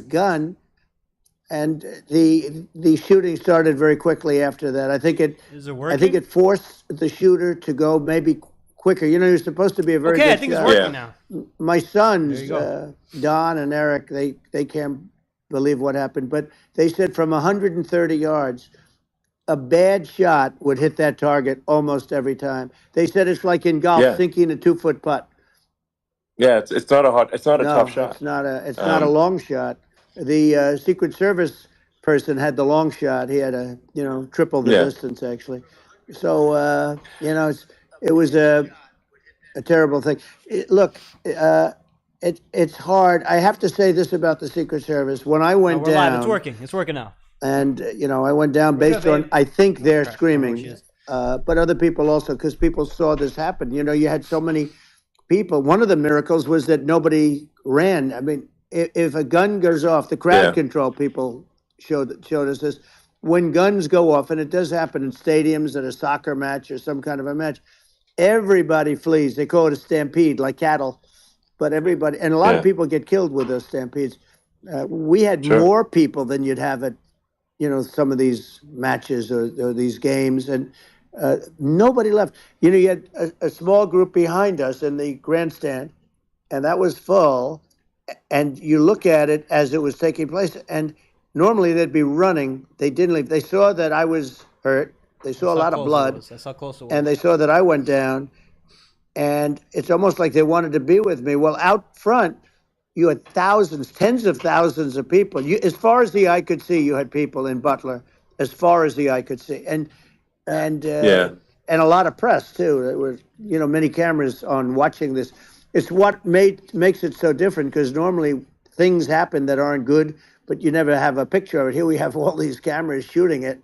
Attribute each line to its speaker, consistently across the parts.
Speaker 1: gun, and the shooting started very quickly after that.
Speaker 2: Is it working?
Speaker 1: I think it forced the shooter to go maybe quicker. You know, you're supposed to be a very good
Speaker 2: I think
Speaker 1: shot.
Speaker 2: it's working now.
Speaker 1: My sons, Don and Eric, they can't believe what happened, but they said from 130 yards, a bad shot would hit that target almost every time. They said it's like in golf, sinking a 2-foot putt.
Speaker 3: Yeah, it's not a tough shot.
Speaker 1: It's not a long shot. The Secret Service person had the long shot. He had triple the distance actually. So it was a terrible thing. It's hard. I have to say this about the Secret Service. When I went down,
Speaker 2: live. It's working. It's working now.
Speaker 1: And I went down based on I think they're screaming, but other people also, because people saw this happen. You had so many people. One of the miracles was that nobody ran. I mean, if a gun goes off, the crowd control people showed us this. When guns go off, and it does happen in stadiums at a soccer match or some kind of a match, everybody flees. They call it a stampede, like cattle. But everybody, and a lot of people get killed with those stampedes. We had more people than you'd have at, some of these matches or these games, and nobody left. You had a small group behind us in the grandstand, and that was full. And you look at it as it was taking place, and normally they'd be running. They didn't leave. They saw that I was hurt. They saw a lot of blood.
Speaker 2: That's how close it was.
Speaker 1: And they saw that I went down. And it's almost like they wanted to be with me. Well, out front, you had thousands, tens of thousands of people. As far as the eye could see, you had people in Butler, as far as the eye could see. And a lot of press, too. There were, many cameras on watching this. It's what makes it so different, because normally things happen that aren't good, but you never have a picture of it. Here we have all these cameras shooting it.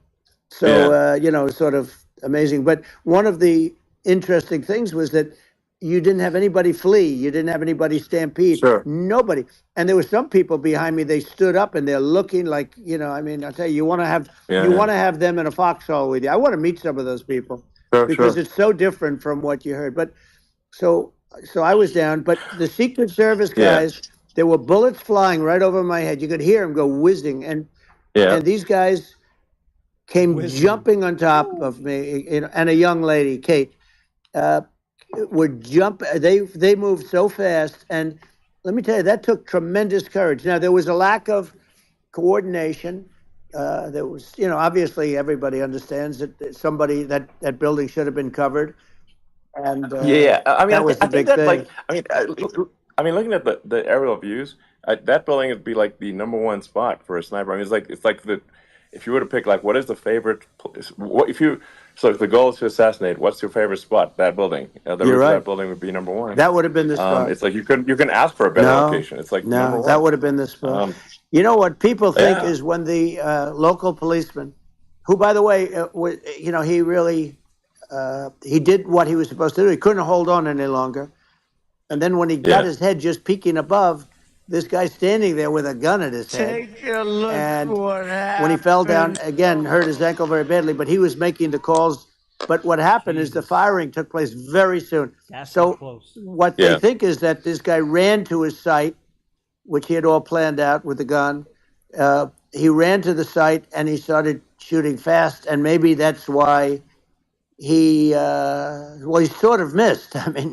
Speaker 1: So, sort of amazing. But one of the interesting things was that you didn't have anybody flee. You didn't have anybody stampede.
Speaker 3: Sure.
Speaker 1: Nobody. And there were some people behind me. They stood up and they're looking like, I'll tell you, you want to have them in a foxhole with you. I want to meet some of those people because it's so different from what you heard. But so I was down. But the Secret Service guys, there were bullets flying right over my head. You could hear them go whizzing, and these guys came jumping on top of me, and a young lady, Kate. Would jump. They moved so fast, and let me tell you, that took tremendous courage. Now there was a lack of coordination. There was, obviously everybody understands that somebody that building should have been covered. And
Speaker 3: I mean,
Speaker 1: that was the big thing.
Speaker 3: Looking at the aerial views, that building would be like the #1 spot for a sniper. I mean, it's like if you were to pick, like, what is the favorite? So if the goal is to assassinate, what's your favorite spot? That building.
Speaker 1: You're right.
Speaker 3: That building would be #1.
Speaker 1: That would have been the spot.
Speaker 3: It's like you can ask for a better location. It's like
Speaker 1: no, that would have been the spot. What people think is when the local policeman, who, by the way, he really he did what he was supposed to do. He couldn't hold on any longer, and then when he got his head just peeking above, this guy standing there with a gun at his head.
Speaker 4: Take a look
Speaker 1: and
Speaker 4: what happened.
Speaker 1: when he fell down, again, hurt his ankle very badly, but he was making the calls. But what happened is the firing took place very soon.
Speaker 2: So close.
Speaker 1: What they think is that this guy ran to his site, which he had all planned out with the gun. He ran to the site and he started shooting fast, and maybe that's why he sort of missed. I mean,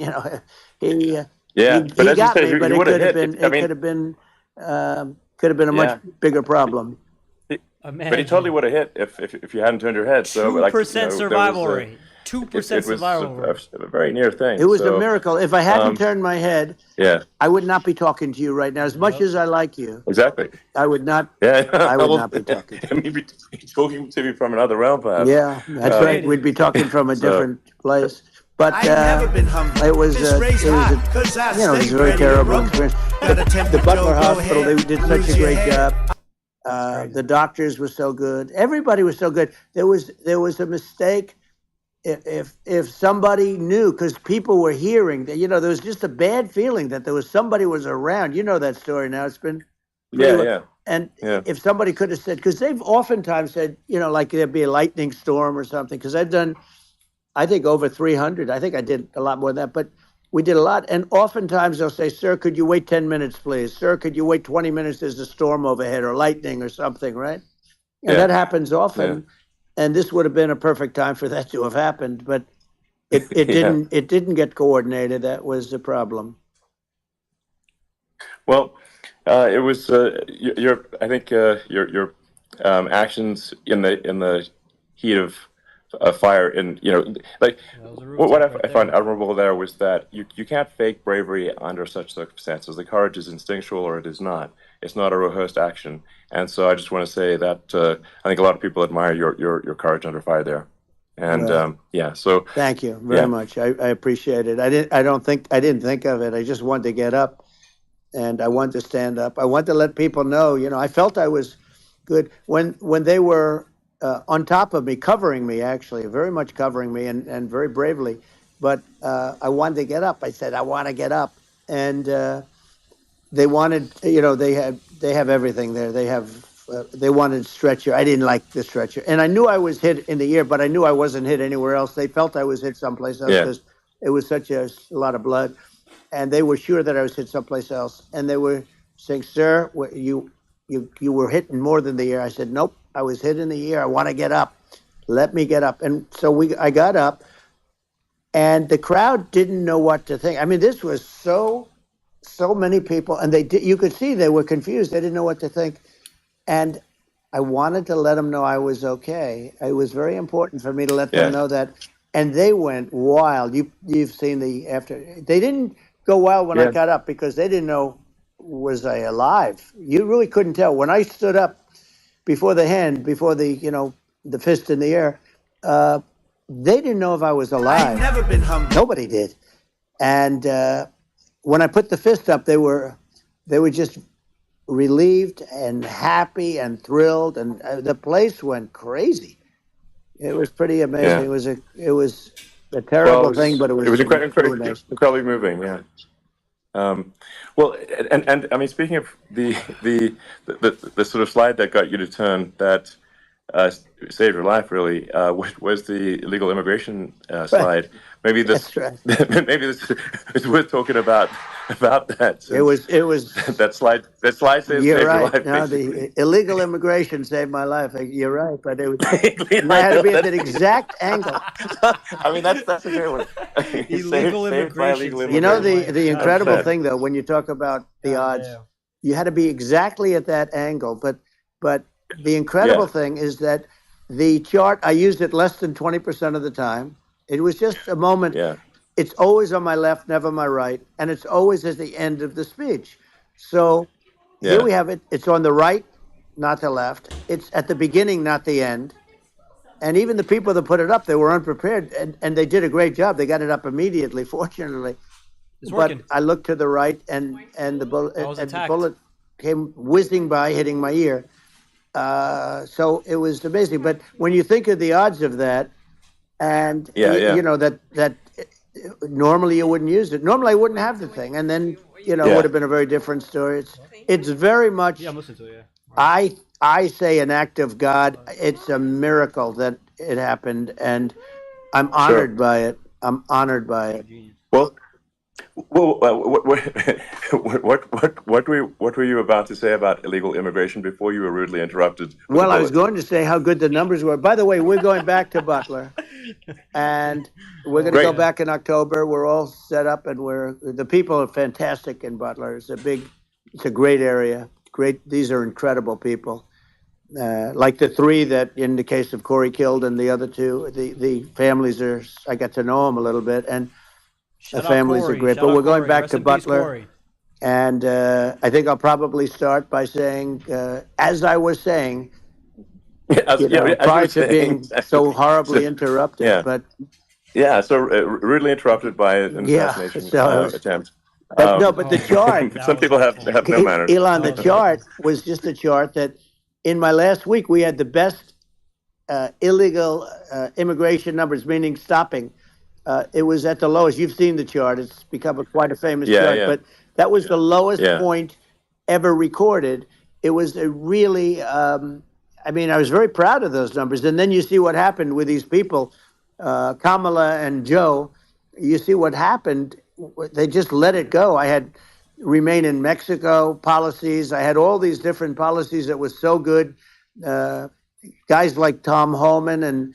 Speaker 1: he
Speaker 3: but
Speaker 1: got
Speaker 3: as you said,
Speaker 1: me, but
Speaker 3: you
Speaker 1: it
Speaker 3: would have hit.
Speaker 1: Could have been a much bigger problem.
Speaker 3: But he totally would have hit if you hadn't turned your head. So
Speaker 2: 2% survival rate. 2% survival rate.
Speaker 3: It was a very near thing.
Speaker 1: It was a miracle. If I hadn't turned my head, I would not be talking to you right now. As much as I like you,
Speaker 3: exactly,
Speaker 1: I would not.
Speaker 3: Yeah,
Speaker 1: I would not be talking.
Speaker 3: You'd be talking to me from another realm, perhaps.
Speaker 1: Yeah, that's right. We'd be talking from a different place. But it was a very terrible experience. The Butler Hospital, they did such a great job. The doctors were so good. Everybody was so good. There was a mistake. If somebody knew, because people were hearing that, there was just a bad feeling that somebody was around. You know that story now. It's been And if somebody could have said, because they've oftentimes said, like there'd be a lightning storm or something. Because I've done, I think, over 300. I think I did a lot more than that. But we did a lot. And oftentimes they'll say, "Sir, could you wait 10 minutes, please? Sir, could you wait 20 minutes? There's a storm overhead or lightning or something," right? And that happens often. And this would have been a perfect time for that to have happened, but it didn't get coordinated. That was the problem.
Speaker 3: Well, it was your I think your actions in the heat of fire, and like what I found admirable there was that you can't fake bravery under such circumstances. The courage is instinctual, or it is not. It's not a rehearsed action. And so I just want to say that I think a lot of people admire your courage under fire there. And
Speaker 1: Well,
Speaker 3: so
Speaker 1: thank you very much. I appreciate it. I didn't think of it. I just wanted to get up, and I wanted to stand up. I wanted to let people know. I felt I was good when they were on top of me, covering me, actually, very much covering me, and very bravely. But I wanted to get up. I said, "I want to get up," and they wanted. They have everything there. They wanted stretcher. I didn't like the stretcher, and I knew I was hit in the ear, but I knew I wasn't hit anywhere else. They felt I was hit someplace else because it was such a lot of blood, and they were sure that I was hit someplace else. And they were saying, "Sir, you were hit in more than the ear." I said, "Nope, I was hit in the ear. I want to get up. Let me get up." And so I got up, and the crowd didn't know what to think. I mean, this was so many people, and you could see they were confused. They didn't know what to think. And I wanted to let them know I was okay. It was very important for me to let them know that. And they went wild. You've seen the after. They didn't go wild when I got up because they didn't know, was I alive? You really couldn't tell. When I stood up before the hand, before the fist in the air, they didn't know if I was alive.
Speaker 2: I've never been humbled.
Speaker 1: Nobody did. And when I put the fist up, they were just relieved and happy and thrilled, and the place went crazy. It was pretty amazing. It was a terrible thing, but it was
Speaker 3: incredibly moving. Yeah. Well, and I mean, speaking of the sort of slide that got you to turn that saved your life, really, was the illegal immigration slide. Maybe this maybe this is worth talking about that.
Speaker 1: It was
Speaker 3: that slide saved
Speaker 1: you're
Speaker 3: your
Speaker 1: right.
Speaker 3: life.
Speaker 1: No, the illegal immigration saved my life. You're right, but it had to be at that exact angle.
Speaker 3: I mean, that's a great one.
Speaker 2: Illegal immigration.
Speaker 1: The incredible thing, though, when you talk about the odds, you had to be exactly at that angle. But the incredible thing is that the chart, I used it less than 20% of the time. It was just a moment.
Speaker 3: Yeah.
Speaker 1: It's always on my left, never my right. And it's always at the end of the speech. So here we have it. It's on the right, not the left. It's at the beginning, not the end. And even the people that put it up, they were unprepared. And they did a great job. They got it up immediately, fortunately.
Speaker 2: It's working.
Speaker 1: But I looked to the right, and the bullet came whizzing by, hitting my ear. So it was amazing. But when you think of the odds of that, and that normally you wouldn't use it. Normally I wouldn't have the thing, and then it would have been a very different story. It's very much.
Speaker 2: I'm listening to it.
Speaker 1: I say an act of God. It's a miracle that it happened, and I'm honored by it. I'm honored by it.
Speaker 3: Well, what were you about to say about illegal immigration before you were rudely interrupted?
Speaker 1: Well, I was going to say how good the numbers were. By the way, we're going back to Butler, and we're going to go back in October. We're all set up, and the people are fantastic in Butler. It's a great area. These are incredible people. Like the three that, in the case of Corey, killed, and the other two, the families I got to know them a little bit, and the families are great. But we're going back to Butler, and I think I'll probably start by saying, as I was saying, prior to being so horribly interrupted. But
Speaker 3: so rudely interrupted by an assassination attempt.
Speaker 1: But the chart.
Speaker 3: Some people have no manners.
Speaker 1: Elon, the chart was just a chart that, in my last week, we had the best illegal immigration numbers, meaning stopping. It was at the lowest. You've seen the chart. It's become quite a famous chart. But that was the lowest point ever recorded. It was a really, I was very proud of those numbers. And then you see what happened with these people, Kamala and Joe. You see what happened they just let it go. I had remain in Mexico policies. I had all these different policies that was so good. Guys like Tom Holman and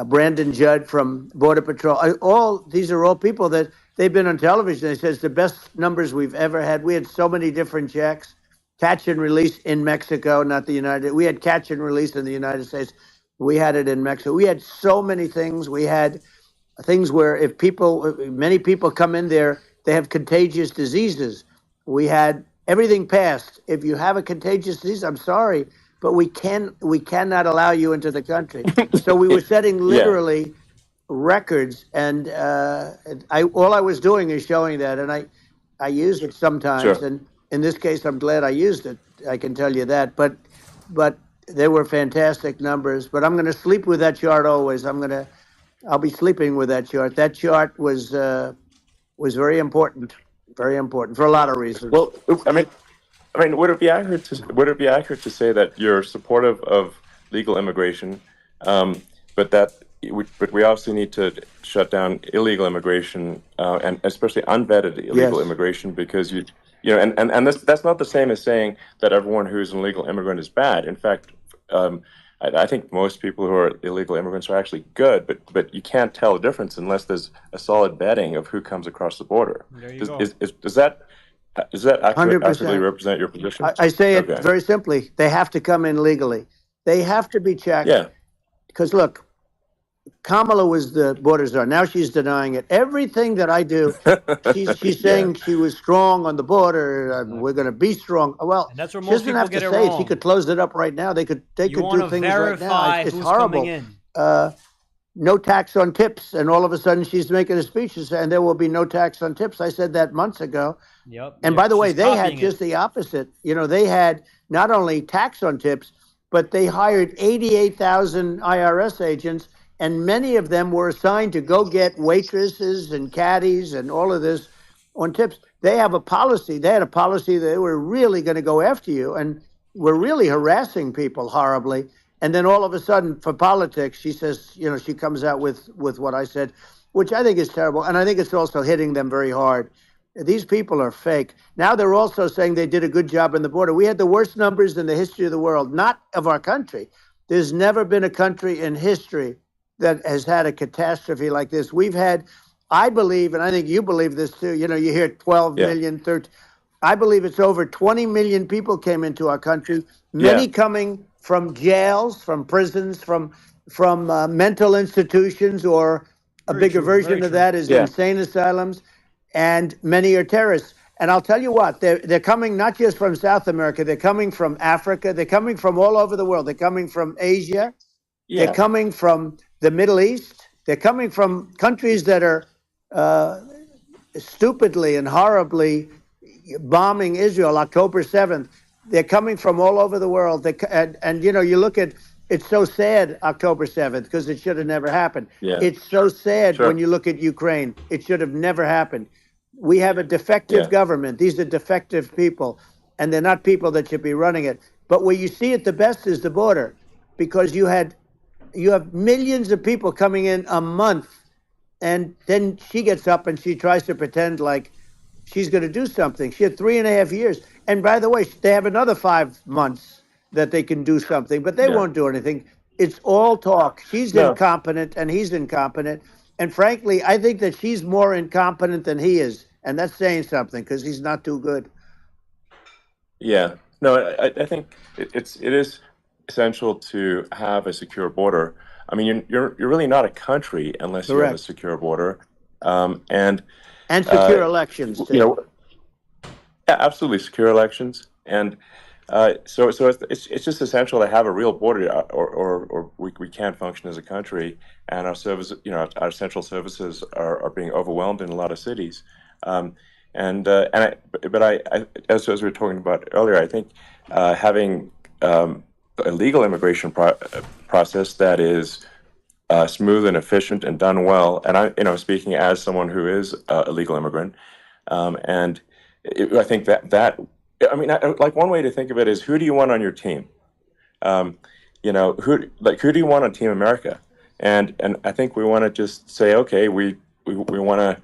Speaker 1: Brandon Judd from Border Patrol. These are all people that they've been on television. They said it's the best numbers we've ever had. We had so many different checks, catch and release in Mexico, not the United. We had catch and release in the United States. We had it in Mexico. We had so many things. We had things where many people come in there, they have contagious diseases. We had everything passed. If you have a contagious disease, I'm sorry, but we cannot allow you into the country. So we were setting literally records, and all I was doing is showing that, and I use it sometimes.
Speaker 3: Sure.
Speaker 1: And in this case, I'm glad I used it. I can tell you that. But they were fantastic numbers. But I'm going to sleep with that chart always. I'll be sleeping with that chart. That chart was very important for a lot of reasons.
Speaker 3: Well, I mean, would it be accurate to say that you're supportive of legal immigration, but we obviously need to shut down illegal immigration, and especially unvetted illegal immigration, because and that's not the same as saying that everyone who's an illegal immigrant is bad. In fact, I think most people who are illegal immigrants are actually good, but you can't tell the difference unless there's a solid vetting of who comes across the border.
Speaker 2: There you go.
Speaker 3: Does that accurately
Speaker 1: 100%.
Speaker 3: represent your position?
Speaker 1: I say it very simply. They have to come in legally. They have to be checked.
Speaker 3: Yeah.
Speaker 1: Because look, Kamala was the border czar. Now she's denying it. Everything that I do, she's saying she was strong on the border. We're going to be strong. Well,
Speaker 2: and that's where
Speaker 1: she
Speaker 2: most
Speaker 1: doesn't
Speaker 2: people
Speaker 1: have
Speaker 2: get
Speaker 1: to
Speaker 2: it
Speaker 1: say
Speaker 2: wrong.
Speaker 1: She could close it up right now. They could do things right now. It's horrible. No tax on tips, and all of a sudden she's making a speech and there will be no tax on tips. I said that months ago.
Speaker 2: Yep.
Speaker 1: And by the way, they had just the opposite. They had not only tax on tips, but they hired 88,000 IRS agents, and many of them were assigned to go get waitresses and caddies and all of this on tips. They have a policy. They had a policy that they were really going to go after you, and were really harassing people horribly. And then all of a sudden, for politics, she says, she comes out with what I said, which I think is terrible. And I think it's also hitting them very hard. These people are fake. Now they're also saying they did a good job on the border. We had the worst numbers in the history of the world, not of our country. There's never been a country in history that has had a catastrophe like this. We've had, I believe, and I think you believe this too, you hear 12 million, 13. I believe it's over 20 million people came into our country, many coming from jails, from prisons, from mental institutions, or a bigger version of that is insane asylums, and many are terrorists. And I'll tell you what, they're coming not just from South America, they're coming from Africa, they're coming from all over the world. They're coming from Asia, they're coming from the Middle East, they're coming from countries that are stupidly and horribly bombing Israel October 7th. They're coming from all over the world. And you look at, it's so sad, October 7th, because it should have never happened.
Speaker 3: Yeah.
Speaker 1: It's so sad when you look at Ukraine. It should have never happened. We have a defective government. These are defective people, and they're not people that should be running it. But where you see it the best is the border, because you have millions of people coming in a month, and then she gets up and she tries to pretend like she's going to do something. She had 3.5 years. And by the way, they have another 5 months that they can do something, but they won't do anything. It's all talk. She's incompetent and he's incompetent. And frankly, I think that she's more incompetent than he is. And that's saying something, because he's not too good.
Speaker 3: Yeah. No, I think it is essential to have a secure border. I mean, you're really not a country unless you have a secure border. And
Speaker 1: secure elections, too.
Speaker 3: Yeah, absolutely, secure elections, and so it's just essential to have a real border, or we can't function as a country, and our service, our essential services are being overwhelmed in a lot of cities, as we were talking about earlier, I think having a legal immigration process that is smooth and efficient and done well, and I, speaking as someone who is a legal immigrant, I think like one way to think of it is, who do you want on your team? Who do you want on Team America? And I think we want to just say, okay, we want to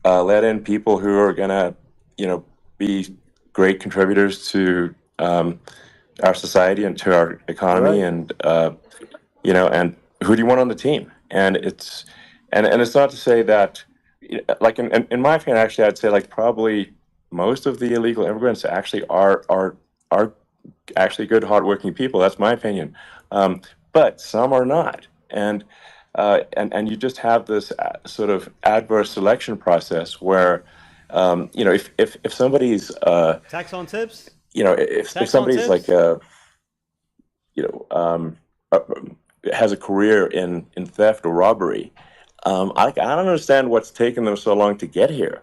Speaker 3: let in people who are gonna, be great contributors to our society and to our economy,
Speaker 1: Right.
Speaker 3: and and who do you want on the team? And it's not to say that, like in my opinion, actually, I'd say like probably most of the illegal immigrants actually are actually good, hardworking people. That's my opinion. But some are not, and you just have this sort of adverse selection process where, if somebody's,
Speaker 2: Tax on tips.
Speaker 3: if
Speaker 2: Tax on
Speaker 3: somebody's like
Speaker 2: tips.
Speaker 3: you know, uh, has a career in theft or robbery, I don't understand what's taken them so long to get here.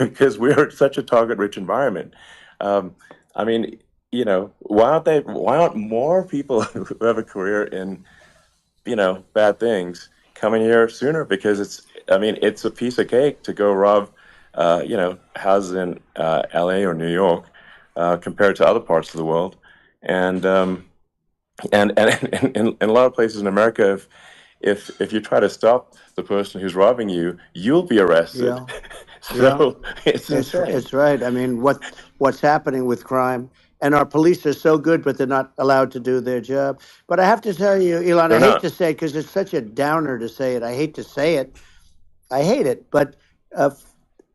Speaker 3: Because we're such a target-rich environment. I mean, why aren't more people who have a career in, bad things coming here sooner? Because it's a piece of cake to go rob, houses in LA or New York, compared to other parts of the world. And in a lot of places in America, if you try to stop the person who's robbing you, you'll be arrested.
Speaker 1: Yeah. Yeah.
Speaker 3: So it's insane.
Speaker 1: It's right. I mean, what's happening with crime, and our police are so good, but they're not allowed to do their job. But I have to tell you, Elon, I
Speaker 3: They're
Speaker 1: hate
Speaker 3: not.
Speaker 1: to say it because it's such a downer to say it. I hate to say it. I hate it. But uh,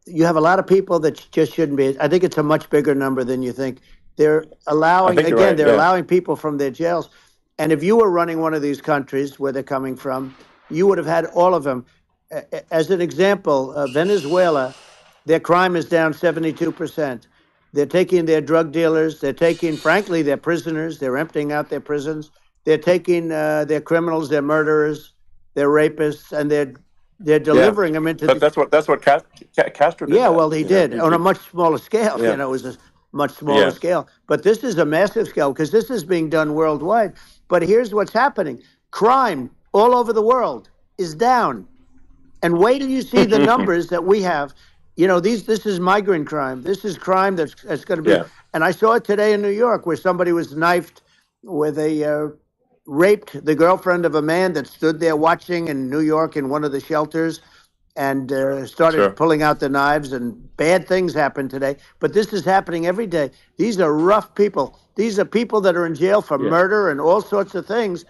Speaker 1: you have a lot of people that just shouldn't be. I think it's a much bigger number than you think. They're
Speaker 3: I
Speaker 1: allowing,
Speaker 3: think you're
Speaker 1: again,
Speaker 3: right.
Speaker 1: they're
Speaker 3: Yeah.
Speaker 1: allowing people from their jails. And if you were running one of these countries where they're coming from, you would have had all of them. As an example, Venezuela, their crime is down 72%. They're taking their drug dealers. They're taking, frankly, their prisoners. They're emptying out their prisons. They're taking their criminals, their murderers, their rapists, and they're
Speaker 3: Yeah.
Speaker 1: delivering them into
Speaker 3: But
Speaker 1: the.
Speaker 3: that's what Castro did.
Speaker 1: Yeah,
Speaker 3: That
Speaker 1: well, he did on a much smaller scale.
Speaker 3: yeah,
Speaker 1: It was a much smaller
Speaker 3: yeah.
Speaker 1: scale. But this is a massive scale because this is being done worldwide. But here's what's happening: crime all over the world is down. And wait till you see the numbers that we have. This is migrant crime. This is crime that's going to be.
Speaker 3: Yeah.
Speaker 1: And I saw it today in New York where somebody was knifed with raped the girlfriend of a man that stood there watching in New York in one of the shelters and started
Speaker 3: Sure.
Speaker 1: pulling out the knives, and bad things happen today. But this is happening every day. These are rough people. These are people that are in jail for
Speaker 3: Yeah.
Speaker 1: murder and all sorts of things.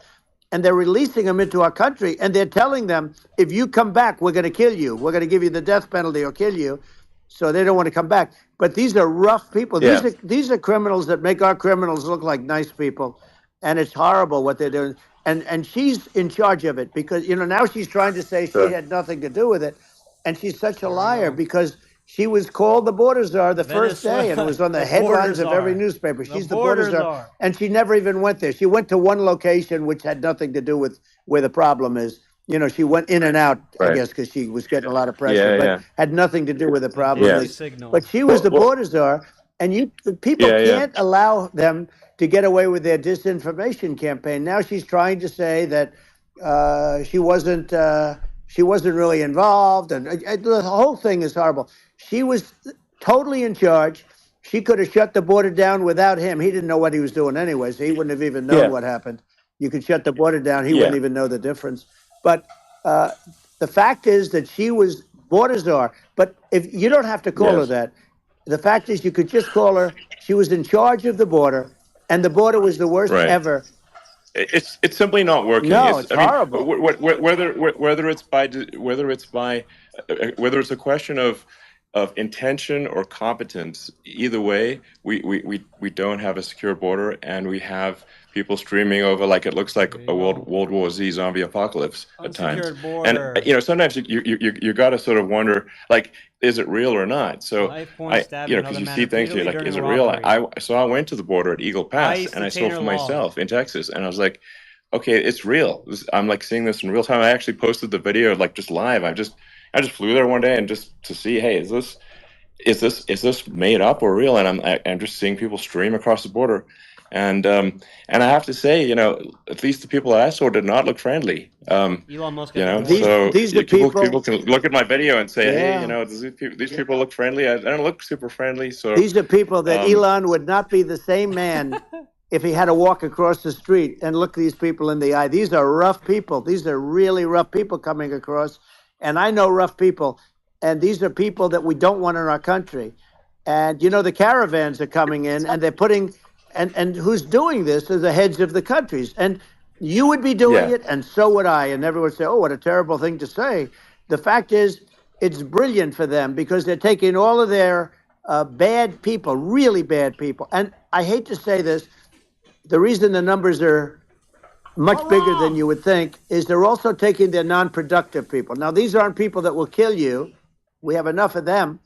Speaker 1: And they're releasing them into our country. And they're telling them, if you come back, we're going to kill you. We're going to give you the death penalty or kill you. So they don't want to come back. But these are rough people.
Speaker 3: Yeah.
Speaker 1: These are criminals that make our criminals look like nice people. And it's horrible what they're doing. And she's in charge of it because, now she's trying to say she
Speaker 3: Sure.
Speaker 1: had nothing to do with it. And she's such a liar
Speaker 2: know.
Speaker 1: because she was called the border czar the first day, and it was on the
Speaker 2: The
Speaker 1: headlines
Speaker 2: border
Speaker 1: of every
Speaker 2: czar.
Speaker 1: newspaper.
Speaker 2: The
Speaker 1: She's the border
Speaker 2: border
Speaker 1: czar.
Speaker 2: czar.
Speaker 1: And she never even went there. She went to one location, which had nothing to do with where the problem is. She went in and out, I
Speaker 3: Right.
Speaker 1: guess, because she was getting a lot of pressure,
Speaker 3: Yeah.
Speaker 1: but
Speaker 3: Yeah.
Speaker 1: had nothing to do with the problem
Speaker 3: Yeah.
Speaker 1: is.
Speaker 2: Signal.
Speaker 1: But she was the
Speaker 3: Well.
Speaker 1: border czar, and people
Speaker 3: Yeah. Yeah.
Speaker 1: can't allow them to get away with their disinformation campaign. Now she's trying to say that she wasn't really involved, and the whole thing is horrible. She was totally in charge. She could have shut the border down without him. He didn't know what he was doing anyway, so he wouldn't have even known
Speaker 3: Yeah.
Speaker 1: what happened. You could shut the border down. He
Speaker 3: Yeah.
Speaker 1: wouldn't even know the difference. But uh, the fact is that she was border czar. But if you don't have to call her
Speaker 3: Yes.
Speaker 1: that, the fact is you could just call her. She was in charge of the border, and the border was the worst
Speaker 3: Right.
Speaker 1: ever.
Speaker 3: It's simply not working.
Speaker 1: No, it's horrible.
Speaker 3: Whether it's a question of intention or competence, either way, we don't have a secure border, and we have people streaming over like it looks like a World War Z zombie apocalypse at times.
Speaker 2: Unsecured border.
Speaker 3: And sometimes you got to sort of wonder, like, is it real or not? So
Speaker 2: Knife point, stabbing
Speaker 3: because
Speaker 2: another
Speaker 3: you
Speaker 2: man
Speaker 3: see things, you're
Speaker 2: repeatedly
Speaker 3: like, is it
Speaker 2: during a
Speaker 3: real?
Speaker 2: robbery.
Speaker 3: So I went to the border at Eagle Pass,
Speaker 2: ICE
Speaker 3: and I saw
Speaker 2: detainer
Speaker 3: for
Speaker 2: law.
Speaker 3: myself in Texas, and I was like, okay, it's real. I'm like seeing this in real time. I actually posted the video like just live. I just flew there one day and just to see, hey, is this made up or real? And I'm just seeing people stream across the border, and I have to say, at least the people I saw did not look friendly.
Speaker 2: Elon Musk.
Speaker 1: These are
Speaker 3: people can look at my video and say,
Speaker 1: Yeah.
Speaker 3: hey, these people look friendly. I don't look super friendly. So
Speaker 1: These are people that
Speaker 3: Um,
Speaker 1: Elon would not be the same man if he had to walk across the street and look these people in the eye. These are rough people. These are really rough people coming across. And I know rough people. and these are people that we don't want in our country. And the caravans are coming in, and they're putting, and who's doing this are the heads of the countries. And you would be doing it, and so would I. And everyone would say, "Oh, what a terrible thing to say." The fact is, it's brilliant for them because they're taking all of their bad people, really bad people. And I hate to say this, the reason the numbers are much bigger than you would think is they're also taking their non-productive people. Now, these aren't people that will kill you. We have enough of them.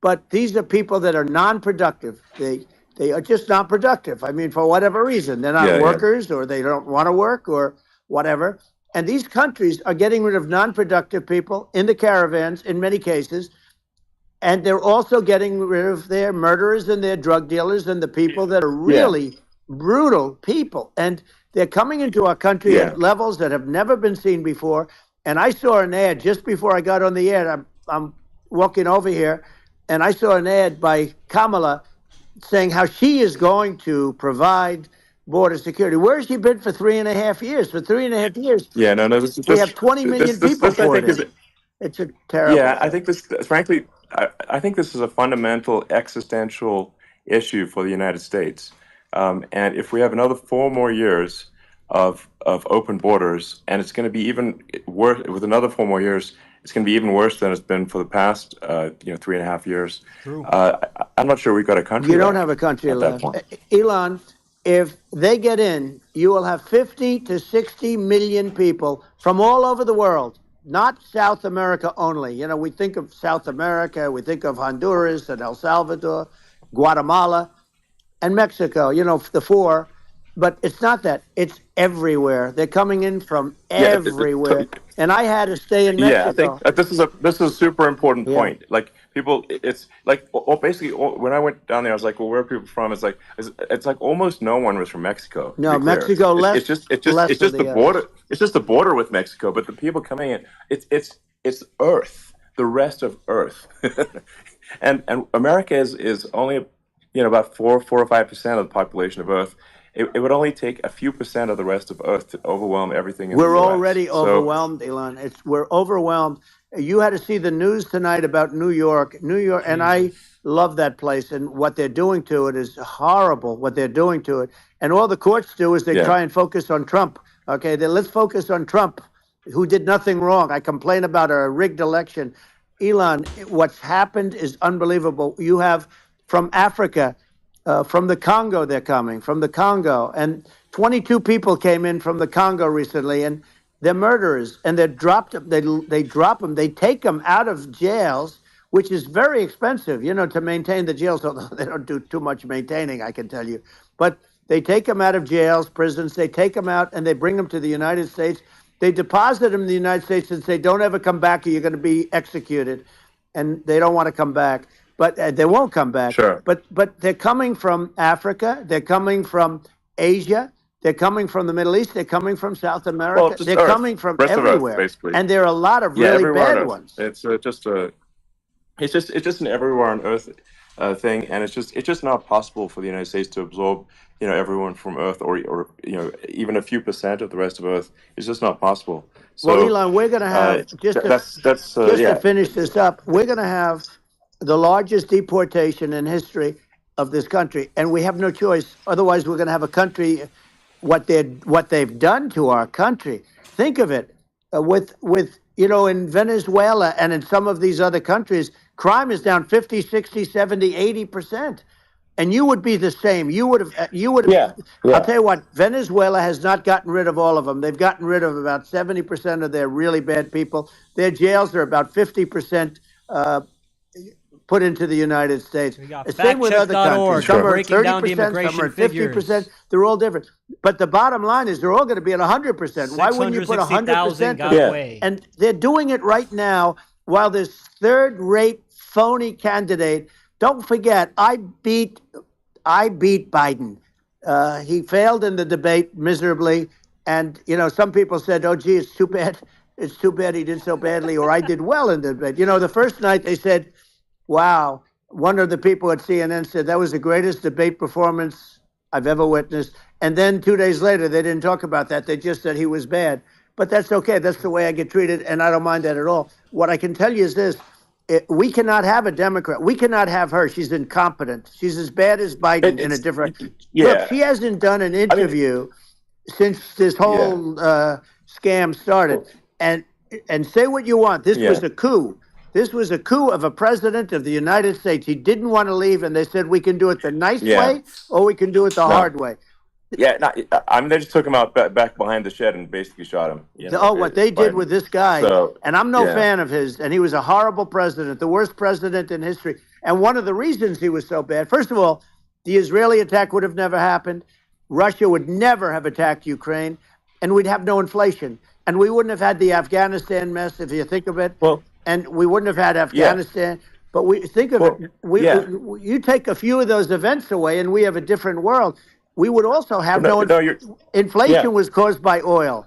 Speaker 1: But these are people that are non-productive. They are just not productive. I mean, for whatever reason. They're not workers, or they don't want to work, or whatever. And these countries are getting rid of non-productive people in the caravans in many cases. And they're also getting rid of their murderers and their drug dealers and the people that are really brutal people. And they're coming into our country at levels that have never been seen before. And I saw an ad just before I got on the air. I'm walking over here, and I saw an ad by Kamala saying how she is going to provide border security. Where has she been for 3.5 years? For 3.5 years, we have 20 million people poured in. It's a terrible thing.
Speaker 3: I think this, frankly, I think this is a fundamental existential issue for the United States. And if we have another 4 more years of open borders, and it's going to be even worse with another 4 more years, it's going to be even worse than it's been for the past 3.5 years. I'm not sure we've got a country.
Speaker 1: You don't have a country left. Elon, if they get in, you will have 50 to 60 million people from all over the world, not South America only. We think of South America, we think of Honduras and El Salvador, Guatemala, and Mexico, the 4. But it's not that. It's everywhere. They're coming in from everywhere. And I had to stay in Mexico.
Speaker 3: I think this is a super important point. Like people, it's like basically when I went down there, I was like, well, where are people from? It's like almost no one was from Mexico.
Speaker 1: No, Mexico less.
Speaker 3: It's just the border. It's just the border with Mexico. But the people coming in, it's Earth, the rest of Earth, and America is only about 4 or 5% of the population of Earth. It would only take a few percent of the rest of Earth to overwhelm everything in the US.
Speaker 1: We're already overwhelmed, Elon. We're overwhelmed. You had to see the news tonight about New York, and I love that place. And what they're doing to it is horrible. What they're doing to it, and all the courts do is they try and focus on Trump. Okay, let's focus on Trump, who did nothing wrong. I complain about a rigged election. Elon, what's happened is unbelievable. You have from Africa. From the Congo, they're coming from the Congo, and 22 people came in from the Congo recently, and they're murderers, and they drop them. They drop them. They take them out of jails, which is very expensive, to maintain the jails. Although they don't do too much maintaining, I can tell you. But they take them out of jails, prisons. They take them out, and they bring them to the United States. They deposit them in the United States and say, "Don't ever come back, or you're going to be executed." And they don't want to come back. But they won't come back.
Speaker 3: Sure.
Speaker 1: But they're coming from Africa. They're coming from Asia. They're coming from the Middle East. They're coming from South America.
Speaker 3: Well,
Speaker 1: they're coming from everywhere.
Speaker 3: Earth, basically.
Speaker 1: And there are a lot of really bad ones.
Speaker 3: It's just an everywhere on Earth thing, and it's just not possible for the United States to absorb everyone from Earth or even a few percent of the rest of Earth. It's just not possible. So,
Speaker 1: well, Elon, we're going to have to finish this up. We're going to have the largest deportation in history of this country, and we have no choice. Otherwise, we're going to have a country. What they've done to our country. Think of it, with in Venezuela and in some of these other countries, crime is down 50, 60, 70, 80%. And you would be the same. You would have.
Speaker 3: Yeah.
Speaker 1: I'll tell you what. Venezuela has not gotten rid of all of them. They've gotten rid of about 70% of their really bad people. Their jails are about 50%. Put into the United States. Same with other countries. Some are 30%, some are 50%. They're all different. But the bottom line is they're all going to be at 100%. Why wouldn't you put 100%? And they're doing it right now while this third-rate phony candidate. Don't forget, I beat Biden. He failed in the debate miserably. And, some people said, oh, gee, it's too bad. It's too bad he did so badly, or I did well in the debate. The first night they said, wow, one of the people at CNN said that was the greatest debate performance I've ever witnessed. And then 2 days later, they didn't talk about that. They just said he was bad. But that's okay. That's the way I get treated, and I don't mind that at all. What I can tell you is this. we cannot have a Democrat. We cannot have her. She's incompetent. She's as bad as Biden in a different. Look,
Speaker 3: Yeah.
Speaker 1: she hasn't done an interview since this whole scam started. And say what you want. This was a coup. This was a coup of a president of the United States. He didn't want to leave, and they said we can do it the nice way or we can do it the hard way.
Speaker 3: Yeah, I mean, they just took him out back behind the shed and basically shot him.
Speaker 1: What they did with this guy, and I'm no fan of his, and he was a horrible president, the worst president in history. And one of the reasons he was so bad, first of all, the Israeli attack would have never happened. Russia would never have attacked Ukraine, and we'd have no inflation. And we wouldn't have had the Afghanistan mess, if you think of it.
Speaker 3: Well,
Speaker 1: and we wouldn't have had Afghanistan. But we think of it. You take a few of those events away, and we have a different world. We would also have inflation was caused by oil.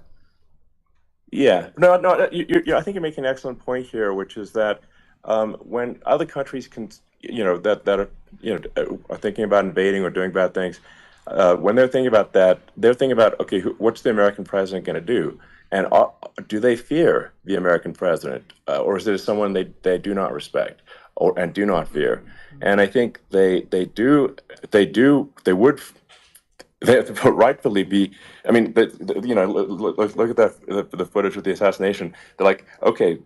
Speaker 3: Yeah, no. I think you're making an excellent point here, which is that when other countries can, that are thinking about invading or doing bad things, when they're thinking about that, they're thinking about, okay, what's the American president going to do? And do they fear the American president, or is there someone they do not respect and do not fear? And I think they would rightfully be. I mean, look at the footage of the assassination. They're like, okay,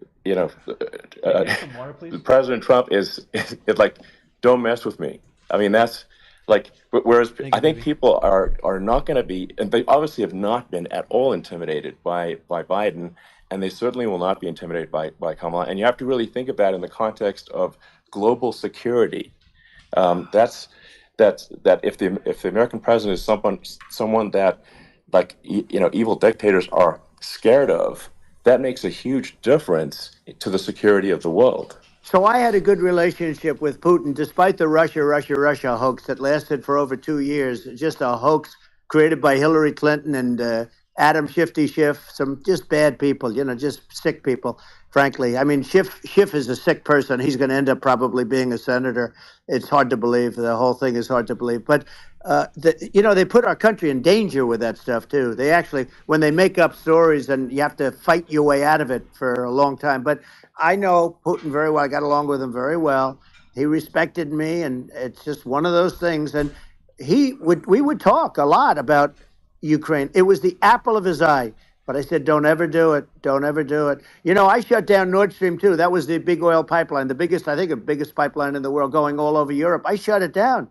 Speaker 3: President Trump is like, don't mess with me. I mean, that's. Like, whereas I think people are not going to be, and they obviously have not been at all intimidated by Biden, and they certainly will not be intimidated by Kamala. And you have to really think of that in the context of global security. That if the American president is someone that, like, evil dictators are scared of, that makes a huge difference to the security of the world.
Speaker 1: So I had a good relationship with Putin, despite the Russia hoax that lasted for over 2 years. Just a hoax created by Hillary Clinton and Adam Schiff, some just bad people, just sick people, frankly. I mean, Schiff is a sick person. He's going to end up probably being a senator. It's hard to believe. The whole thing is hard to believe. But, they put our country in danger with that stuff, too. They actually, when they make up stories, and you have to fight your way out of it for a long time. But I know Putin very well. I got along with him very well. He respected me, and it's just one of those things. And we would talk a lot about Ukraine. It was the apple of his eye. But I said, don't ever do it. Don't ever do it. I shut down Nord Stream 2. That was the big oil pipeline, the biggest pipeline in the world going all over Europe. I shut it down.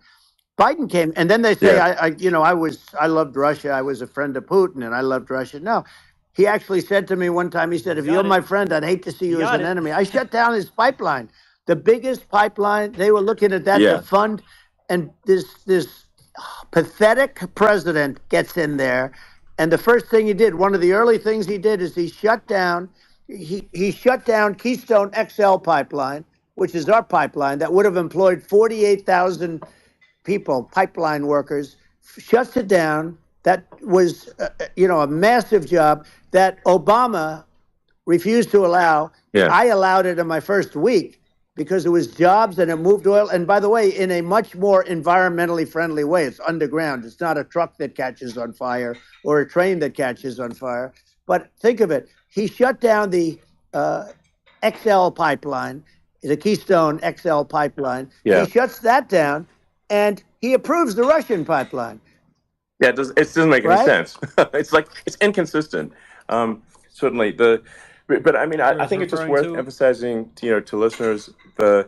Speaker 1: Biden came, and then they say, I loved Russia. I was a friend of Putin, and I loved Russia. No. He actually said to me one time, he said, if you're my friend, I'd hate to see you as an enemy. I shut down his pipeline, the biggest pipeline. They were looking at that to fund. And this pathetic president gets in there. And the first thing he did, one of the early things he did is he shut down Keystone XL pipeline, which is our pipeline that would have employed 48,000 people, pipeline workers, shuts it down. That was, a massive job that Obama refused to allow. Yeah. I allowed it in my first week because it was jobs and it moved oil. And by the way, in a much more environmentally friendly way. It's underground. It's not a truck that catches on fire or a train that catches on fire. But think of it. He shut down the XL pipeline, the Keystone XL pipeline. Yeah. He shuts that down and he approves the Russian pipeline.
Speaker 3: Yeah, it doesn't make any sense. It's inconsistent. Certainly, but I mean, I think it's just worth emphasizing, to listeners the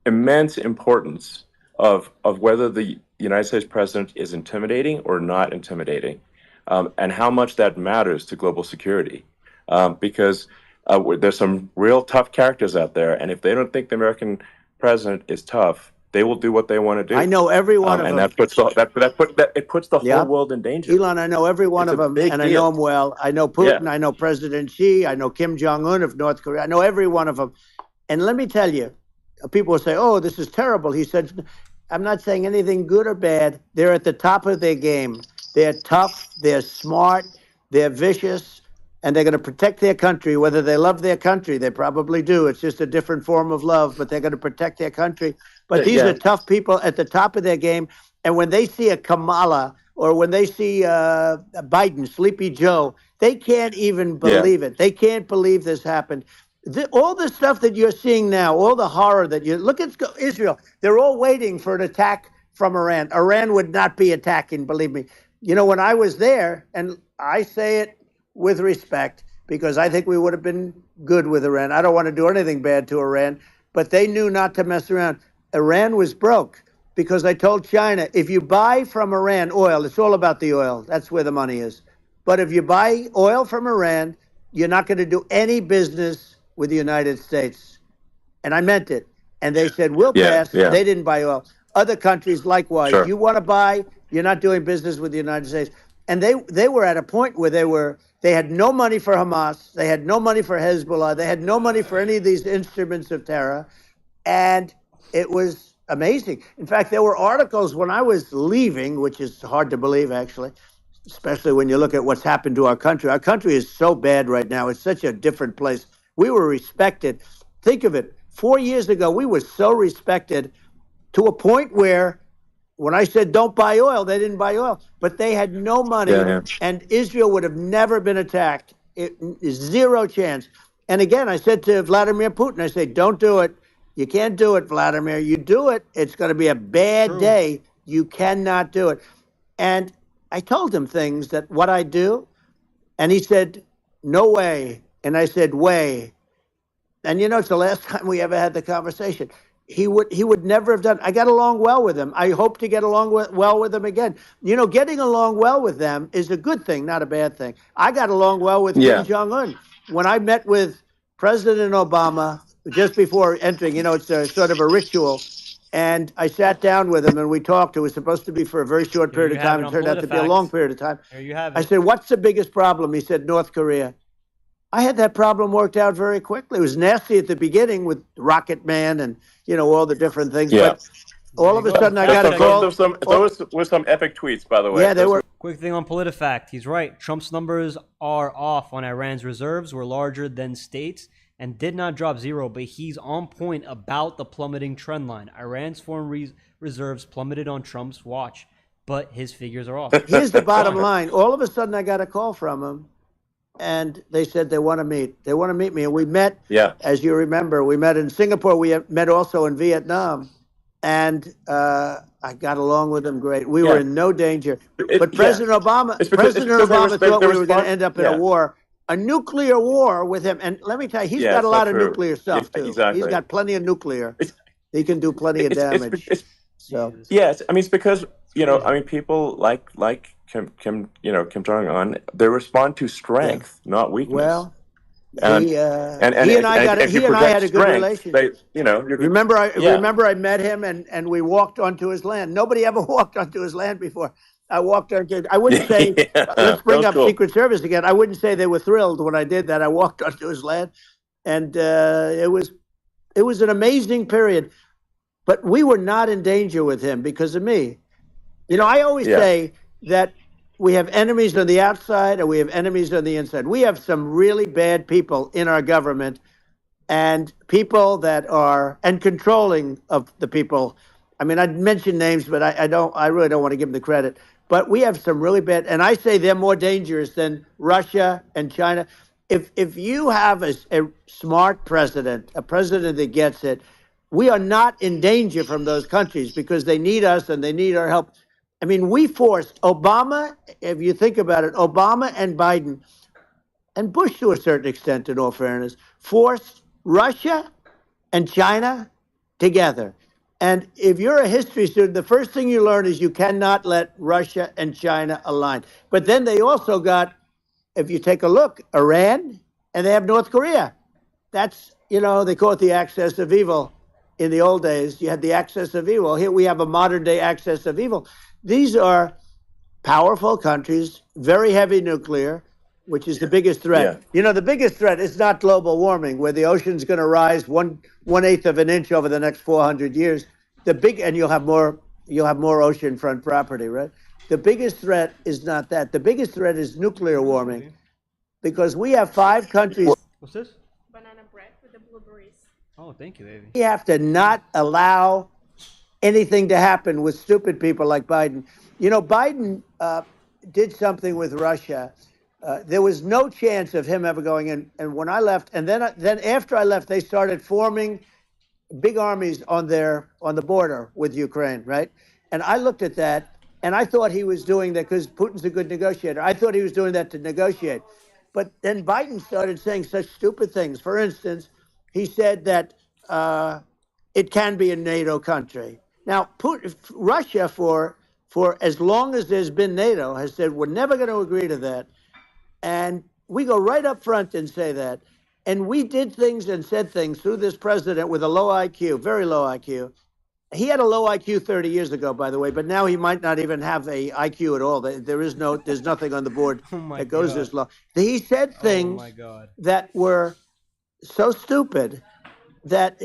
Speaker 3: immense importance of whether the United States president is intimidating or not intimidating, and how much that matters to global security. Because there's some real tough characters out there, and if they don't think the American president is tough, they will do what they want to do.
Speaker 1: I know every one of them.
Speaker 3: And that puts the whole world in danger.
Speaker 1: Elon, I know every one of them, and I know them well. I know Putin. Yeah. I know President Xi. I know Kim Jong-un of North Korea. I know every one of them. And let me tell you, people will say, oh, this is terrible. He said, I'm not saying anything good or bad. They're at the top of their game. They're tough. They're smart. They're vicious. And they're going to protect their country, whether they love their country. They probably do. It's just a different form of love, but they're going to protect their country. But these are tough people at the top of their game. And when they see a Kamala or when they see Biden, Sleepy Joe, they can't even believe it. They can't believe this happened. all the stuff that you're seeing now, all the horror that you look at Israel, they're all waiting for an attack from Iran. Iran would not be attacking, believe me. You know, when I was there, and I say it with respect because I think we would have been good with Iran. I don't want to do anything bad to Iran, but they knew not to mess around. Iran was broke because I told China, if you buy from Iran oil, it's all about the oil. That's where the money is. But if you buy oil from Iran, you're not going to do any business with the United States. And I meant it. And they said, we'll pass. They didn't buy oil. Other countries, likewise.
Speaker 3: Sure.
Speaker 1: You want to buy, you're not doing business with the United States. And they were at a point where they had no money for Hamas. They had no money for Hezbollah. They had no money for any of these instruments of terror. And it was amazing. In fact, there were articles when I was leaving, which is hard to believe, actually, especially when you look at what's happened to our country. Our country is so bad right now. It's such a different place. We were respected. Think of it. 4 years ago, we were so respected to a point where when I said don't buy oil, they didn't buy oil. But they had no money, and Israel would have never been attacked. It is zero chance. And again, I said to Vladimir Putin, I said, don't do it. You can't do it, Vladimir. You do it, it's going to be a bad day. You cannot do it. And I told him things that what I do, and he said, no way. And I said, way. And you know, it's the last time we ever had the conversation. He would never have done. I got along well with him. I hope to get along well with him again. You know, getting along well with them is a good thing, not a bad thing. I got along well with Kim Jong-un. When I met with President Obama just before entering, you know, it's a sort of a ritual. And I sat down with him and we talked. It was supposed to be for a very short period of time. It turned out to be a long period of time.
Speaker 2: There you have it.
Speaker 1: I said, what's the biggest problem? He said, North Korea. I had that problem worked out very quickly. It was nasty at the beginning with Rocket Man and, you know, all the different things.
Speaker 3: Yeah.
Speaker 1: But all of a sudden I got a call.
Speaker 3: Those were some epic tweets, by the way.
Speaker 1: Yeah, they were.
Speaker 2: Quick thing on PolitiFact. He's right. Trump's numbers are off on Iran's reserves, were larger than states, and did not drop zero, but he's on point about the plummeting trend line. Iran's foreign reserves plummeted on Trump's watch, but his figures are off.
Speaker 1: Here's the bottom line. All of a sudden I got a call from him. And they said they want to meet. They want to meet me. And we met, as you remember, we met in Singapore. We met also in Vietnam. And I got along with them great. We were in no danger. But President Obama thought we were going to end up in a war, a nuclear war with him. And let me tell you, he's got a lot of nuclear stuff, too. Exactly. He's got plenty of nuclear. He can do plenty of damage.
Speaker 3: Yes, I mean, it's because, you know, I mean, people like Kim Jong-un, they respond to strength, not weakness.
Speaker 1: Well,
Speaker 3: and
Speaker 1: he and I had a good relationship. Remember I met him and we walked onto his land. Nobody ever walked onto his land before. I walked onto. I wouldn't say. Let's bring up cool. Secret Service again. I wouldn't say they were thrilled when I did that. I walked onto his land, and it was an amazing period. But we were not in danger with him because of me. You know, I always say that we have enemies on the outside and we have enemies on the inside. We have some really bad people in our government and people that are, and controlling of the people. I mean, I'd mention names, but I really don't want to give them the credit. But we have some really bad, and I say they're more dangerous than Russia and China. If you have a smart president, a president that gets it, we are not in danger from those countries because they need us and they need our help. I mean, we forced Obama, if you think about it, Obama and Biden, and Bush to a certain extent, in all fairness, forced Russia and China together. And if you're a history student, the first thing you learn is you cannot let Russia and China align. But then they also got, if you take a look, Iran, and they have North Korea. That's, you know, they call it the axis of evil. In the old days, you had the axis of evil. Here we have a modern day axis of evil. These are powerful countries, very heavy nuclear, which is the biggest threat. Yeah. You know, the biggest threat is not global warming, where the ocean's going to rise 1/8 of an inch over the next 400 years. And you'll have more oceanfront property, right? The biggest threat is not that. The biggest threat is nuclear warming, because we have 5 countries.
Speaker 2: What's this?
Speaker 4: Banana bread with the blueberries.
Speaker 2: Oh, thank you, baby.
Speaker 1: We have to not allow anything to happen with stupid people like Biden. You know, Biden did something with Russia There was no chance of him ever going in. And when I left, and then after I left, they started forming big armies on the border with Ukraine, right? And I looked at that, and I thought he was doing that because Putin's a good negotiator. I thought he was doing that to negotiate. But then Biden started saying such stupid things. For instance, he said that it can be a NATO country. Now, Russia, for as long as there's been NATO, has said we're never going to agree to that. And we go right up front and say that. And we did things and said things through this president with a low IQ, very low IQ. He had a low IQ 30 years ago, by the way, but now he might not even have a IQ at all. There's nothing on the board that goes this low. He said things that were so stupid that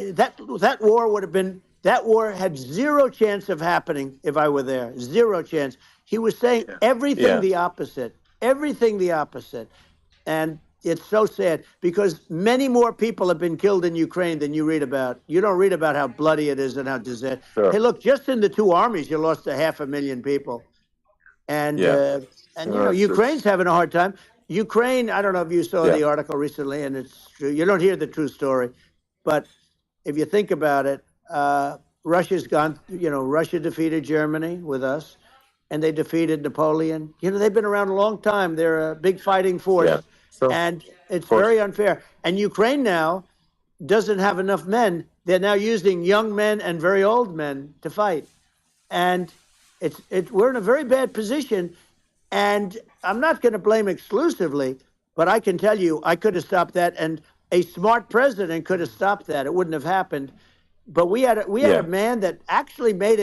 Speaker 1: war had zero chance of happening if I were there. Zero chance. He was saying everything the opposite. Everything the opposite. And it's so sad because many more people have been killed in Ukraine than you read about. You don't read about how bloody it is and how disaster.
Speaker 3: Sure.
Speaker 1: Hey, look, just in the two armies, you lost 500,000 people. And Ukraine's having a hard time. Ukraine, I don't know if you saw the article recently, and it's true. You don't hear the true story. But if you think about it, Russia's gone, Russia defeated Germany with us, and they defeated Napoleon. They've been around a long time. They're a big fighting force. Yeah. And it's very unfair. And Ukraine now doesn't have enough men. They're now using young men and very old men to fight. And we're in a very bad position. And I'm not going to blame exclusively, but I can tell you I could have stopped that. And a smart president could have stopped that. It wouldn't have happened. But we had a man that actually made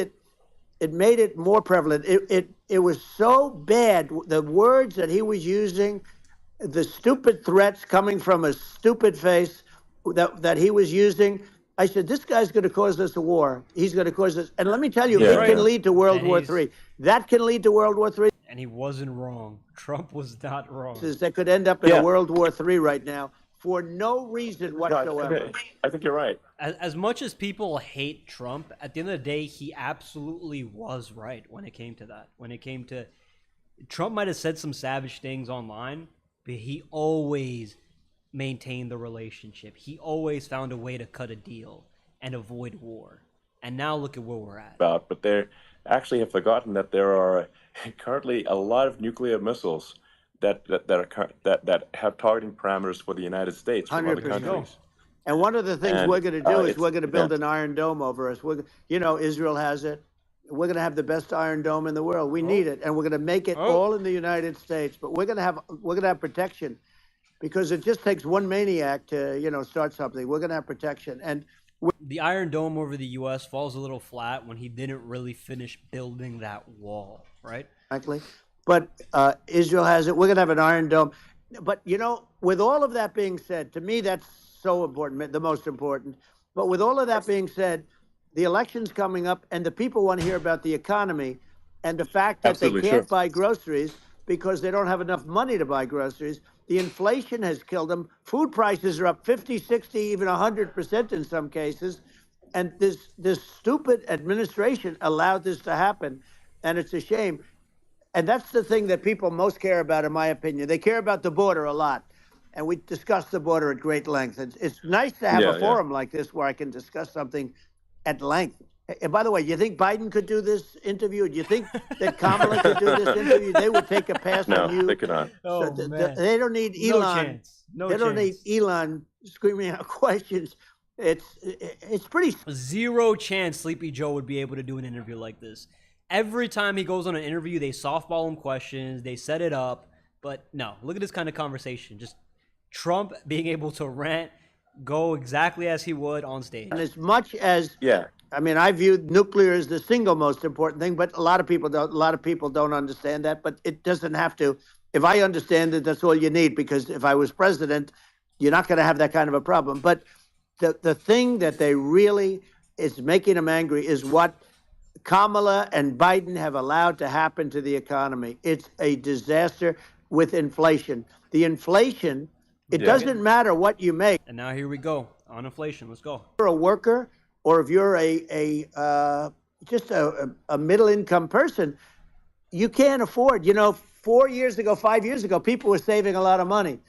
Speaker 1: it more prevalent. It was so bad. The words that he was using, the stupid threats coming from a stupid face that he was using. I said, this guy's going to cause us a war. He's going to cause us. And let me tell you, it can lead to World War III. That can lead to World War III.
Speaker 2: And he wasn't wrong. Trump was not wrong.
Speaker 1: That could end up in a World War III right now for no reason whatsoever.
Speaker 3: I think you're right.
Speaker 2: As much as people hate Trump, at the end of the day, he absolutely was right when it came to that. When it came to Trump might have said some savage things online, but he always maintained the relationship. He always found a way to cut a deal and avoid war. And now look at where we're at.
Speaker 3: But they actually have forgotten that there are currently a lot of nuclear missiles that have targeting parameters for the United States from other
Speaker 1: 100%.
Speaker 3: countries.
Speaker 1: And one of the things we're going to do is we're going to build an Iron Dome over us. Israel has it. We're going to have the best Iron Dome in the world. We need it, and we're going to make it all in the United States. But we're going to have protection, because it just takes one maniac to start something. We're going to have protection, and
Speaker 2: the Iron Dome over the U.S. falls a little flat when he didn't really finish building that wall, right?
Speaker 1: Exactly. But Israel has it. We're going to have an Iron Dome. But with all of that being said, to me that's so important, the most important. But with all of that being said, the election's coming up, and the people want to hear about the economy and the fact that they can't buy groceries because they don't have enough money to buy groceries. The inflation has killed them. Food prices are up 50, 60, even 100% in some cases. And this stupid administration allowed this to happen, and it's a shame. And that's the thing that people most care about, in my opinion. They care about the border a lot. And we discussed the border at great length. It's nice to have a forum like this where I can discuss something at length. And by the way, you think Biden could do this interview? Do you think that Kamala could do this interview? They would take a pass on you.
Speaker 3: No, they could not.
Speaker 1: They don't need Elon.
Speaker 2: No chance.
Speaker 1: They don't need Elon screaming out questions. It's pretty.
Speaker 2: Zero chance Sleepy Joe would be able to do an interview like this. Every time he goes on an interview, they softball him questions. They set it up. But no, look at this kind of conversation. Just Trump being able to rant, go exactly as he would on stage.
Speaker 1: And as much as I view nuclear as the single most important thing, but a lot of people don't understand that. But it doesn't have to. If I understand it, that's all you need, because if I was president, you're not going to have that kind of a problem. But the thing that they really is making them angry is what Kamala and Biden have allowed to happen to the economy. It's a disaster with inflation. The inflation, it doesn't matter what you make.
Speaker 2: And now here we go on inflation. Let's go.
Speaker 1: If you're a worker, or if you're just a middle income person, you can't afford. 4 years ago, 5 years ago, people were saving a lot of money.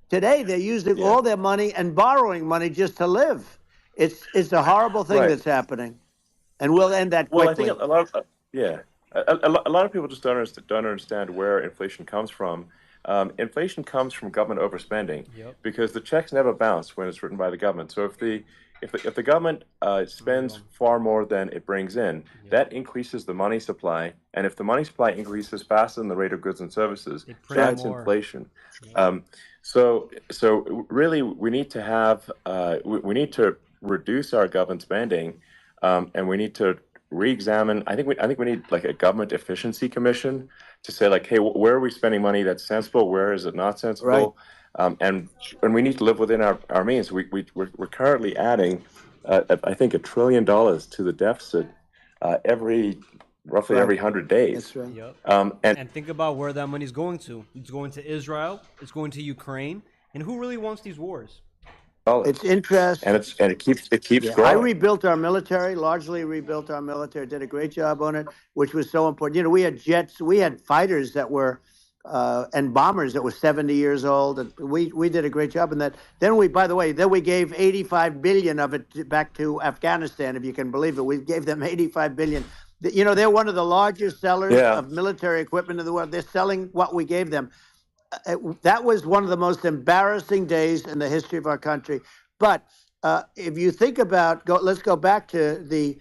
Speaker 1: Today, they're using
Speaker 3: Yeah.
Speaker 1: all their money and borrowing money just to live. It's a horrible thing
Speaker 3: Right.
Speaker 1: that's happening, and we'll end that
Speaker 3: Well, I think
Speaker 1: quickly.
Speaker 3: a lot of yeah, a lot of people just don't understand where inflation comes from. Inflation comes from government overspending
Speaker 2: Yep.
Speaker 3: because the checks never bounce when it's written by the government. So if the government spends far more than it brings in, that increases the money supply, and if the money supply increases faster than the rate of goods and services,
Speaker 2: They print
Speaker 3: that's
Speaker 2: more.
Speaker 3: inflation. So really, we need to have we need to reduce our government spending, and we need to re-examine. I think we need like a government efficiency commission to say like, hey, where are we spending money that's sensible? Where is it not sensible? And we need to live within our means. We're currently adding, I think, $1 trillion to the deficit roughly every 100 days.
Speaker 1: That's right.
Speaker 2: Yep.
Speaker 3: And
Speaker 2: And think about where that money's going to. It's going to Israel. It's going to Ukraine. And who really wants these wars?
Speaker 1: It's interest.
Speaker 3: and it keeps
Speaker 1: I
Speaker 3: growing.
Speaker 1: rebuilt our military, largely rebuilt our military, did a great job on it, which was so important. We had jets, we had fighters that were, and bombers that were 70 years old. And we did a great job in that. Then we gave 85 billion of it back to Afghanistan, if you can believe it. We gave them 85 billion. They're one of the largest sellers of military equipment in the world. They're selling what we gave them. That was one of the most embarrassing days in the history of our country. But if you think about, let's go back to the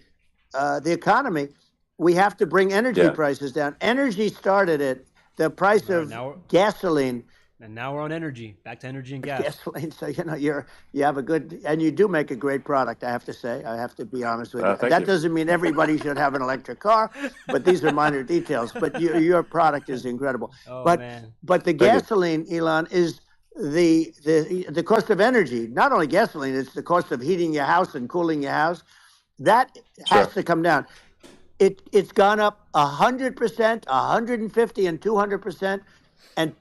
Speaker 1: economy. We have to bring energy prices down. Energy started it. The price of gasoline.
Speaker 2: And now we're on energy. Back to energy and gas.
Speaker 1: Gasoline. So you have a good, and you do make a great product. I have to say. I have to be honest with you.
Speaker 3: Thank
Speaker 1: That
Speaker 3: you.
Speaker 1: doesn't mean everybody should have an electric car, but these are minor details. But your product is incredible.
Speaker 2: Man.
Speaker 1: But the gasoline, Elon, is the cost of energy. Not only gasoline, it's the cost of heating your house and cooling your house. That has to come down. It's gone up 100%, 150, and 200%, and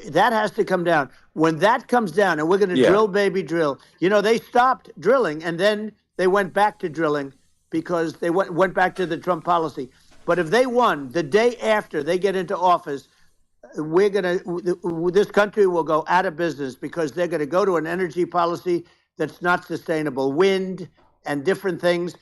Speaker 1: that has to come down. When that comes down, and we're going to drill, baby, drill. They stopped drilling, and then they went back to drilling because they went back to the Trump policy. But if they won the day after they get into office, this country will go out of business because they're going to go to an energy policy that's not sustainable. Wind and different things.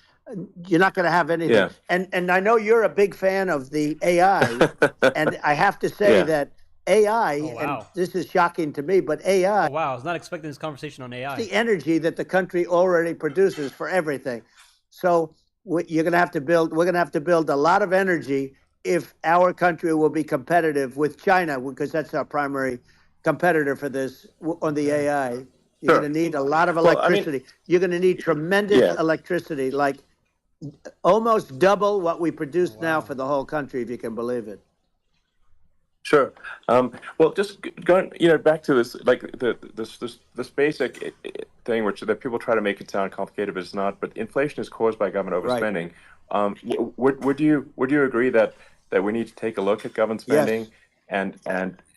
Speaker 1: You're not going to have anything.
Speaker 3: Yeah.
Speaker 1: And I know you're a big fan of the AI, and I have to say that AI, and this is shocking to me, but AI,
Speaker 2: Oh, wow. I was not expecting this conversation on AI.
Speaker 1: the energy that the country already produces for everything. So you're going to have to build. We're going to have to build a lot of energy if our country will be competitive with China, because that's our primary competitor for this on the AI. You're going to need a lot of electricity. You're going to need tremendous electricity, like almost double what we produce now for the whole country, if you can believe it.
Speaker 3: Sure. Well, just going, back to this, like this basic thing, that people try to make it sound complicated, but it's not. But inflation is caused by government overspending. Would you agree that we need to take a look at government spending and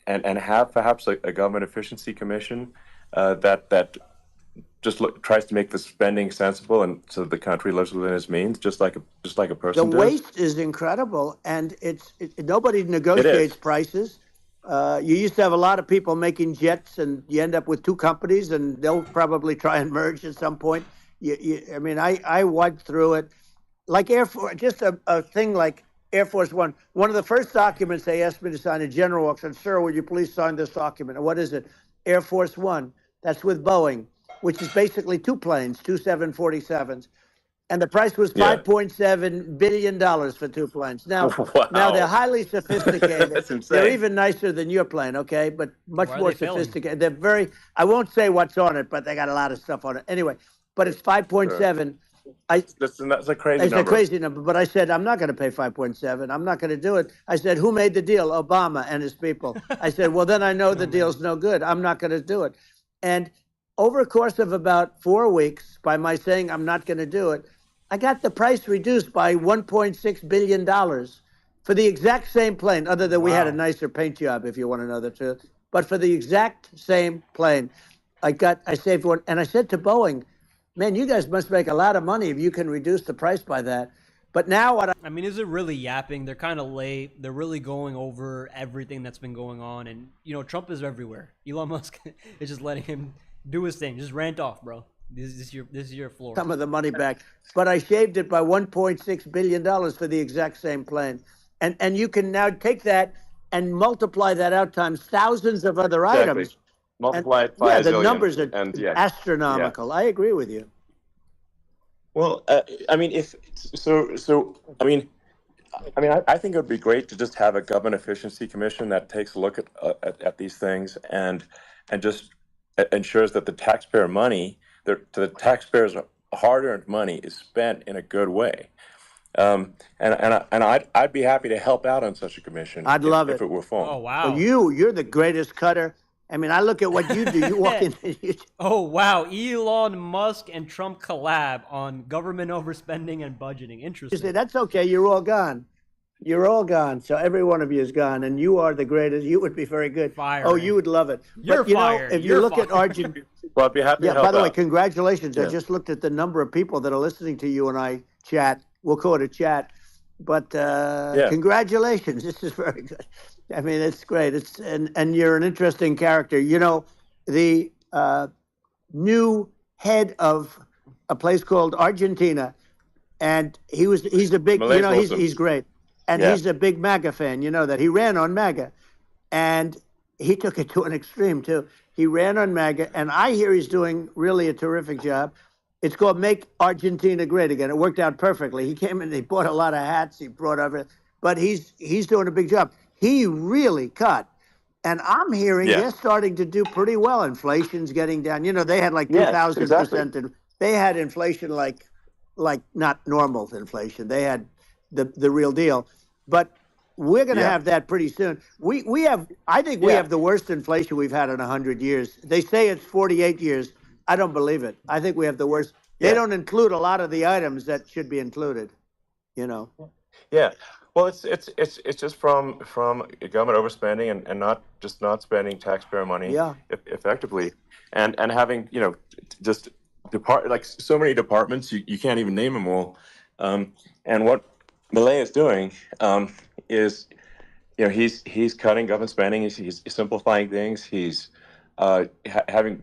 Speaker 3: have perhaps a government efficiency commission that just tries to make the spending sensible, and so the country lives within its means, just like a person
Speaker 1: The
Speaker 3: does?
Speaker 1: waste is incredible, and nobody negotiates prices. You used to have a lot of people making jets, and you end up with two companies, and they'll probably try and merge at some point. I went through it, like Air Force, just a thing like Air Force One. One of the first documents they asked me to sign, a general walks in, "Sir, would you please sign this document?" And what is it? Air Force One. That's with Boeing, which is basically two planes, two 747s. And the price was $5.7 billion for two planes. Now, now they're highly sophisticated.
Speaker 3: That's insane.
Speaker 1: They're even nicer than your plane, okay? But much more sophisticated. They're very, I won't say what's on it, but they got a lot of stuff on it. Anyway, but it's 5.7.
Speaker 3: That's a crazy
Speaker 1: It's
Speaker 3: number.
Speaker 1: a crazy number, but I said, I'm not going to pay 5.7. I'm not going to do it. I said, who made the deal? Obama and his people. I said, well, then I know the deal's no good. I'm not going to do it. And over a course of about 4 weeks, by my saying I'm not going to do it, I got the price reduced by $1.6 billion for the exact same plane, other than we had a nicer paint job, if you want to know the truth. But for the exact same plane, I saved one. And I said to Boeing, man, you guys must make a lot of money if you can reduce the price by that. But now what
Speaker 2: I mean, is it really yapping? They're kind of late. They're really going over everything that's been going on, and Trump is everywhere. Elon Musk is just letting him do his thing. Just rant off, bro. This is your floor.
Speaker 1: some of the money back, but I shaved it by $1.6 billion for the exact same plane. And you can now take that and multiply that out times thousands of other
Speaker 3: Exactly.
Speaker 1: items.
Speaker 3: Multiply it
Speaker 1: Yeah,
Speaker 3: by a
Speaker 1: the
Speaker 3: zillion,
Speaker 1: numbers are
Speaker 3: and yeah.
Speaker 1: astronomical. I agree with you.
Speaker 3: Well, I mean, I think it would be great to just have a government efficiency commission that takes a look at these things and just ensures that the taxpayer money, the taxpayers' hard-earned money, is spent in a good way. I'd be happy to help out on such a commission.
Speaker 1: I'd love
Speaker 3: if it were formed.
Speaker 2: Oh wow!
Speaker 1: Well, you're the greatest cutter. I mean, I look at what you do. You walk in.
Speaker 2: Oh wow! Elon Musk and Trump collab on government overspending and budgeting.
Speaker 1: You
Speaker 2: Interesting.
Speaker 1: say that's okay. You're all gone. You're all gone. So every one of you is gone, and you are the greatest. You would be very good.
Speaker 2: Firing.
Speaker 1: Oh, you would love it.
Speaker 2: You're
Speaker 1: but you
Speaker 2: fired.
Speaker 1: know, if
Speaker 2: You're
Speaker 1: you look
Speaker 2: fired.
Speaker 1: at Argentina.
Speaker 3: Well, I'd be happy to help
Speaker 1: By the way,
Speaker 3: out.
Speaker 1: congratulations.
Speaker 3: Yeah.
Speaker 1: I just looked at the number of people that are listening to you and I chat. We'll call it a chat. But congratulations. This is very good. I mean, it's great. And you're an interesting character. You know, the new head of a place called Argentina, and he's a big,
Speaker 3: Malay's awesome.
Speaker 1: he's great. And he's a big MAGA fan, that he ran on MAGA. And he took it to an extreme, too. He ran on MAGA, and I hear he's doing really a terrific job. It's called Make Argentina Great Again. It worked out perfectly. He came in, he bought a lot of hats, he brought everything, but he's doing a big job. He really cut. And I'm hearing they're starting to do pretty well. Inflation's getting down. They had like 2,000%.
Speaker 3: Exactly.
Speaker 1: They had inflation like not normal inflation. They had the real deal. But we're going to have that pretty soon. I think we have the worst inflation we've had in 100 years. They say it's 48 years. I don't believe it. I think we have the worst. They don't include a lot of the items that should be included.
Speaker 3: Yeah. Well, it's just from government overspending and not spending taxpayer money effectively, and having just like so many departments you can't even name them all. And what Milei is doing is he's cutting government spending. He's simplifying things. He's putting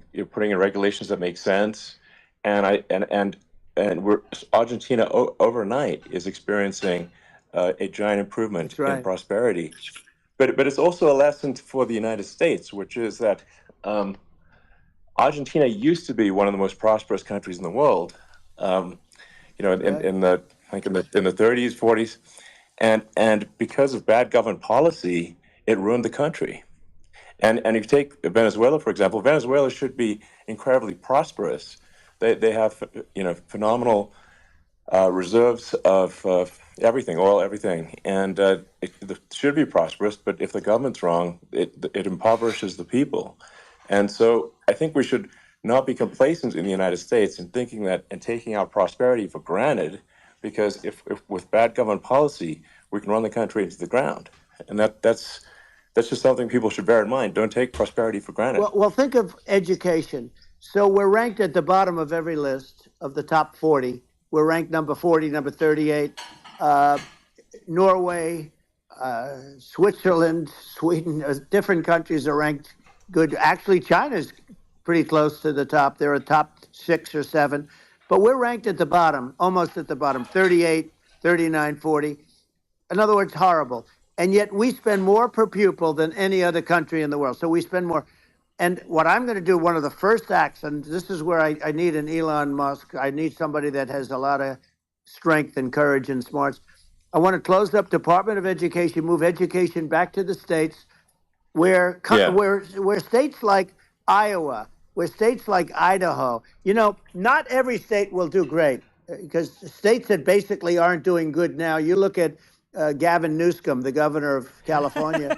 Speaker 3: in regulations that make sense, and Argentina overnight is experiencing a giant improvement in prosperity, but it's also a lesson for the United States, which is that Argentina used to be one of the most prosperous countries in the world, in the 30s, 40s, and because of bad government policy, it ruined the country. And if you take Venezuela, for example, Venezuela should be incredibly prosperous. They have phenomenal reserves of everything, oil, everything, and it should be prosperous. But if the government's wrong, it impoverishes the people. And so I think we should not be complacent in the United States in thinking that and taking our prosperity for granted, because if with bad government policy we can run the country into the ground, and that's just something people should bear in mind. Don't take prosperity for granted.
Speaker 1: Well, think of education. So we're ranked at the bottom of every list of the top 40. We're ranked number 40, number 38. Norway, Switzerland, Sweden, different countries are ranked good. Actually, China's pretty close to the top. They're a top 6 or 7. But we're ranked at the bottom, almost at the bottom, 38, 39, 40. In other words, horrible. And yet we spend more per pupil than any other country in the world. So we spend more. And what I'm going to do, one of the first acts, and this is where I need an Elon Musk. I need somebody that has a lot of strength and courage and smarts. I want to close up Department of Education, move education back to the states, where states like Iowa, where states like Idaho, not every state will do great, because states that basically aren't doing good now. You look at Gavin Newsom, the governor of California.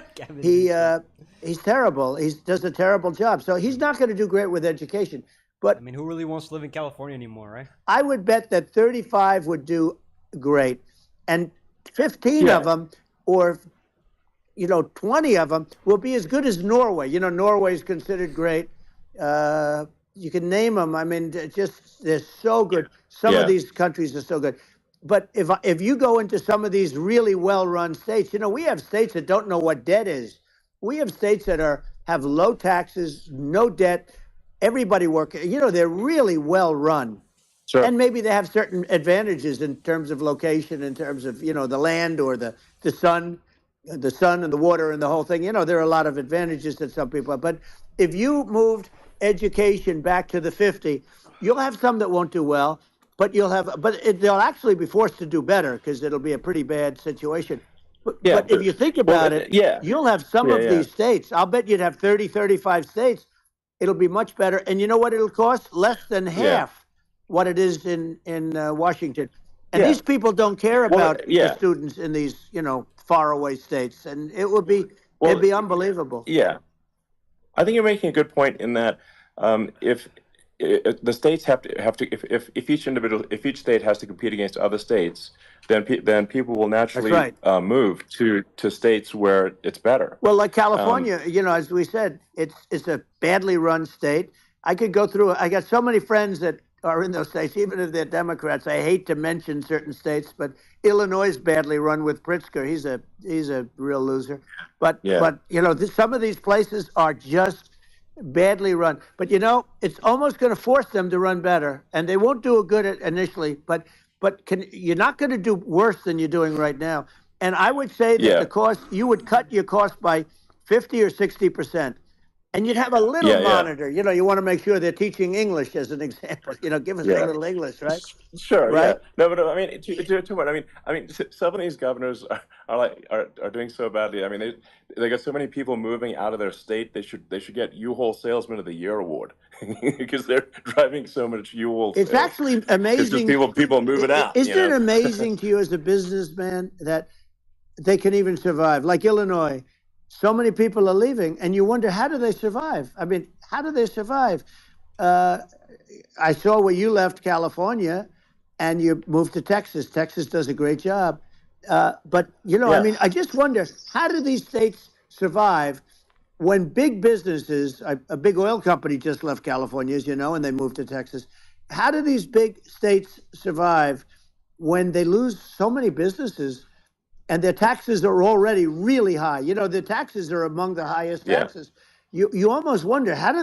Speaker 1: He's terrible. He does a terrible job. So he's not going to do great with education. But
Speaker 2: I mean, who really wants to live in California anymore, right?
Speaker 1: I would bet that 35 would do great, and 15 of them, or 20 of them, will be as good as Norway. Norway is considered great. You can name them. I mean, they're so good. Some of these countries are so good. but if you go into some of these really well-run states, we have states that don't know what debt is. We have states that have low taxes, no debt, everybody working. They're really well run,
Speaker 3: Sure.
Speaker 1: and maybe they have certain advantages in terms of location, in terms of the land or the sun, and the water and the whole thing. There are a lot of advantages that some people have. But if you moved education back to the 50, you'll have some that won't do well, but they'll actually be forced to do better because it'll be a pretty bad situation.
Speaker 3: Yeah,
Speaker 1: But if you think about it,
Speaker 3: yeah,
Speaker 1: you'll have some of
Speaker 3: yeah.
Speaker 1: these states. I'll bet you'd have 30, 35 states. It'll be much better. And you know what it'll cost? Less than
Speaker 3: Yeah.
Speaker 1: half what it is in Washington. And
Speaker 3: Yeah.
Speaker 1: these people don't care about the
Speaker 3: yeah.
Speaker 1: students in these, faraway states. And it'd be unbelievable.
Speaker 3: Yeah. I think you're making a good point in that if the states have to if each state has to compete against other states, then people will naturally
Speaker 1: That's
Speaker 3: move to states where it's better.
Speaker 1: Well, like California, as we said, it's a badly run state. I could go through. I got so many friends that are in those states, even if they're Democrats. I hate to mention certain states, but Illinois is badly run with Pritzker. He's a real loser. But some of these places are just badly run. But it's almost going to force them to run better, and they won't do good initially. But you're not going to do worse than you're doing right now. And I would say that the cost, you would cut your cost by 50 or 60%. And you'd have a little monitor. You want to make sure they're teaching English as an example. Give us a little English, right?
Speaker 3: Sure.
Speaker 1: Right?
Speaker 3: Yeah. No, but I mean, too much. I mean, some of these governors are doing so badly. I mean, they got so many people moving out of their state. They should get U-Haul Salesman of the Year award because they're driving so much U-Haul.
Speaker 1: It's actually amazing.
Speaker 3: It's just people moving out.
Speaker 1: Isn't it amazing to you as a businessman that they can even survive? Like Illinois, so many people are leaving, and you wonder, how do they survive? I mean, how do they survive? I saw where you left California and you moved to Texas. Texas does a great job. But, I mean, I just wonder, how do these states survive when big businesses, a big oil company just left California, as you know, and they moved to Texas. How do these big states survive when they lose so many businesses and their taxes are already really high? Their taxes are among the highest taxes. You almost wonder, how do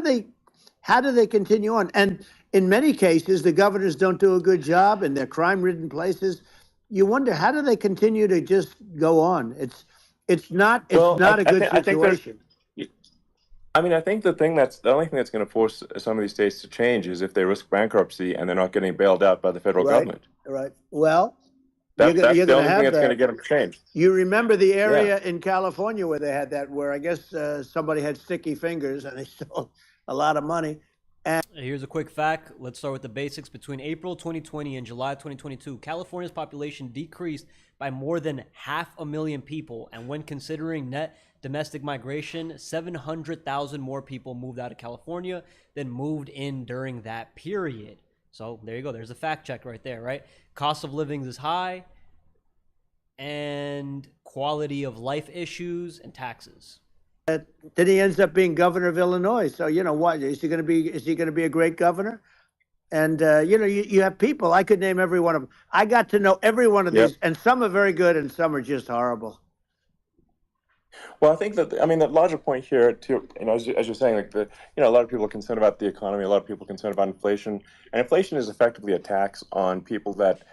Speaker 1: they continue on? And in many cases, the governors don't do a good job in their crime-ridden places. You wonder, how do they continue to just go on? It's not a good situation.
Speaker 3: I think the only thing that's going to force some of these states to change is if they risk bankruptcy and they're not getting bailed out by the federal government.
Speaker 1: Right. Well,
Speaker 3: that's the only thing that's
Speaker 1: that.
Speaker 3: going to get them changed.
Speaker 1: You remember the area in California where they had that, where I guess somebody had sticky fingers and they stole a lot of money.
Speaker 2: Here's a quick fact. Let's start with the basics. Between April 2020 and July 2022, California's population decreased by more than 500,000 people. And when considering net domestic migration, 700,000 more people moved out of California than moved in during that period. So there you go. There's a fact check right there, right? Cost of living is high, and quality of life issues and taxes.
Speaker 1: Then he ends up being governor of Illinois. So what is he going to be? Is he going to be a great governor? And you have people. I could name every one of them. I got to know every one of these, and some are very good, and some are just horrible.
Speaker 3: Well, I think that the larger point here, too, as you're saying, like a lot of people are concerned about the economy. A lot of people are concerned about inflation, and inflation is effectively a tax on people that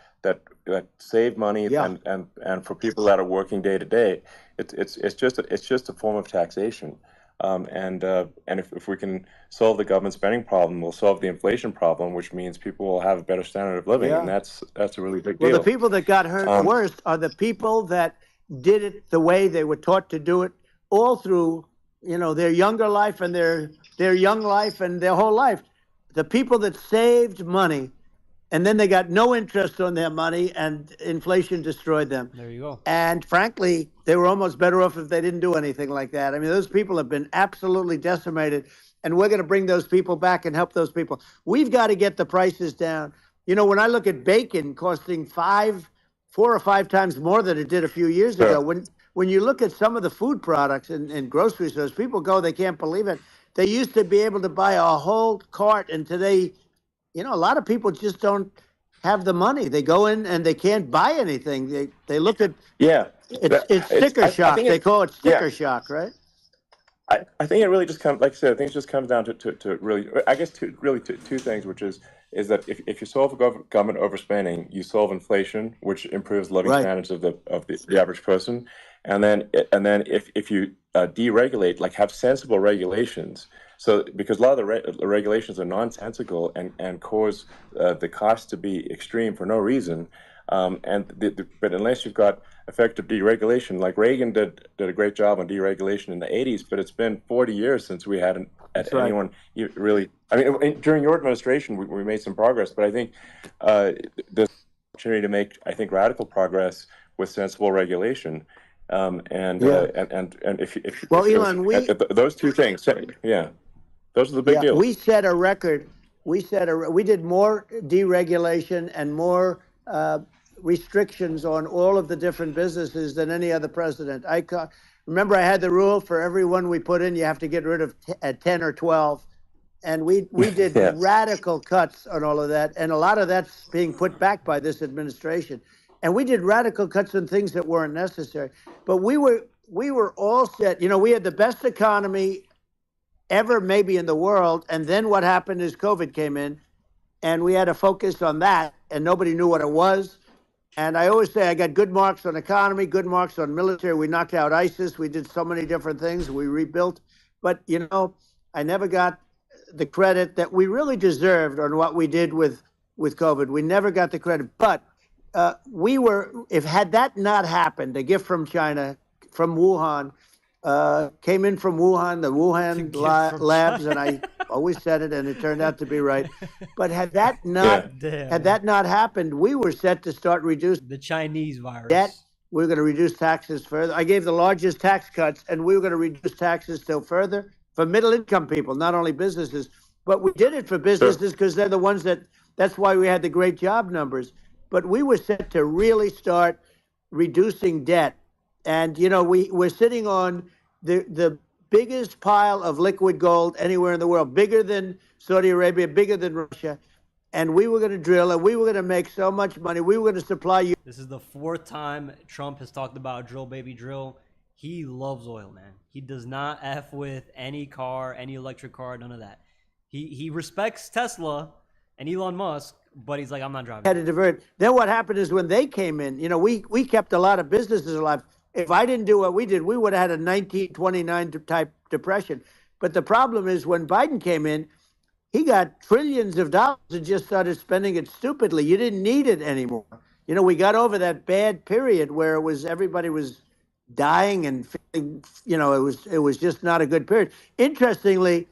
Speaker 3: save money, and for people that are working day to day, it's just a form of taxation. And if we can solve the government spending problem, we'll solve the inflation problem, which means people will have a better standard of living, and that's a really big deal.
Speaker 1: Well, the people that got hurt worst are the people that did it the way they were taught to do it all through, their younger life and their young life and their whole life. The people that saved money, and then they got no interest on their money, and inflation destroyed them.
Speaker 2: There you go.
Speaker 1: And frankly, they were almost better off if they didn't do anything like that. I mean, those people have been absolutely decimated, and we're going to bring those people back and help those people. We've got to get the prices down. When I look at bacon costing 4 or 5 times more than it did a few years ago, when you look at some of the food products in grocery stores, people go, they can't believe it. They used to be able to buy a whole cart, and today, a lot of people just don't have the money. They go in and they can't buy anything. They look at it's
Speaker 3: It's
Speaker 1: sticker shock.
Speaker 3: think
Speaker 1: They call it
Speaker 3: yeah.
Speaker 1: sticker shock, right?
Speaker 3: I think it really just comes, like I said, I think it just comes down to really, I guess, two things, which is that if you solve government overspending, you solve inflation, which improves the living
Speaker 1: Right.
Speaker 3: standards of the average person, and then if you deregulate, like have sensible regulations, so because a lot of the regulations are nonsensical and cause the cost to be extreme for no reason. But unless you've got effective deregulation, like Reagan did a great job on deregulation in the 80s, but it's been 40 years since we had
Speaker 1: That's right.
Speaker 3: anyone really. I mean, during your administration, we made some progress, but I think there's an opportunity to make, I think, radical progress with sensible regulation. And if
Speaker 1: Well, Elon,
Speaker 3: those two things, yeah, those are the big deals.
Speaker 1: we set a record. We did more deregulation and more restrictions on all of the different businesses than any other president. Remember, I had the rule for everyone we put in, you have to get rid of 10 or 12. And we did radical cuts on all of that. And a lot of that's being put back by this administration. And we did radical cuts on things that weren't necessary. But we were all set. You know, we had the best economy ever maybe in the world. And then what happened is COVID came in and we had to focus on that. And nobody knew what it was. And I always say I got good marks on economy, good marks on military. We knocked out ISIS. We did so many different things. We rebuilt. But, you know, I never got the credit that we really deserved on what we did with COVID. We never got the credit. But had that not happened, a gift from China, from Wuhan, came in from Wuhan, the Wuhan labs, and I always said it, and it turned out to be right. But had that not happened, we were set to start reducing
Speaker 2: the Chinese virus.
Speaker 1: Debt. We were going to reduce taxes further. I gave the largest tax cuts, and we were going to reduce taxes still further for middle-income people, not only businesses. But we did it for businesses because they're the ones that's why we had the great job numbers. But we were set to really start reducing debt. And, you know, we're sitting on the biggest pile of liquid gold anywhere in the world, bigger than Saudi Arabia, bigger than Russia. And we were going to drill, and we were going to make so much money. We were going to supply you.
Speaker 2: This is the 4th time Trump has talked about drill, baby, drill. He loves oil, man. He does not F with any car, any electric car, none of that. He respects Tesla and Elon Musk, but he's like, I'm not driving.
Speaker 1: Had to divert. Then what happened is when they came in, you know, we kept a lot of businesses alive. If I didn't do what we did, we would have had a 1929 type depression. But the problem is when Biden came in, he got trillions of dollars and just started spending it stupidly. You didn't need it anymore. You know, we got over that bad period where everybody was dying and feeling, you know, it was just not a good period. Interestingly,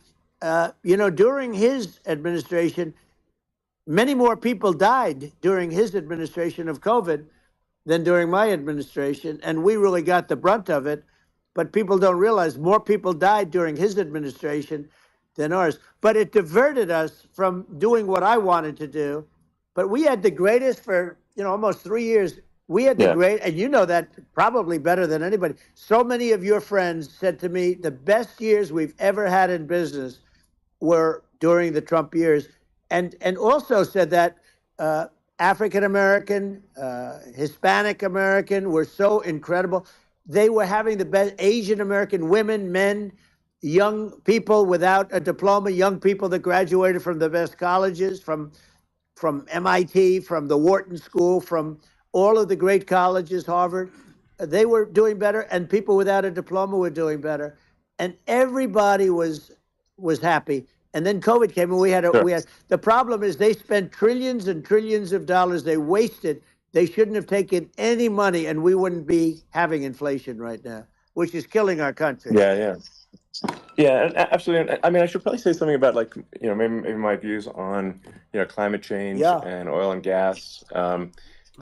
Speaker 1: you know, during his administration, many more people died during his administration of COVID than during my administration, and we really got the brunt of it. But people don't realize more people died during his administration than ours. But it diverted us from doing what I wanted to do. But we had the greatest for, you know, almost 3 years. We had the great, and you know that probably better than anybody. So many of your friends said to me, the best years we've ever had in business were during the Trump years, and also said that African American, Hispanic American were so incredible. They were having the best. Asian American women, men, young people without a diploma, young people that graduated from the best colleges, from MIT, from the Wharton School, from all of the great colleges, Harvard. They were doing better, and people without a diploma were doing better, and everybody was happy. And then COVID came, and we had the problem is they spent trillions and trillions of dollars. They wasted. They shouldn't have taken any money, and we wouldn't be having inflation right now, which is killing our country.
Speaker 3: Yeah, absolutely. I mean, I should probably say something about, like, you know, maybe my views on, you know, climate change and oil and gas.
Speaker 2: All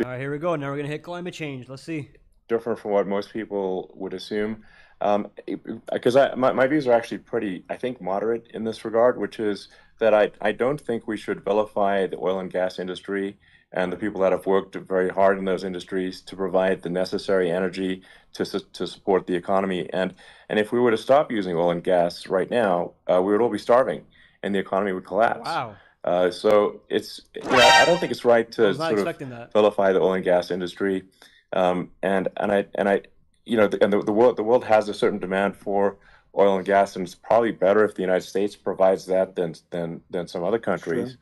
Speaker 2: right, here we go. Now we're gonna hit climate change. Let's see.
Speaker 3: Different from what most people would assume. Because my views are actually pretty, I think, moderate in this regard, which is that I don't think we should vilify the oil and gas industry and the people that have worked very hard in those industries to provide the necessary energy to support the economy. And if we were to stop using oil and gas right now, we would all be starving, and the economy would collapse.
Speaker 2: Wow.
Speaker 3: So I don't think it's right
Speaker 2: I
Speaker 3: to
Speaker 2: was not
Speaker 3: sort of
Speaker 2: expecting that.
Speaker 3: vilify the oil and gas industry. And I the world has a certain demand for oil and gas, and it's probably better if the United States provides that than some other countries.
Speaker 1: Sure.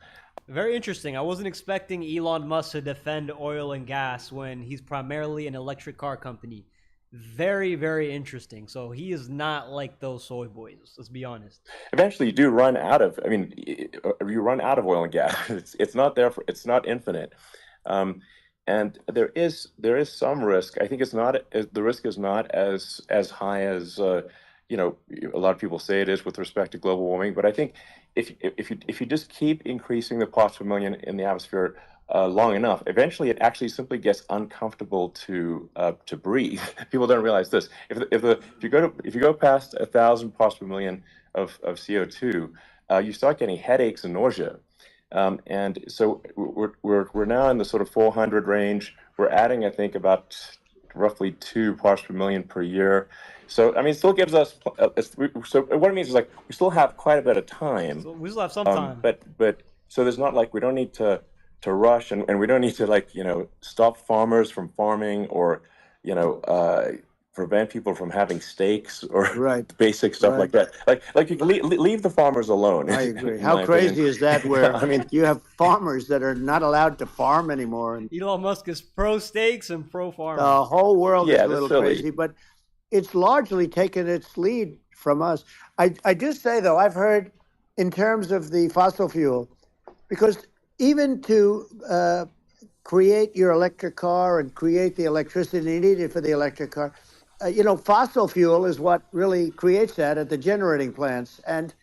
Speaker 2: Very interesting. I wasn't expecting Elon Musk to defend oil and gas when he's primarily an electric car company. Very, very interesting. So he is not like those soy boys. Let's be honest.
Speaker 3: Eventually, you do run out of. I mean, you run out of oil and gas. It's not there for. It's not infinite. And there is some risk. I think it's not the risk is not as high as a lot of people say it is with respect to global warming. But I think if you just keep increasing the parts per million in the atmosphere long enough, eventually it actually simply gets uncomfortable to breathe. People don't realize this. If you go past 1,000 parts per million of CO2, you start getting headaches and nausea. And so we're now in the sort of 400 range. We're adding, I think, about roughly 2 parts per million per year. So I mean, it still gives us. So what it means is like we still have quite a bit of time.
Speaker 2: So we still have some time.
Speaker 3: But so there's not like we don't need to rush, and we don't need to stop farmers from farming or prevent people from having steaks or
Speaker 1: Right.
Speaker 3: basic stuff
Speaker 1: Right.
Speaker 3: like that. Like you can leave the farmers alone.
Speaker 1: I agree.
Speaker 3: in
Speaker 1: How
Speaker 3: my
Speaker 1: crazy
Speaker 3: opinion.
Speaker 1: is that? Where
Speaker 3: I mean,
Speaker 1: you have farmers that are not allowed to farm anymore, and
Speaker 2: Elon Musk is pro steaks and pro farming.
Speaker 1: the whole world is
Speaker 3: Yeah,
Speaker 1: a
Speaker 3: that's
Speaker 1: little
Speaker 3: silly.
Speaker 1: crazy. But it's largely taken its lead from us. I just say though, I've heard in terms of the fossil fuel, because even to create your electric car and create the electricity needed for the electric car, fossil fuel is what really creates that at the generating plants. And,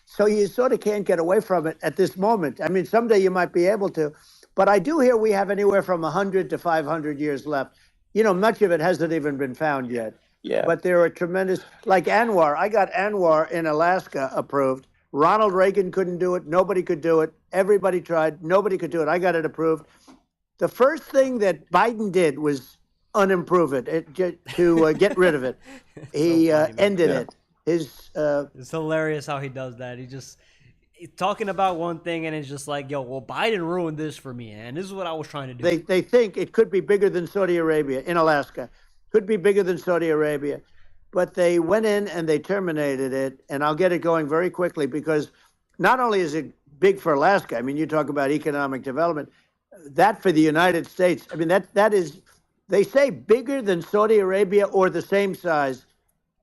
Speaker 1: so you sort of can't get away from it at this moment. I mean, someday you might be able to, but I do hear we have anywhere from 100 to 500 years left. Much of it hasn't even been found yet.
Speaker 3: Yeah.
Speaker 1: But there are tremendous, like Anwar. I got Anwar in Alaska approved. Ronald Reagan couldn't do it. Nobody could do it. Everybody tried. Nobody could do it. I got it approved. The first thing that Biden did was unimprove it, to get rid of it. He
Speaker 2: funny, man.
Speaker 1: ended
Speaker 3: Yeah.
Speaker 1: it.
Speaker 2: It's hilarious how he does that. He's talking about one thing and it's just like, yo, well, Biden ruined this for me, and this is what I was trying to do.
Speaker 1: They think it could be bigger than Saudi Arabia in Alaska. Could be bigger than Saudi Arabia. But they went in and they terminated it. And I'll get it going very quickly, because not only is it big for Alaska, I mean, you talk about economic development, that for the United States, I mean, that is, they say bigger than Saudi Arabia or the same size,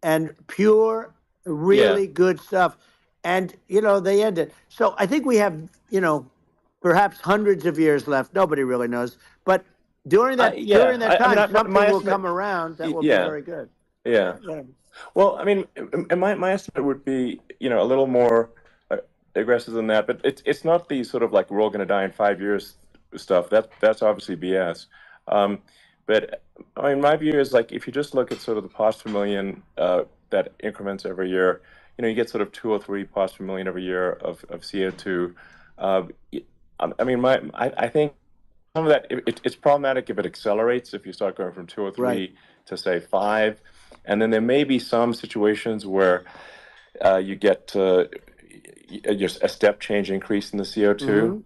Speaker 1: and pure, really good stuff. And, they end it. So I think we have, perhaps hundreds of years left. Nobody really knows. But during that time, something will come around that will be very good.
Speaker 3: Yeah. Well, I mean, and my estimate would be, a little more aggressive than that. But it's not the sort of like we're all going to die in 5 years stuff. That's obviously BS. But I mean, my view is like if you just look at sort of the parts per million that increments every year, you get sort of 2 or 3 parts per million every year of CO2. I mean, I think some of that it's problematic if it accelerates. If you start going from 2 or 3 to say 5, and then there may be some situations where you get just a step change increase in the CO2.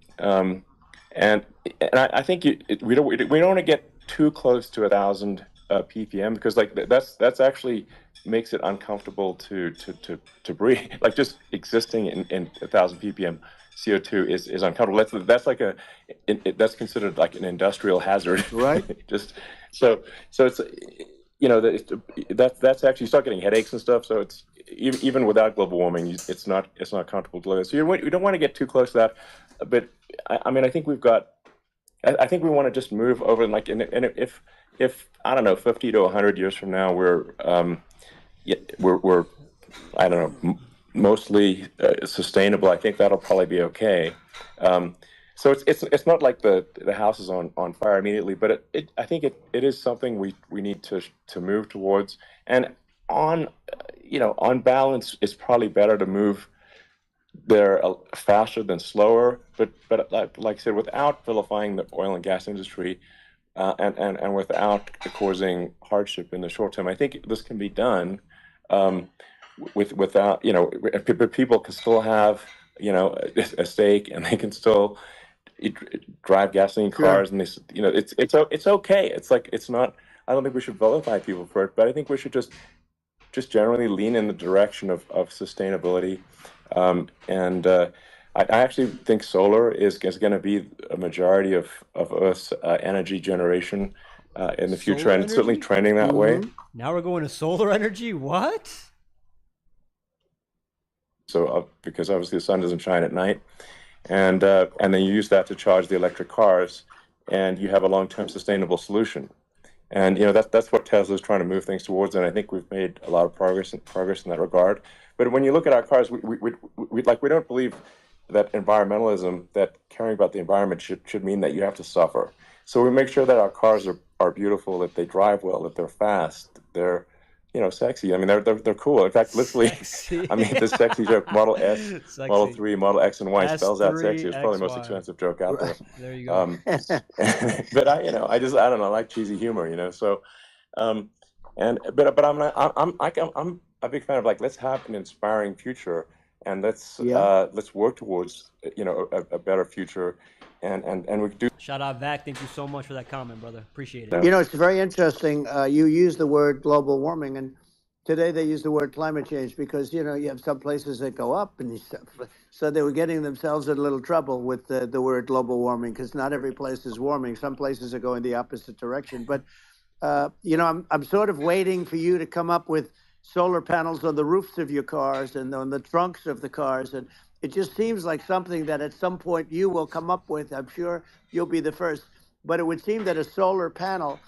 Speaker 3: And I think we don't want to get too close to 1,000 ppm, because like that's actually makes it uncomfortable to breathe. Like just existing in 1,000 ppm CO2 is uncomfortable. That's like that's considered like an industrial hazard.
Speaker 1: Right.
Speaker 3: Just so it's that's actually, you start getting headaches and stuff. So it's even without global warming, it's not comfortable to live. So you don't want to get too close to that. But I mean, I think we want to just move over, and if I don't know, 50 to 100 years from now, we're I don't know, mostly sustainable. I think that'll probably be okay. So it's not like the house is on fire immediately, but I think it is something we need to move towards. And on balance, it's probably better to move there faster than slower. But like I said, without vilifying the oil and gas industry, and without causing hardship in the short term, I think this can be done without, but people can still have a stake, and they can still drive gasoline cars, and it's okay. It's like, it's not. I don't think we should vilify people for it, but I think we should just generally lean in the direction of sustainability. I actually think solar is going to be a majority of Earth's energy generation in the future,
Speaker 2: Solar
Speaker 3: and it's certainly
Speaker 2: energy?
Speaker 3: trending that way.
Speaker 2: Now we're going to solar energy? What?
Speaker 3: So because obviously the sun doesn't shine at night, and then you use that to charge the electric cars, and you have a long-term sustainable solution. And that's what Tesla's trying to move things towards, and I think we've made a lot of progress in that regard. But when you look at our cars, we don't believe that environmentalism, that caring about the environment should mean that you have to suffer. So we make sure that our cars are beautiful, that they drive well, that they're fast, they're sexy. I mean, they're cool. In fact, literally, I mean, the sexy joke, Model S,
Speaker 2: Sexy.
Speaker 3: Model 3, Model X and Y spells out sexy. It's probably the most
Speaker 2: S3XY.
Speaker 3: expensive joke out there.
Speaker 2: There you go.
Speaker 3: But I don't know, I like cheesy humor, so, but I'm a big fan of, like, let's have an inspiring future, and let's work towards, a better future, and we do.
Speaker 2: Shout out, Vac. Thank you so much for that comment, brother. Appreciate it.
Speaker 1: It's very interesting. You use the word global warming, and today they use the word climate change because, you have some places that go up and stuff. So they were getting themselves in a little trouble with the word global warming, because not every place is warming. Some places are going the opposite direction. But, I'm sort of waiting for you to come up with solar panels on the roofs of your cars and on the trunks of the cars. And it just seems like something that at some point you will come up with. I'm sure you'll be the first. But it would seem that a solar panel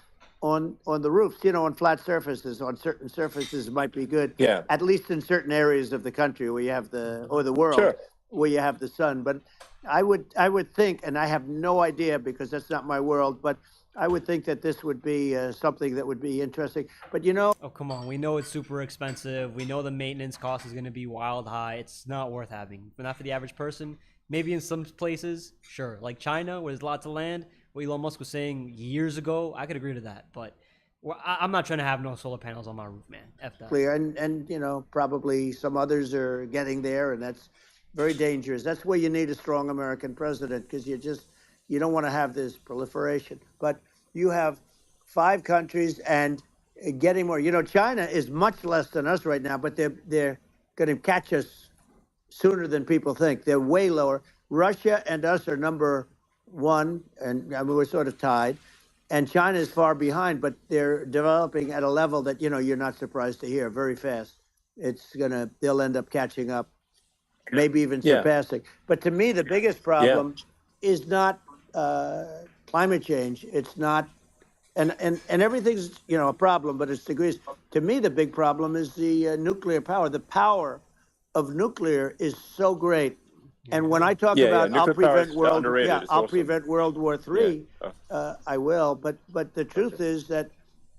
Speaker 1: on the roofs, on flat surfaces, on certain surfaces might be good.
Speaker 3: Yeah.
Speaker 1: At least in certain areas of the country where you have the world,
Speaker 3: Sure,
Speaker 1: where you have the sun. But I would think, and I have no idea because that's not my world, but I would think that this would be something that would be interesting. But
Speaker 2: oh, come on. We know it's super expensive. We know the maintenance cost is going to be wild high. It's not worth having. But not for the average person. Maybe in some places, sure. Like China, where there's lots of land. What Elon Musk was saying years ago, I could agree to that. But I'm not trying to have no solar panels on my roof, man. F that.
Speaker 1: clear, and probably some others are getting there, and that's very dangerous. That's where you need a strong American president, because you don't want to have this proliferation. But you have 5 countries and getting more. China is much less than us right now, but they're going to catch us sooner than people think. They're way lower. Russia and us are number 1, and I mean, we're sort of tied. And China is far behind, but they're developing at a level that, you're not surprised to hear, very fast. They'll end up catching up, maybe even surpassing. But to me, the biggest problem is not climate change. It's not, and everything's, a problem, but it's degrees. To me, the big problem is the nuclear power. The power of nuclear is so great. And when I talk about I'll prevent World War III, I will. But the truth is that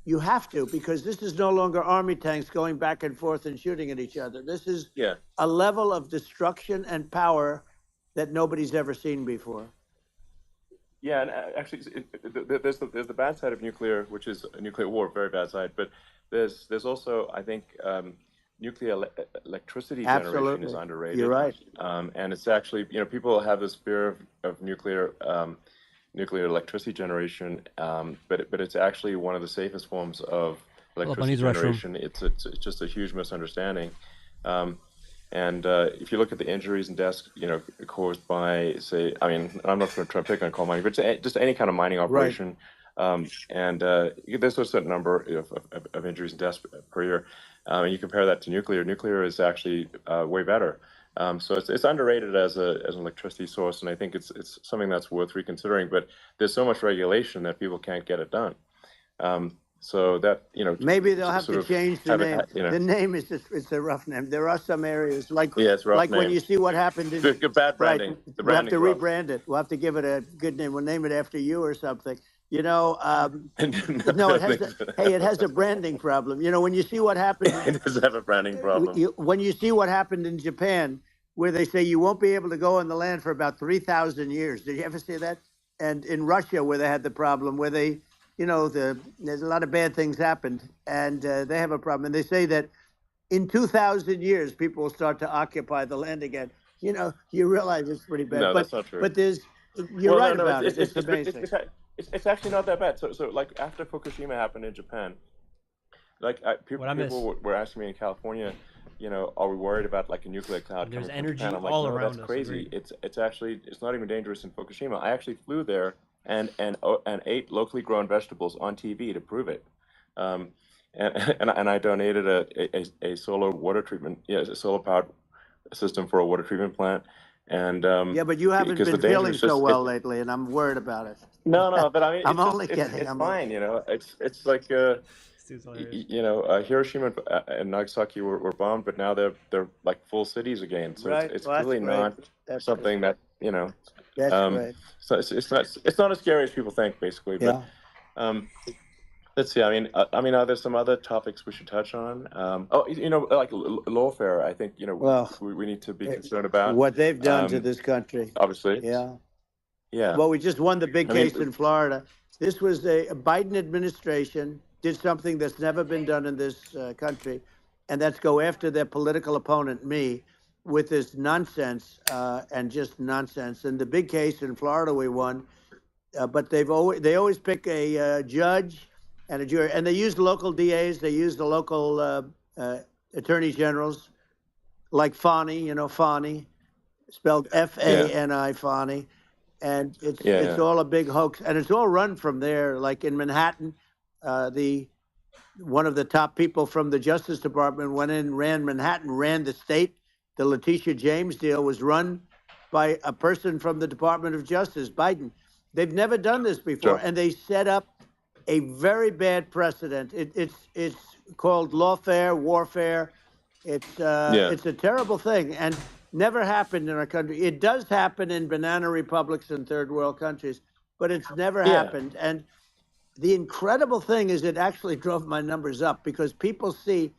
Speaker 1: you have to, because this is no longer army tanks going back and forth and shooting at each other. This is a level of destruction and power that nobody's ever seen before.
Speaker 3: Yeah, and actually, there's the bad side of nuclear, which is a nuclear war, very bad side. But there's also, I think, nuclear electricity generation is underrated.
Speaker 1: You're right.
Speaker 3: And it's actually, people have this fear of nuclear electricity generation, but it's actually one of the safest forms of electricity generation. It's just a huge misunderstanding. And if you look at the injuries and deaths, caused by, say, I mean, I'm not going to try to pick on coal mining, but just any kind of mining operation. Right. And there's a certain number of injuries and deaths per year. And you compare that to nuclear. Nuclear is actually way better. So it's underrated as an electricity source, and I think it's something that's worth reconsidering. But there's so much regulation that people can't get it done. So that,
Speaker 1: maybe they'll have to change the name. The name is it's a rough name. There are some areas like when you see what happened in
Speaker 3: bad branding.
Speaker 1: Right, we'll have to rebrand it. We'll have to give it a good name. We'll name it after you or something. No, it has a branding problem. When you see what happened,
Speaker 3: it does have a branding problem.
Speaker 1: When you see what happened in Japan, where they say you won't be able to go on the land for about 3,000 years. Did you ever see that? And in Russia, where they had the problem, where they, there's a lot of bad things happened, and they have a problem. And they say that in 2,000 years, people will start to occupy the land again. you realize it's pretty bad.
Speaker 3: No,
Speaker 1: But
Speaker 3: that's not true.
Speaker 1: but you're
Speaker 3: Well,
Speaker 1: right
Speaker 3: no,
Speaker 1: about it. It's amazing.
Speaker 3: it's actually not that bad. So like after Fukushima happened in Japan, like people were asking me in California, are we worried about like a nuclear cloud
Speaker 2: There's
Speaker 3: coming from
Speaker 2: energy
Speaker 3: Japan? I'm like,
Speaker 2: all
Speaker 3: no,
Speaker 2: around
Speaker 3: that's
Speaker 2: us.
Speaker 3: crazy.
Speaker 2: Agreed.
Speaker 3: It's not even dangerous in Fukushima. I actually flew there and ate locally grown vegetables on TV to prove it. And I donated a solar water treatment, a solar powered system for a water treatment plant. And
Speaker 1: Yeah, but you haven't
Speaker 3: because the
Speaker 1: been
Speaker 3: danger
Speaker 1: feeling
Speaker 3: is
Speaker 1: so
Speaker 3: just
Speaker 1: well lately, and I'm worried about it.
Speaker 3: no, but I mean
Speaker 1: I'm
Speaker 3: it's just
Speaker 1: only kidding.
Speaker 3: it's
Speaker 1: I'm
Speaker 3: fine, It's like Hiroshima and Nagasaki were bombed, but now they're like full cities again. So
Speaker 1: right.
Speaker 3: it's
Speaker 1: Well, that's
Speaker 3: clearly
Speaker 1: great.
Speaker 3: not
Speaker 1: That's
Speaker 3: something
Speaker 1: great.
Speaker 3: that
Speaker 1: That's
Speaker 3: um
Speaker 1: great.
Speaker 3: so it's not as scary as people think, basically. But
Speaker 1: Yeah.
Speaker 3: let's see. I mean, are there some other topics we should touch on? Like lawfare. I think
Speaker 1: Well,
Speaker 3: we need to be concerned about.
Speaker 1: what they've done to this country.
Speaker 3: Obviously,
Speaker 1: Yeah.
Speaker 3: yeah.
Speaker 1: Well, we just won the big
Speaker 3: I mean,
Speaker 1: case in Florida. This was a Biden administration did something that's never been done in this country, and that's go after their political opponent, me, with this nonsense and just nonsense. And the big case in Florida we won, but they always pick a judge and a jury, and they use local DAs, they use the local attorney generals, like Fani, Fani, spelled Fani, Fani. And it's all a big hoax, and it's all run from there. Like in Manhattan, one of the top people from the Justice Department went in, ran Manhattan, ran the state. The Letitia James deal was run by a person from the Department of Justice, Biden. They've never done this before, and they set up a very bad precedent. It's called lawfare, warfare. It's a terrible thing, and never happened in our country. It does happen in banana republics and third world countries, but it's never happened. And the incredible thing is it actually drove my numbers up because people see,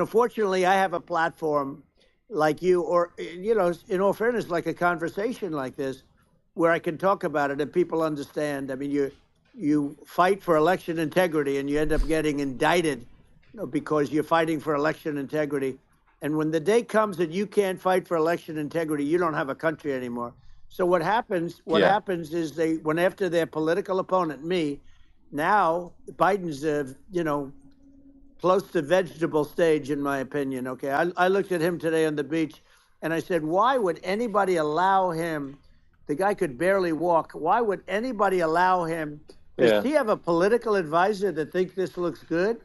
Speaker 1: fortunately I have a platform like you, or, in all fairness, like a conversation like this, where I can talk about it and people understand. I mean, you fight for election integrity and you end up getting indicted because you're fighting for election integrity. And when the day comes that you can't fight for election integrity, you don't have a country anymore. So what happens is they went after their political opponent, me. Now Biden's, close to vegetable stage, in my opinion. Okay, I looked at him today on the beach, and I said, why would anybody allow him? The guy could barely walk. Why would anybody allow him? Does he have a political advisor that thinks this looks good?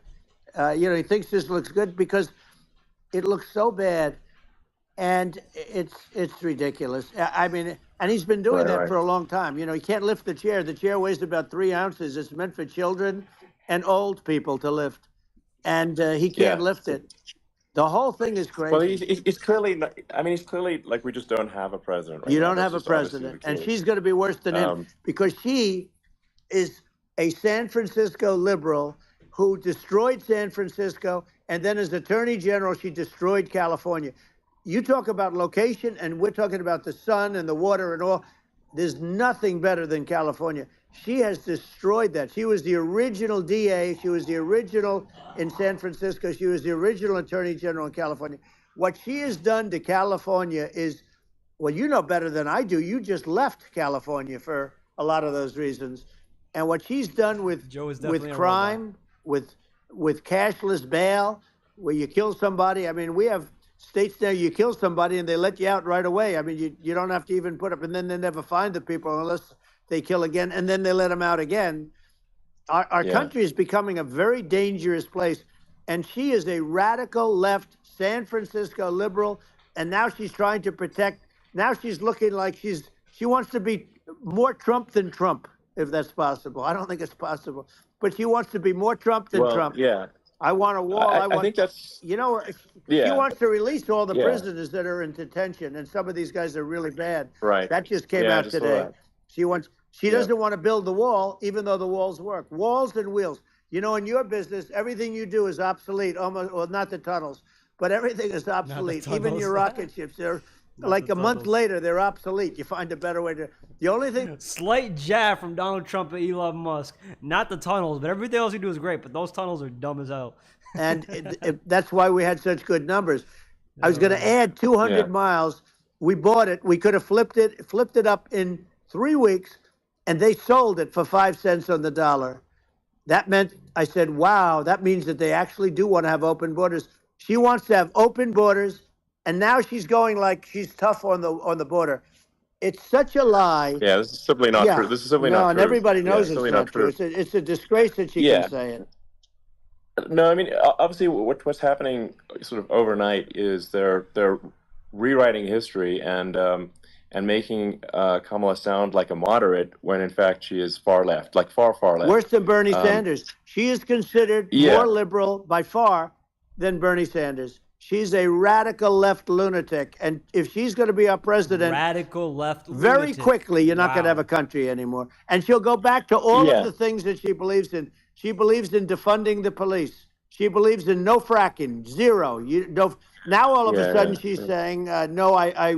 Speaker 1: He thinks this looks good because it looks so bad, and it's ridiculous. I mean, and he's been doing that for a long time. He can't lift the chair. The chair weighs about 3 ounces. It's meant for children and old people to lift, and he can't lift it. The whole thing is crazy.
Speaker 3: Well, he's clearly. He's clearly like we just don't have a president. Right
Speaker 1: you
Speaker 3: now.
Speaker 1: don't
Speaker 3: That's
Speaker 1: have a
Speaker 3: just obviously
Speaker 1: president,
Speaker 3: the
Speaker 1: and
Speaker 3: case.
Speaker 1: she's going to be worse than him because she is a San Francisco liberal who destroyed San Francisco, and then as Attorney General, she destroyed California. You talk about location, and we're talking about the sun and the water and all. There's nothing better than California. She has destroyed that. She was the original DA. She was the original in San Francisco. She was the original Attorney General in California. What she has done to California is, well, you know better than I do. You just left California for a lot of those reasons. And what she's done with crime, with cashless bail, where you kill somebody. I mean, we have states there you kill somebody and they let you out right away. I mean, you don't have to even put up, and then they never find the people unless they kill again, and then they let them out again. Our country is becoming a very dangerous place, and she is a radical left San Francisco liberal, and now she's trying to protect. Now she's looking like she wants to be more Trump than Trump, if that's possible. I don't think it's possible, but she wants to be more Trump than Trump.
Speaker 3: Yeah.
Speaker 1: I want a wall.
Speaker 3: I think that's.
Speaker 1: She wants to release all the prisoners that are in detention, and some of these guys are really bad.
Speaker 3: Right.
Speaker 1: That just came out today. She doesn't want to build the wall, even though the walls work. Walls and wheels. In your business, everything you do is obsolete. Almost, well, not the tunnels, but everything is obsolete. Even your rocket ships. They're like a month later, they're obsolete. You find a better way to. The only thing.
Speaker 2: Slight jab from Donald Trump and Elon Musk. Not the tunnels, but everything else you do is great. But those tunnels are dumb as hell.
Speaker 1: And that's why we had such good numbers. I was going to add 200 miles We bought it. We could have flipped it up in 3 weeks, and they sold it for 5 cents on the dollar. That meant, I said, wow, that means that they actually do want to have open borders. She wants to have open borders, and now she's going like she's tough on the border. It's such a lie.
Speaker 3: Yeah, this is simply not
Speaker 1: Yeah,
Speaker 3: true. This is simply
Speaker 1: no,
Speaker 3: not
Speaker 1: and
Speaker 3: true.
Speaker 1: everybody
Speaker 3: Yeah,
Speaker 1: knows
Speaker 3: it's
Speaker 1: it's
Speaker 3: simply not
Speaker 1: not true.
Speaker 3: true.
Speaker 1: It's a disgrace that she can
Speaker 3: Yeah.
Speaker 1: say it.
Speaker 3: No, I mean, obviously, what's happening sort of overnight is they're rewriting history and making Kamala sound like a moderate when in fact she is far left, like far left.
Speaker 1: Worse than Bernie
Speaker 3: Um,
Speaker 1: Sanders. She is considered
Speaker 3: yeah,
Speaker 1: more liberal by far than Bernie Sanders. She's a radical left lunatic. And if she's going to be our president,
Speaker 2: Radical left
Speaker 1: very
Speaker 2: lunatic.
Speaker 1: quickly, you're not going to have
Speaker 2: Wow.
Speaker 1: a country anymore. And she'll go back to all of
Speaker 3: yeah,
Speaker 1: the things that she believes in. She believes in defunding the police. She believes in no fracking, zero. You no. Now all of a sudden she's saying, no, I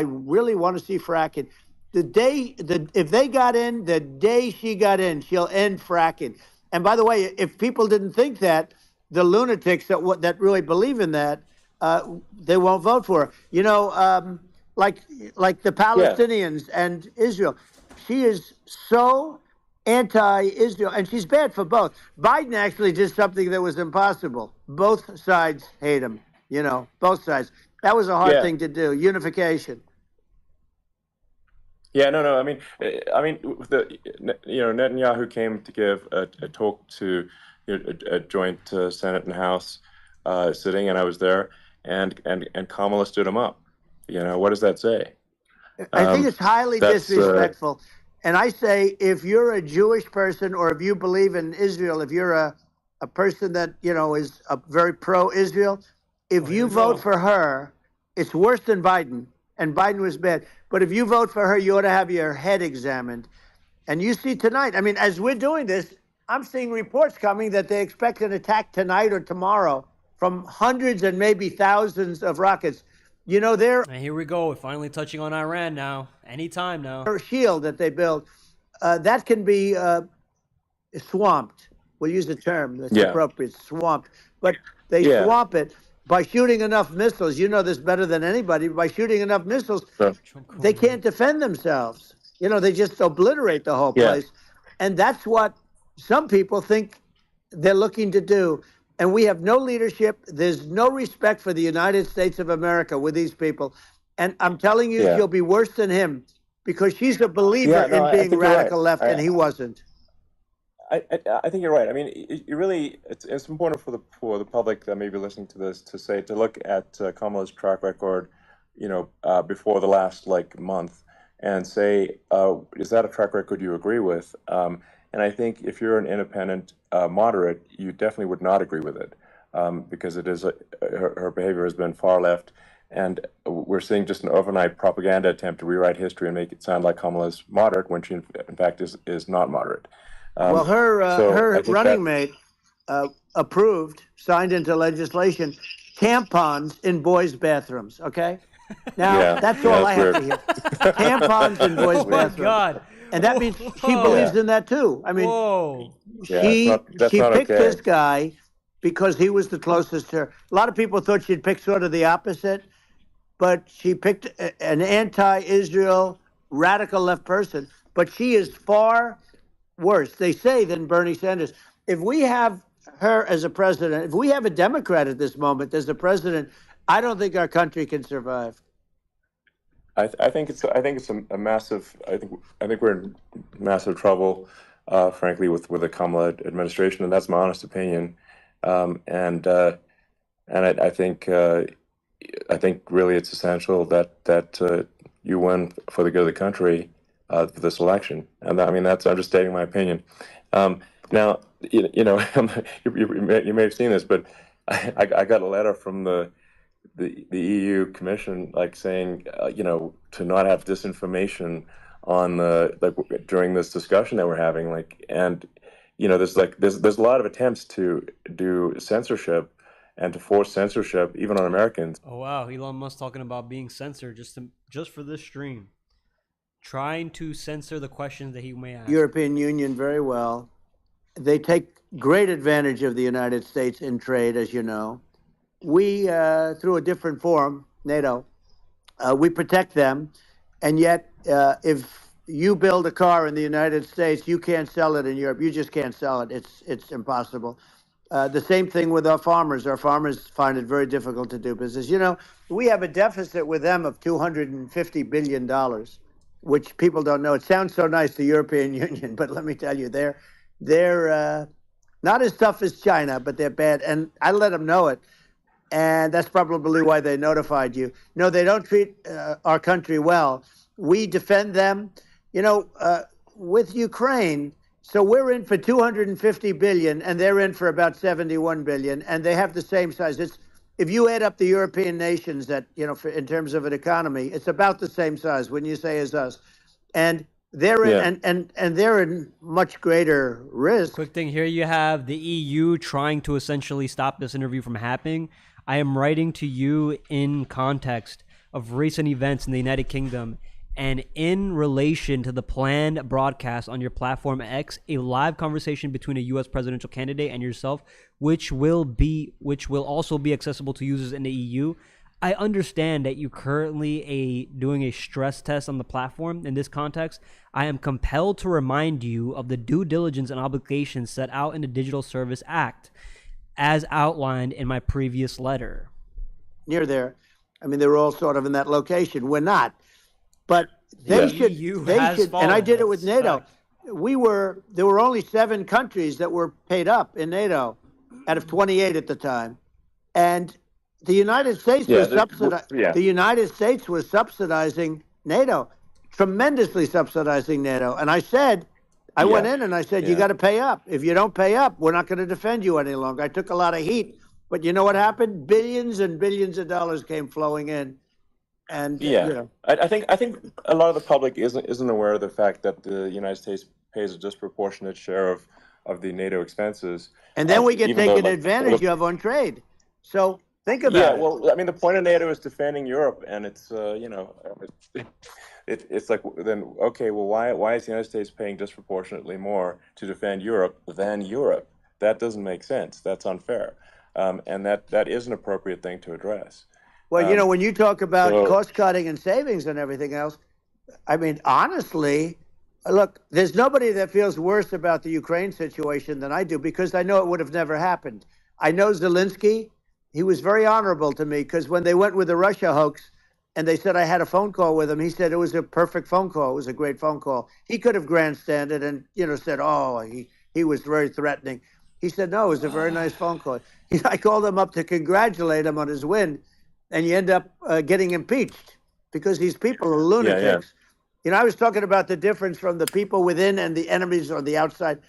Speaker 1: really want to see fracking. If they got in, the day she got in, she'll end fracking. And by the way, if people didn't think that, the lunatics that really believe in that, they won't vote for her. You know, like the Palestinians and Israel. She is so anti-Israel, and she's bad for both. Biden actually did something that was impossible. Both sides hate him. You know, both sides. That was a hard
Speaker 3: yeah,
Speaker 1: thing to do. Unification.
Speaker 3: yeah. No. Netanyahu came to give a talk to a joint Senate and House sitting, and I was there, and Kamala stood him up. What does that say?
Speaker 1: I think it's highly
Speaker 3: That's
Speaker 1: disrespectful. And I say, if you're a Jewish person or if you believe in Israel, if you're a person that, is very pro-Israel, if you vote for her, it's worse than Biden. And Biden was bad. But if you vote for her, you ought to have your head examined. And you see tonight, I mean, as we're doing this, I'm seeing reports coming that they expect an attack tonight or tomorrow from hundreds and maybe thousands of rockets. Their
Speaker 2: And here we go. We're finally touching on Iran now. Anytime now.
Speaker 1: shield that they build, that can be swamped. We'll use the term that's appropriate, swamped. But they swamp it by shooting enough missiles. You know this better than anybody. By shooting enough missiles, they can't defend themselves. They just obliterate the whole place. And that's what some people think they're looking to do. And we have no leadership. There's no respect for the United States of America with these people. And I'm telling you, she'll be worse than him because she's a believer in being radical left, and he wasn't.
Speaker 3: I think you're right. I mean, it's important for the public that may be listening to this to look at Kamala's track record, before the last month, and say, is that a track record you agree with? And I think if you're an independent moderate, you definitely would not agree with it, because it is her behavior has been far left, and we're seeing just an overnight propaganda attempt to rewrite history and make it sound like Kamala's moderate when she in fact is not moderate.
Speaker 1: Well, her running mate approved, signed into legislation, tampons in boys' bathrooms. Okay, now that's all I have to hear. Tampons in boys'
Speaker 2: Oh my
Speaker 1: bathrooms.
Speaker 2: God.
Speaker 1: And that means she believes in that too. I mean, she picked this guy because he was the closest to her. A lot of people thought she'd pick sort of the opposite, but she picked an anti-Israel radical left person. But she is far worse, they say, than Bernie Sanders. If we have her as a president, if we have a Democrat at this moment as the president, I don't think our country can survive.
Speaker 3: I think it's a massive. I think we're in massive trouble, frankly, with the Kamala administration, and that's my honest opinion. And I think really it's essential that you win for the good of the country for this election. And I'm just stating my opinion. Now, you may have seen this, but I got a letter from the EU Commission, saying, to not have disinformation on during this discussion that we're having, and there's a lot of attempts to do censorship and to force censorship even on Americans.
Speaker 2: Oh wow, Elon Musk talking about being censored just for this stream, trying to censor the questions that he may ask.
Speaker 1: European Union very well. They take great advantage of the United States in trade, as you know. We, through a different forum, NATO, We protect them, and yet if you build a car in the United States, you can't sell it in Europe. You just can't sell it. It's impossible. The same thing with our farmers. Our farmers find it very difficult to do business. You know, we have a deficit with them of $250 billion, which people don't know. It sounds so nice, the European Union, but let me tell you, they're not as tough as China, but they're bad. And I let them know it. And that's probably why they notified you. No, they don't treat our country well. We defend them, you know, with Ukraine. So we're in for 250 billion, and they're in for about 71 billion, and they have the same size. It's if you add up the European nations that in terms of an economy, it's about the same size. When you say as us, and they're in, and they're in much greater risk.
Speaker 2: Quick thing here: you have the EU trying to essentially stop this interview from happening. I am writing to you in context of recent events in the United Kingdom and in relation to the planned broadcast on your platform X, a live conversation between a U.S. presidential candidate and yourself, which will also be accessible to users in the EU. I understand that you're currently doing a stress test on the platform. In this context, I am compelled to remind you of the due diligence and obligations set out in the Digital Service Act, as outlined in my previous letter.
Speaker 1: Near there. I mean, they were all sort of in that location. We're not. But they should, and I did it with NATO. There were only 7 countries that were paid up in NATO out of 28 at the time. And the United States the United States was subsidizing NATO, tremendously subsidizing NATO. And I said, I went in and I said, you got to pay up. If you don't pay up, we're not going to defend you any longer. I took a lot of heat, but you know what happened? Billions and billions of dollars came flowing in. And
Speaker 3: I think a lot of the public isn't aware of the fact that the United States pays a disproportionate share of the NATO expenses.
Speaker 1: And then we get taken advantage of on trade. So think about it.
Speaker 3: Yeah, well, I mean, the point of NATO is defending Europe, and it's it's like, then okay, well, why is the United States paying disproportionately more to defend Europe than Europe? That doesn't make sense. That's unfair, and that is an appropriate thing to address.
Speaker 1: Well, when you talk about cost cutting and savings and everything else, I mean, honestly, look, there's nobody that feels worse about the Ukraine situation than I do, because I know it would have never happened. I know Zelensky. He was very honorable to me, because when they went with the Russia hoax and they said I had a phone call with him, he said it was a perfect phone call. It was a great phone call. He could have grandstanded and, said, oh, he was very threatening. He said, no, it was a very nice phone call. I called him up to congratulate him on his win. And you end up getting impeached because these people are lunatics. I was talking about the difference from the people within and the enemies on the outside.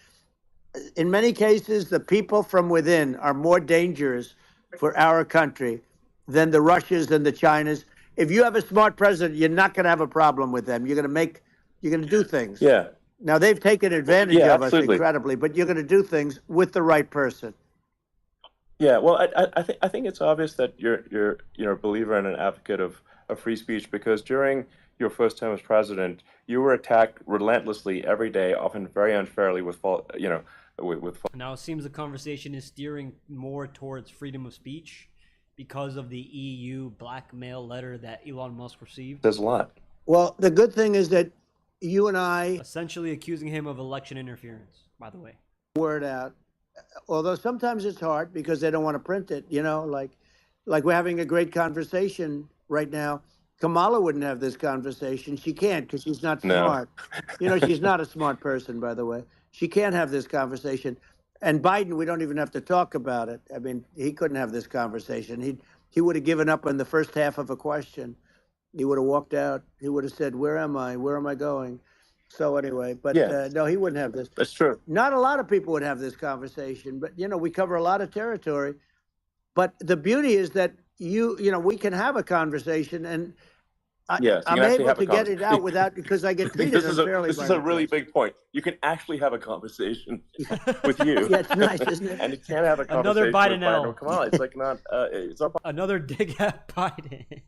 Speaker 1: In many cases, the people from within are more dangerous for our country than the Russias and the Chinas. If you have a smart president, you're not going to have a problem with them. You're going to do things.
Speaker 3: Yeah.
Speaker 1: Now, they've taken advantage of us incredibly, but you're going to do things with the right person.
Speaker 3: Yeah, well, I think it's obvious that you're a believer and an advocate of free speech, because during your first term as president, you were attacked relentlessly every day, often very unfairly with
Speaker 2: Now it seems the conversation is steering more towards freedom of speech because of the EU blackmail letter that Elon Musk received.
Speaker 3: There's a lot.
Speaker 1: Well, the good thing is that you and I
Speaker 2: essentially accusing him of election interference, by the way.
Speaker 1: Word out. Although sometimes it's hard because they don't want to print it, like we're having a great conversation right now. Kamala wouldn't have this conversation. She can't, because she's not smart. She's not a smart person, by the way. She can't have this conversation. And Biden, we don't even have to talk about it. I mean, he couldn't have this conversation. He would have given up on the first half of a question. He would have walked out. He would have said, where am I? Where am I going? So anyway, but no, he wouldn't have this.
Speaker 3: That's true.
Speaker 1: Not a lot of people would have this conversation, but we cover a lot of territory. But the beauty is that we can have a conversation, and I'm able to get it out because I get treated unfairly.
Speaker 3: This is a really big point. You can actually have a conversation with you.
Speaker 1: Yeah, it's nice, isn't it?
Speaker 3: And you can't have a conversation
Speaker 2: Another Biden
Speaker 3: with Biden or Kamala. It's like not. It's not
Speaker 2: another dig at Biden.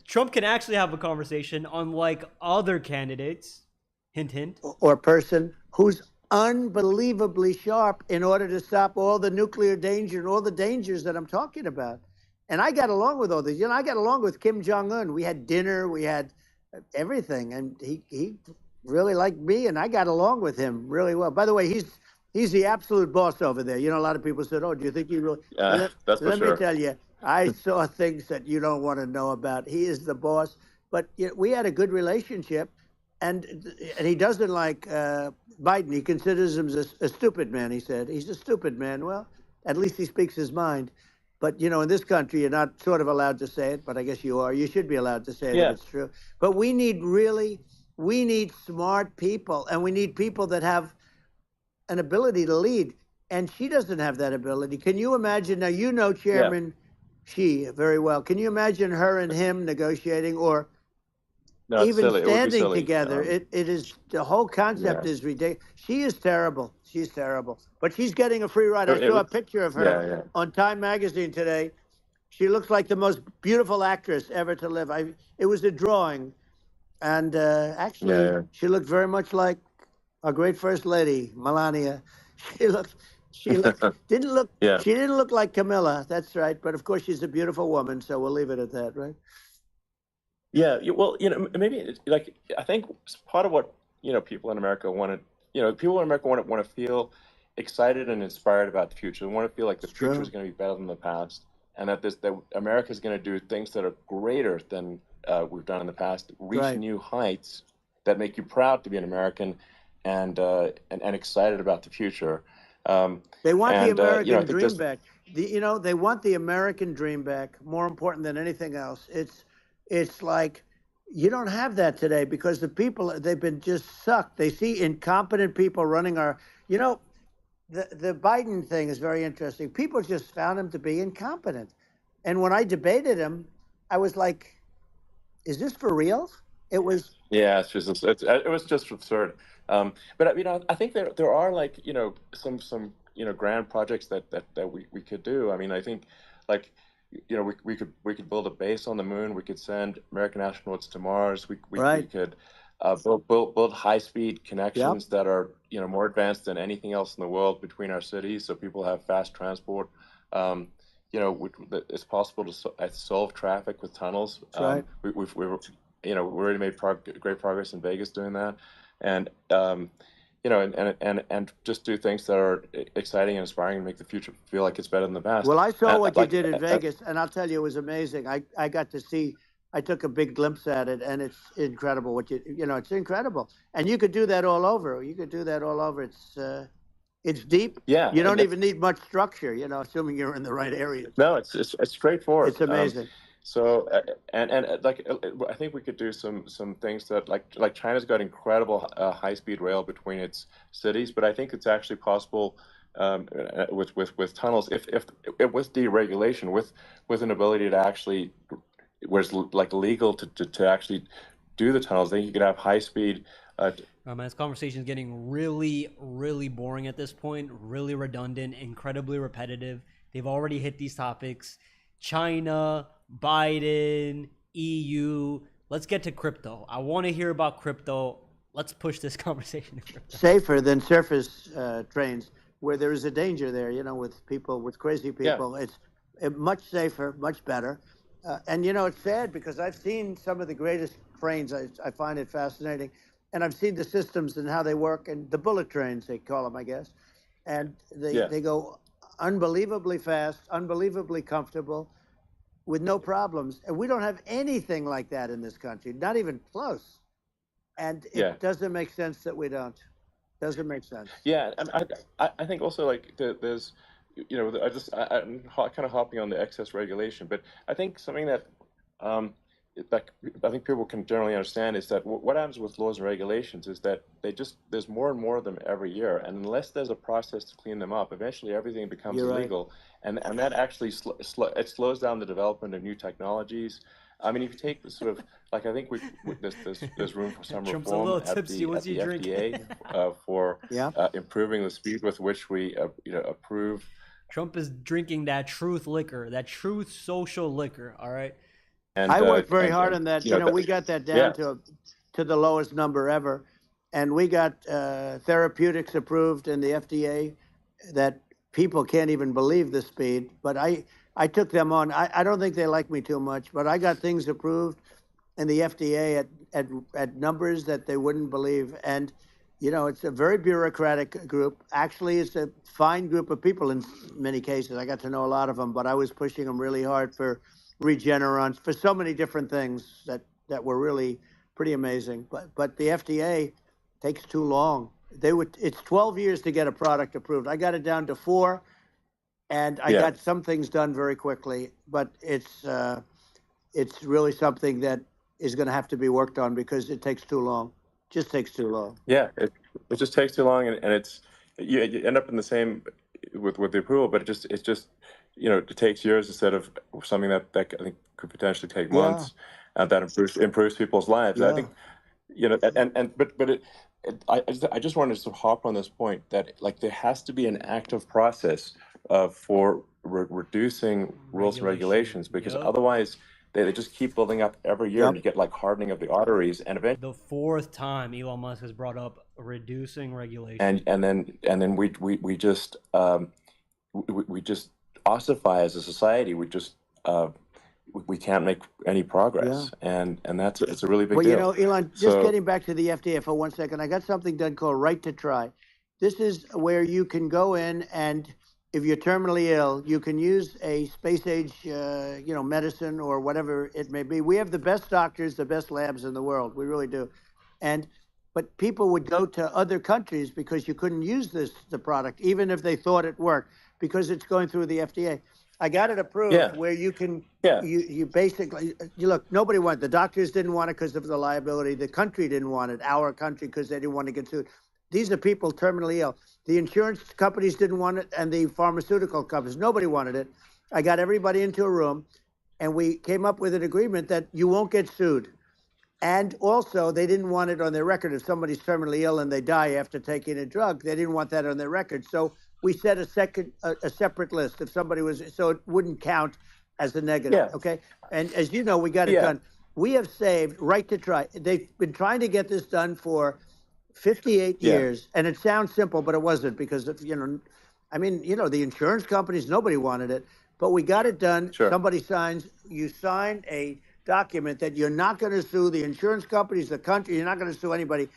Speaker 2: Trump can actually have a conversation, unlike other candidates, hint, hint.
Speaker 1: Or person who's unbelievably sharp in order to stop all the nuclear danger and all the dangers that I'm talking about. And I got along with all these. I got along with Kim Jong-un. We had dinner, we had everything, and he really liked me, and I got along with him really well. By the way, he's the absolute boss over there. A lot of people said, "Oh, do you think he really?"
Speaker 3: That's for
Speaker 1: Let me
Speaker 3: sure.
Speaker 1: tell you, I saw things that you don't want to know about. He is the boss, but we had a good relationship, and he doesn't like Biden. He considers him a stupid man. He said he's a stupid man. Well, at least he speaks his mind. But in this country, you're not sort of allowed to say it, but I guess you are. You should be allowed to say it if it's true. But we need smart people, and we need people that have an ability to lead. And she doesn't have that ability. Can you imagine? Now, Chairman Xi very well. Can you imagine her and him negotiating, or
Speaker 3: No, it's
Speaker 1: even
Speaker 3: silly. It would be
Speaker 1: standing
Speaker 3: silly.
Speaker 1: together? It is, the whole concept is ridiculous. She is terrible. She's terrible. But she's getting a free ride. I saw a picture of her on Time Magazine today. She looks like the most beautiful actress ever to live. It was a drawing, and actually, she looked very much like our great First Lady, Melania. She didn't look. She didn't look like Camilla. That's right. But of course, she's a beautiful woman, so we'll leave it at that, right?
Speaker 3: Yeah, well, maybe like I think part of what people in America want to, people in America want to feel excited and inspired about the future. They want to feel like the future is going to be better than the past, and that America is going to do things that are greater than we've done in the past, reach new heights that make you proud to be an American, and excited about the future.
Speaker 1: They want the American dream back. They want the American dream back. More important than anything else. It's like you don't have that today because the people, they've been just sucked. They see incompetent people running our. The Biden thing is very interesting. People just found him to be incompetent, and when I debated him, I was like, "Is this for real?" It was.
Speaker 3: Yeah, it was just absurd. But I think there are like some grand projects that we could do. I mean, I think like we could build a base on the moon. We could send American astronauts to Mars. We could build high-speed connections that are more advanced than anything else in the world between our cities, so people have fast transport. It's possible to solve traffic with tunnels. We've already made great progress in Vegas doing that, and and just do things that are exciting and inspiring and make the future feel like it's better than the past.
Speaker 1: Well, I saw what you did in Vegas, and I'll tell you, it was amazing. I got to see. I took a big glimpse at it, and it's incredible. It's incredible, and you could do that all over. It's deep.
Speaker 3: Yeah,
Speaker 1: you don't even need much structure. Assuming you're in the right area.
Speaker 3: No, it's straightforward.
Speaker 1: It's amazing.
Speaker 3: So like I think we could do some things that like China's got incredible high-speed rail between its cities, but I think it's actually possible with tunnels if with deregulation, with an ability to actually where it's like legal to actually do the tunnels. Then you could have high-speed.
Speaker 2: This conversation is getting really, really boring at this point. Really redundant, incredibly repetitive. They've already hit these topics. China, Biden, EU. Let's get to crypto. I want to hear about crypto. Let's push this conversation to crypto.
Speaker 1: Safer than surface trains, where there is a danger there, with crazy people. It's much safer, much better. And it's sad because I've seen some of the greatest trains. I find it fascinating. And I've seen the systems and how they work, and the bullet trains, they call them, I guess. And they go unbelievably fast, unbelievably comfortable, with no problems. And we don't have anything like that in this country, not even close. And it doesn't make sense that we don't. Doesn't make sense.
Speaker 3: Yeah, and I think also like there's, I'm kind of hopping on the excess regulation, but I think something that like I think people can generally understand is that what happens with laws and regulations is that there's more and more of them every year, and unless there's a process to clean them up, eventually everything becomes illegal, and that actually it slows down the development of new technologies. I mean, if you take the sort of like I think there's room for some reform at the FDA for improving the speed with which we approve.
Speaker 2: Trump is drinking that truth liquor, that truth social liquor. All right.
Speaker 1: And I worked very hard on that. We got that down to the lowest number ever, and we got therapeutics approved in the FDA that people can't even believe the speed. But I took them on. I don't think they like me too much, but I got things approved in the FDA at numbers that they wouldn't believe. And, it's a very bureaucratic group. Actually, it's a fine group of people in many cases. I got to know a lot of them, but I was pushing them really hard for Regeneron, for so many different things that were really pretty amazing. But the FDA takes too long. It's 12 years to get a product approved. I got it down to 4, and I got some things done very quickly. But it's really something that is going to have to be worked on because it takes too long. Just takes too long.
Speaker 3: Yeah, it just takes too long, and it's you end up in the same with the approval, but it's just it takes years instead of something that I think could potentially take months, that improves people's lives. I think I just wanted to sort of hop on this point that like there has to be an active process for reducing rules and regulations, because otherwise they just keep building up every year, and you get like hardening of the arteries, and eventually
Speaker 2: the 4th time Elon Musk has brought up reducing regulation,
Speaker 3: and then we just ossify as a society. We can't make any progress, and it's a really big deal.
Speaker 1: Elon, just getting back to the FDA for 1 second, I got something done called Right to Try. This is where you can go in, and if you're terminally ill, you can use a space age, medicine or whatever it may be. We have the best doctors, the best labs in the world. We really do. But people would go to other countries because you couldn't use the product, even if they thought it worked, because it's going through the FDA. I got it approved where you can, you basically, look, nobody wanted it. The doctors didn't want it because of the liability. The country didn't want it, our country, because they didn't want to get sued. These are people terminally ill. The insurance companies didn't want it, and the pharmaceutical companies. Nobody wanted it. I got everybody into a room, and we came up with an agreement that you won't get sued. And also, they didn't want it on their record. If somebody's terminally ill and they die after taking a drug, they didn't want that on their record. So we set a separate list if somebody was, so it wouldn't count as a negative. Okay. And as you know, we got it done. We have saved Right to Try. They've been trying to get this done for 58 years, and it sounds simple, but it wasn't, because of, the insurance companies, nobody wanted it, but we got it done.
Speaker 3: Sure.
Speaker 1: Somebody you sign a document that you're not going to sue the insurance companies, the country, you're not going to sue anybody.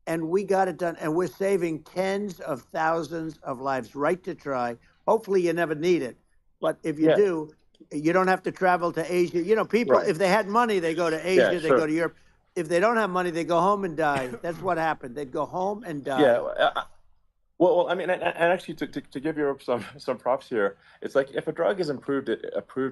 Speaker 1: And we got it done, and we're saving tens of thousands of lives. Right to Try. Hopefully you never need it, but if you do, you don't have to travel to Asia. People, if they had money, they go to Asia, they go to Europe. If they don't have money, they go home and die. That's what happened. They'd go home and die.
Speaker 3: Well, I mean, and actually, to give Europe some props here, it's like if a drug is approved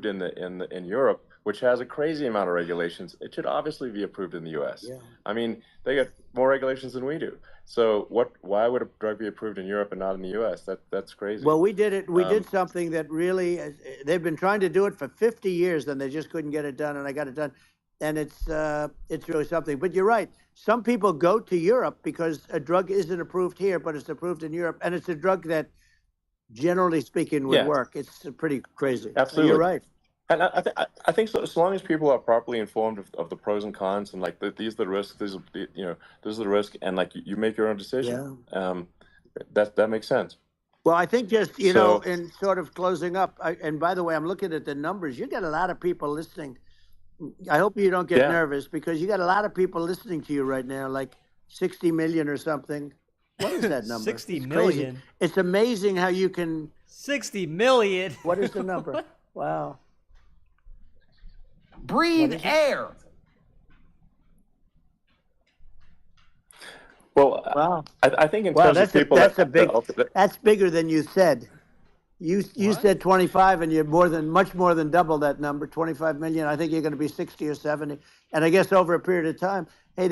Speaker 3: in Europe, which has a crazy amount of regulations, it should obviously be approved in the U.S.
Speaker 1: Yeah.
Speaker 3: I mean, they get more regulations than we do. So why would a drug be approved in Europe and not in the U.S.? That's crazy.
Speaker 1: Well, we did it. We did something that really, they've been trying to do it for 50 years, and they just couldn't get it done, and I got it done. And it's really something. But you're right. Some people go to Europe because a drug isn't approved here, but it's approved in Europe. And it's a drug that, generally speaking, would work. It's pretty crazy.
Speaker 3: Absolutely.
Speaker 1: You're right.
Speaker 3: And I think so, as long as people are properly informed of the pros and cons, and like these are the risks, this is the risk, and like you make your own decision. That makes sense.
Speaker 1: Well, I think just, in sort of closing up, and by the way, I'm looking at the numbers. You got a lot of people listening. I hope you don't get nervous, because you got a lot of people listening to you right now, like 60 million or something. What is that number?
Speaker 2: 60 million?
Speaker 1: Crazy. It's amazing how you can...
Speaker 2: 60 million?
Speaker 1: What is the number? Wow.
Speaker 5: Breathe air.
Speaker 3: Well,
Speaker 1: wow.
Speaker 3: I think in terms of people...
Speaker 1: That's bigger than you said. You said 25, and you're much more than double that number, 25 million. I think you're going to be 60 or 70. And I guess over a period of time, hey,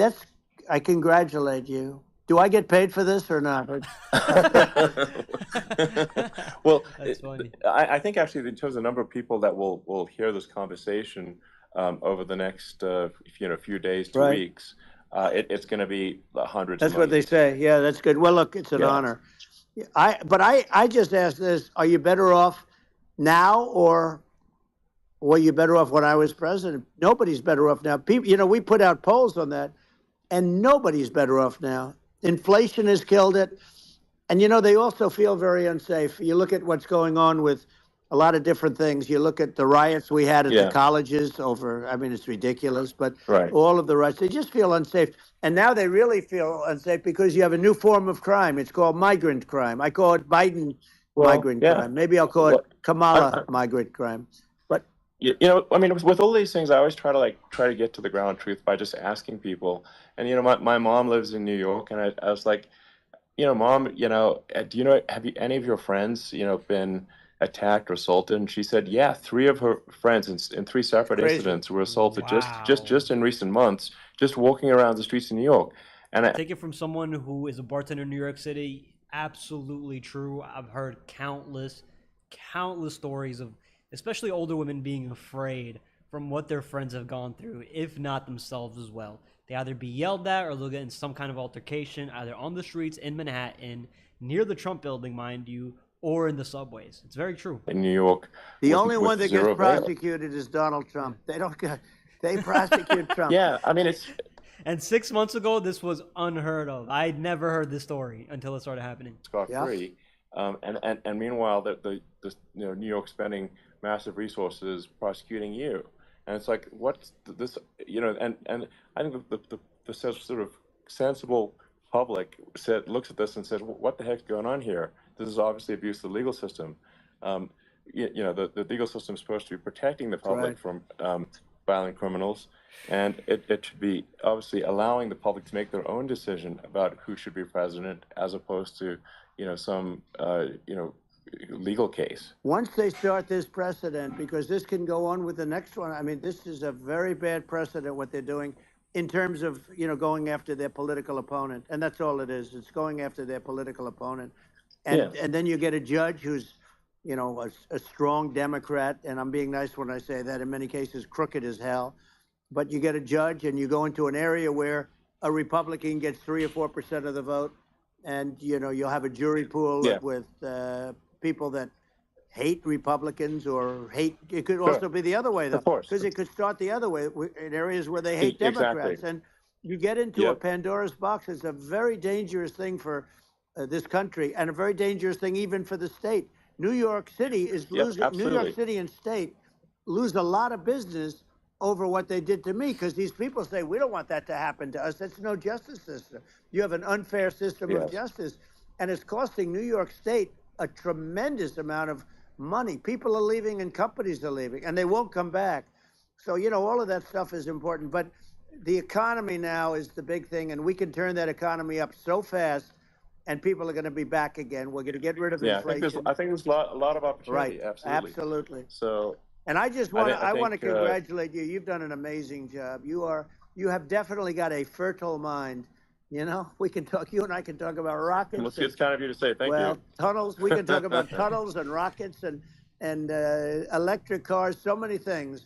Speaker 1: I congratulate you. Do I get paid for this or not?
Speaker 3: Well,
Speaker 2: that's funny.
Speaker 3: I think actually in terms of the number of people that will hear this conversation over the next few days to weeks, it's going to be hundreds.
Speaker 1: That's what they say. Yeah, that's good. Well, look, it's an honor. I just asked this: are you better off now, or were you better off when I was president? Nobody's better off now. People, we put out polls on that, and nobody's better off now. Inflation has killed it, and they also feel very unsafe. You look at what's going on with a lot of different things. You look at the riots we had at the
Speaker 3: Yeah,
Speaker 1: colleges over, I mean, it's ridiculous, but
Speaker 3: right.
Speaker 1: all of the riots, they just feel unsafe. And now they really feel unsafe because you have a new form of crime. It's called migrant crime. I call it Biden
Speaker 3: Well,
Speaker 1: migrant
Speaker 3: yeah.
Speaker 1: crime. Maybe I'll call it
Speaker 3: Well,
Speaker 1: Kamala migrant crime. But
Speaker 3: I mean, with all these things, I always try to get to the ground truth by just asking people. And my mom lives in New York, and I was like, Mom, have any of your friends, been attacked or assaulted? And she said, yeah, three of her friends in three separate
Speaker 1: crazy.
Speaker 3: incidents were assaulted
Speaker 2: Wow.
Speaker 3: just in recent months, just walking around the streets in New York. And
Speaker 2: Take it from someone who is a bartender in New York City. Absolutely true. I've heard countless stories of especially older women being afraid from what their friends have gone through, if not themselves as well. They either be yelled at or they'll get in some kind of altercation, either on the streets in Manhattan, near the Trump building, mind you, or in the subways. It's very true.
Speaker 3: in New York,
Speaker 1: The only one that gets
Speaker 3: zero bail.
Speaker 1: prosecuted is Donald Trump. They prosecute Trump.
Speaker 3: Yeah, I mean, it's
Speaker 2: And 6 months ago, this was unheard of. I'd never heard this story until it started happening.
Speaker 3: scot-free. And meanwhile, the New York spending massive resources prosecuting you, and it's like, what's this? And I think the sort of sensible public looks at this and says, what the heck's going on here? This is obviously abuse of the legal system. The legal system is supposed to be protecting the public from violent criminals, and it should be obviously allowing the public to make their own decision about who should be president, as opposed to some legal case.
Speaker 1: Once they start this precedent, because this can go on with the next one, I mean, this is a very bad precedent what they're doing in terms of going after their political opponent, and that's all it is. It's going after their political opponent, and then you get a judge who's a strong Democrat, and I'm being nice when I say that, in many cases crooked as hell, but you get a judge and you go into an area where a Republican gets 3 or 4% of the vote, and you'll have a jury pool with people that hate Republicans or hate. It could also be the other way, though, because it could start the other way in areas where they hate Democrats, and you get into a Pandora's box. It's a very dangerous thing for this country, and a very dangerous thing even for the state. New York City is losing. New York City and state lose a lot of business over what they did to me, because these people say, we don't want that to happen to us. That's no justice system. You have an unfair system of justice, and it's costing New York State a tremendous amount of money. People are leaving and companies are leaving, and they won't come back. So, all of that stuff is important. But the economy now is the big thing, and we can turn that economy up so fast, and people are going to be back again. We're going to get rid of inflation.
Speaker 3: I think there's a lot of opportunity.
Speaker 1: Right. Absolutely.
Speaker 3: So,
Speaker 1: and I just want to congratulate you. You've done an amazing job. You have definitely got a fertile mind. We can talk. You and I can talk about rockets.
Speaker 3: It's kind of you to say. Thank you.
Speaker 1: Tunnels. We can talk about tunnels and rockets and electric cars. So many things.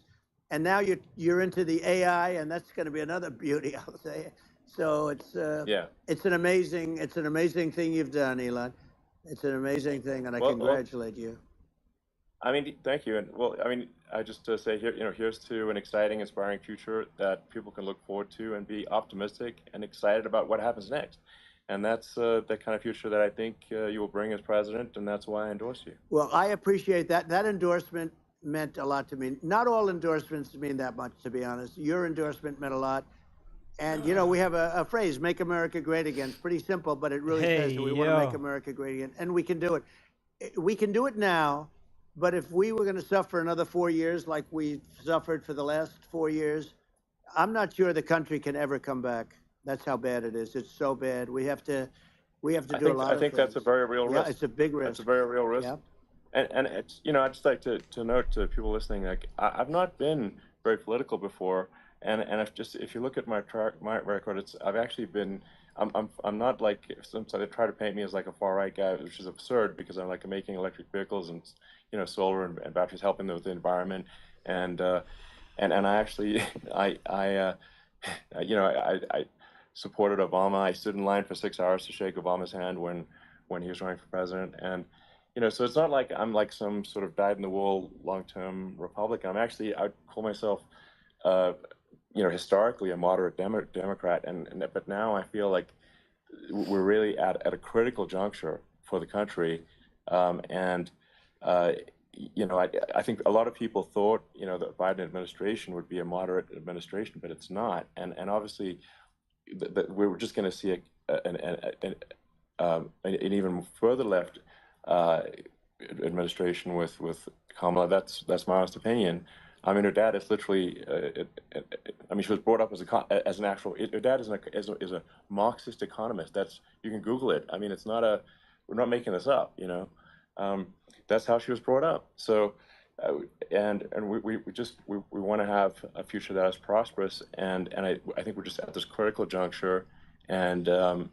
Speaker 1: And now you're into the AI, and that's going to be another beauty, I'll say. So it's an amazing thing you've done, Elon. It's an amazing thing, and I congratulate you.
Speaker 3: I mean, thank you. And I just say here, here's to an exciting, inspiring future that people can look forward to and be optimistic and excited about what happens next. And that's the kind of future that I think you will bring as president, and that's why I endorse you.
Speaker 1: Well, I appreciate that. That endorsement meant a lot to me. Not all endorsements mean that much, to be honest. Your endorsement meant a lot. And, we have a phrase, make America great again. It's pretty simple, but it really says that we want to make America great again. And we can do it. We can do it now. But if we were going to suffer another 4 years like we suffered for the last 4 years, I'm not sure the country can ever come back. That's how bad it is. It's so bad. We have to do a lot of things.
Speaker 3: I think that's a very real risk.
Speaker 1: Yeah, it's a big risk.
Speaker 3: It's a very real risk.
Speaker 1: Yeah.
Speaker 3: And it's, I'd just like to note to people listening, like, I've not been very political before. And if you look at my record, I've actually been, I'm not like, some they try to paint me as like a far right guy, which is absurd, because I'm like making electric vehicles and solar and batteries, helping them with the environment, and I actually I supported Obama. I stood in line for 6 hours to shake Obama's hand when he was running for president, and so it's not like I'm like some sort of dyed-in-the-wool long-term Republican. I'd call myself historically a moderate Democrat, but now I feel like we're really at a critical juncture for the country, and I think a lot of people thought, the Biden administration would be a moderate administration, but it's not. And obviously, we were just going to see an even further left administration with Kamala. That's my honest opinion. I mean, her dad is literally. She was brought up as an actual. Her dad is a Marxist economist. You can Google it. I mean, it's not we're not making this up. That's how she was brought up. So, and we want to have a future that is prosperous. And I think we're just at this critical juncture, and I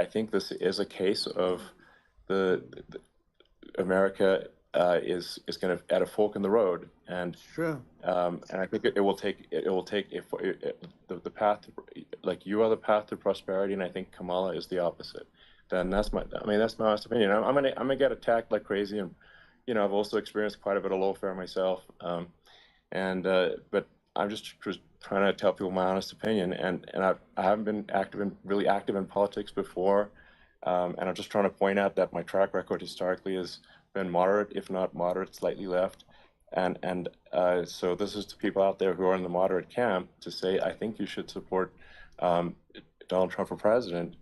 Speaker 3: think this is a case of the America is going to at a fork in the road, and
Speaker 1: Sure.
Speaker 3: And I think it will take the path, like you are the path to prosperity, and I think Kamala is the opposite. Then that's my honest opinion. I'm gonna get attacked like crazy, and I've also experienced quite a bit of lawfare myself, but I'm just trying to tell people my honest opinion, and I haven't been really active in politics before, and I'm just trying to point out that my track record historically has been moderate, if not moderate, slightly left, and so this is to people out there who are in the moderate camp to say, I think you should support Donald Trump for president.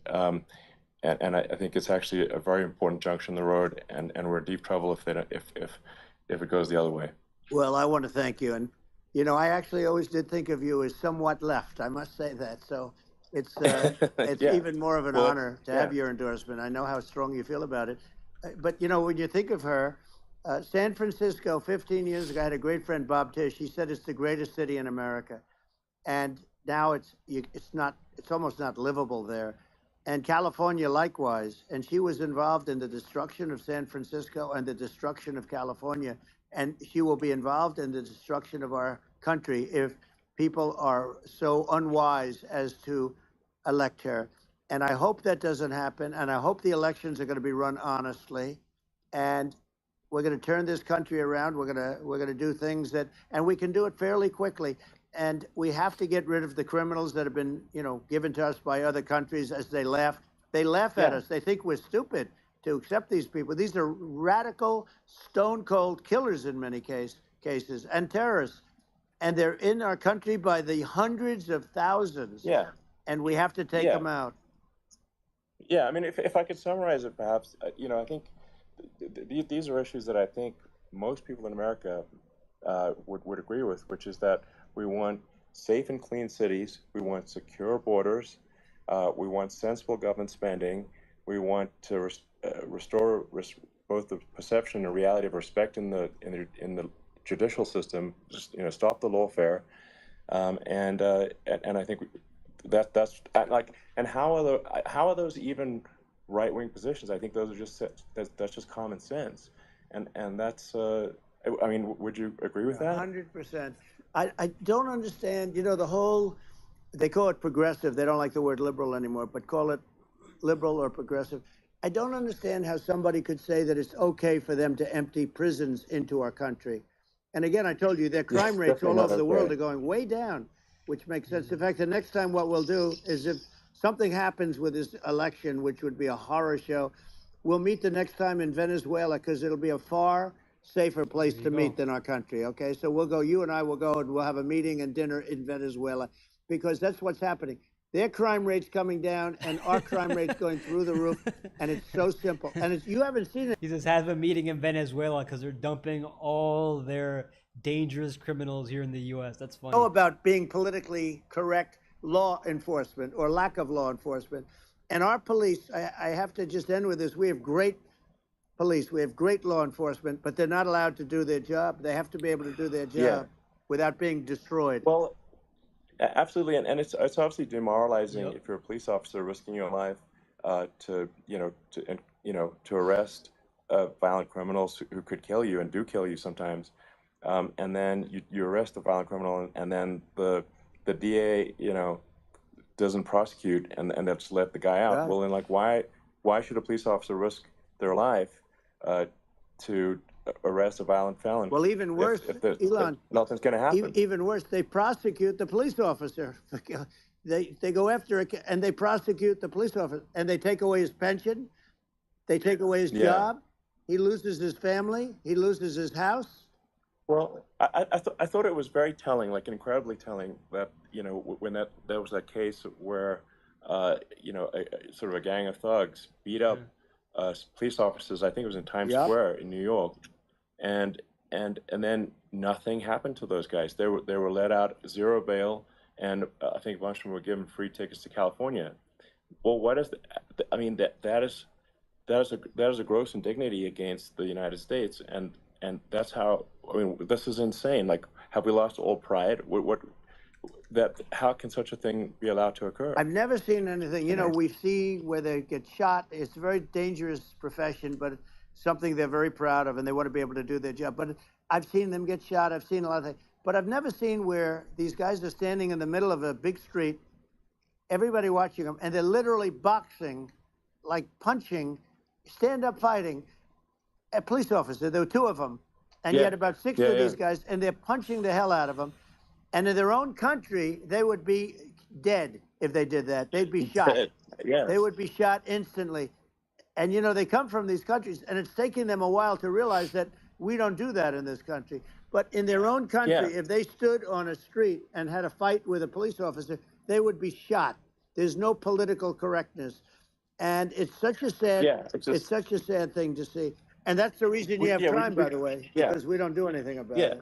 Speaker 3: And I think it's actually a very important junction in the road, and we're in deep trouble if it goes the other way.
Speaker 1: Well, I want to thank you, and I actually always did think of you as somewhat left. I must say that. So it's
Speaker 3: Yeah.
Speaker 1: even more of an
Speaker 3: Well,
Speaker 1: honor to have your endorsement. I know how strong you feel about it. But when you think of her, San Francisco, 15 years ago, I had a great friend, Bob Tish. He said it's the greatest city in America, and now it's almost not livable there. And California likewise. And she was involved in the destruction of San Francisco and the destruction of California. And she will be involved in the destruction of our country if people are so unwise as to elect her. And I hope that doesn't happen. And I hope the elections are going to be run honestly. And we're going to turn this country around. We're going to do things and we can do it fairly quickly. And we have to get rid of the criminals that have been, given to us by other countries as they laugh. They laugh at us. They think we're stupid to accept these people. These are radical, stone cold killers in many cases and terrorists. And they're in our country by the hundreds of thousands.
Speaker 3: Yeah.
Speaker 1: And we have to take them out.
Speaker 3: Yeah. I mean, if I could summarize it, perhaps, I think these are issues that I think most people in America would agree with, which is that we want safe and clean cities. We want secure borders. We want sensible government spending. We want to restore both the perception and reality of respect in the judicial system. Just stop the lawfare, and I think that's like. And how are those even right-wing positions? I think those are that's just common sense, and that's. I mean, would you agree with that?
Speaker 1: 100%. I don't understand, they call it progressive. They don't like the word liberal anymore, but call it liberal or progressive. I don't understand how somebody could say that it's okay for them to empty prisons into our country. And again, I told you, their crime rates all over the world are going way down, which makes sense. In fact, the next time what we'll do is if something happens with this election, which would be a horror show, we'll meet the next time in Venezuela because it'll be a far safer place to meet than our country. Okay, so you and I will go and we'll have a meeting and dinner in Venezuela because that's what's happening. Their crime rate's coming down and our crime rate's going through the roof, and it's so simple. And you haven't seen it.
Speaker 2: He says have a meeting in Venezuela because they're dumping all their dangerous criminals here in the U.S. That's funny.
Speaker 1: About being politically correct law enforcement or lack of law enforcement. And our police, I have to just end with this. We have great police. We have great law enforcement, but they're not allowed to do their job. They have to be able to do their job without being destroyed.
Speaker 3: Well, absolutely, and it's obviously demoralizing if you're a police officer risking your life to arrest violent criminals who could kill you and do kill you sometimes, and then you arrest a violent criminal and then the DA doesn't prosecute and they'll just let the guy out. Well, then why should a police officer risk their life to arrest a violent felon?
Speaker 1: Well, even worse, Elon,
Speaker 3: nothing's going to happen.
Speaker 1: Even worse, they prosecute the police officer. They go after it and they prosecute the police officer and they take away his pension. They take away his job. He loses his family. He loses his house.
Speaker 3: Well, I thought it was very telling, like incredibly telling, that when there was that case where sort of a gang of thugs beat up police officers. I think it was in Times
Speaker 1: Yep.
Speaker 3: Square in New York, and then nothing happened to those guys. They were let out, zero bail, and I think a bunch of them were given free tickets to California. Well, what is I mean, that is a gross indignity against the United States, and that's how. I mean, this is insane. Like, have we lost all pride? How can such a thing be allowed to occur?
Speaker 1: I've never seen anything. We see where they get shot. It's a very dangerous profession, but something they're very proud of, and they want to be able to do their job. But I've seen them get shot. I've seen a lot of things. But I've never seen where these guys are standing in the middle of a big street, everybody watching them, and they're literally boxing, like punching, stand-up fighting a police officer. There were two of them, and you had about six of these guys, and they're punching the hell out of them. And in their own country, they would be dead if they did that. They'd be shot.
Speaker 3: Yes.
Speaker 1: They would be shot instantly. And, they come from these countries, and it's taking them a while to realize that we don't do that in this country. But in their own country, if they stood on a street and had a fight with a police officer, they would be shot. There's no political correctness. And it's such a sad, it's such a sad thing to see. And that's the reason you have crime, by the way, because we don't do anything about it.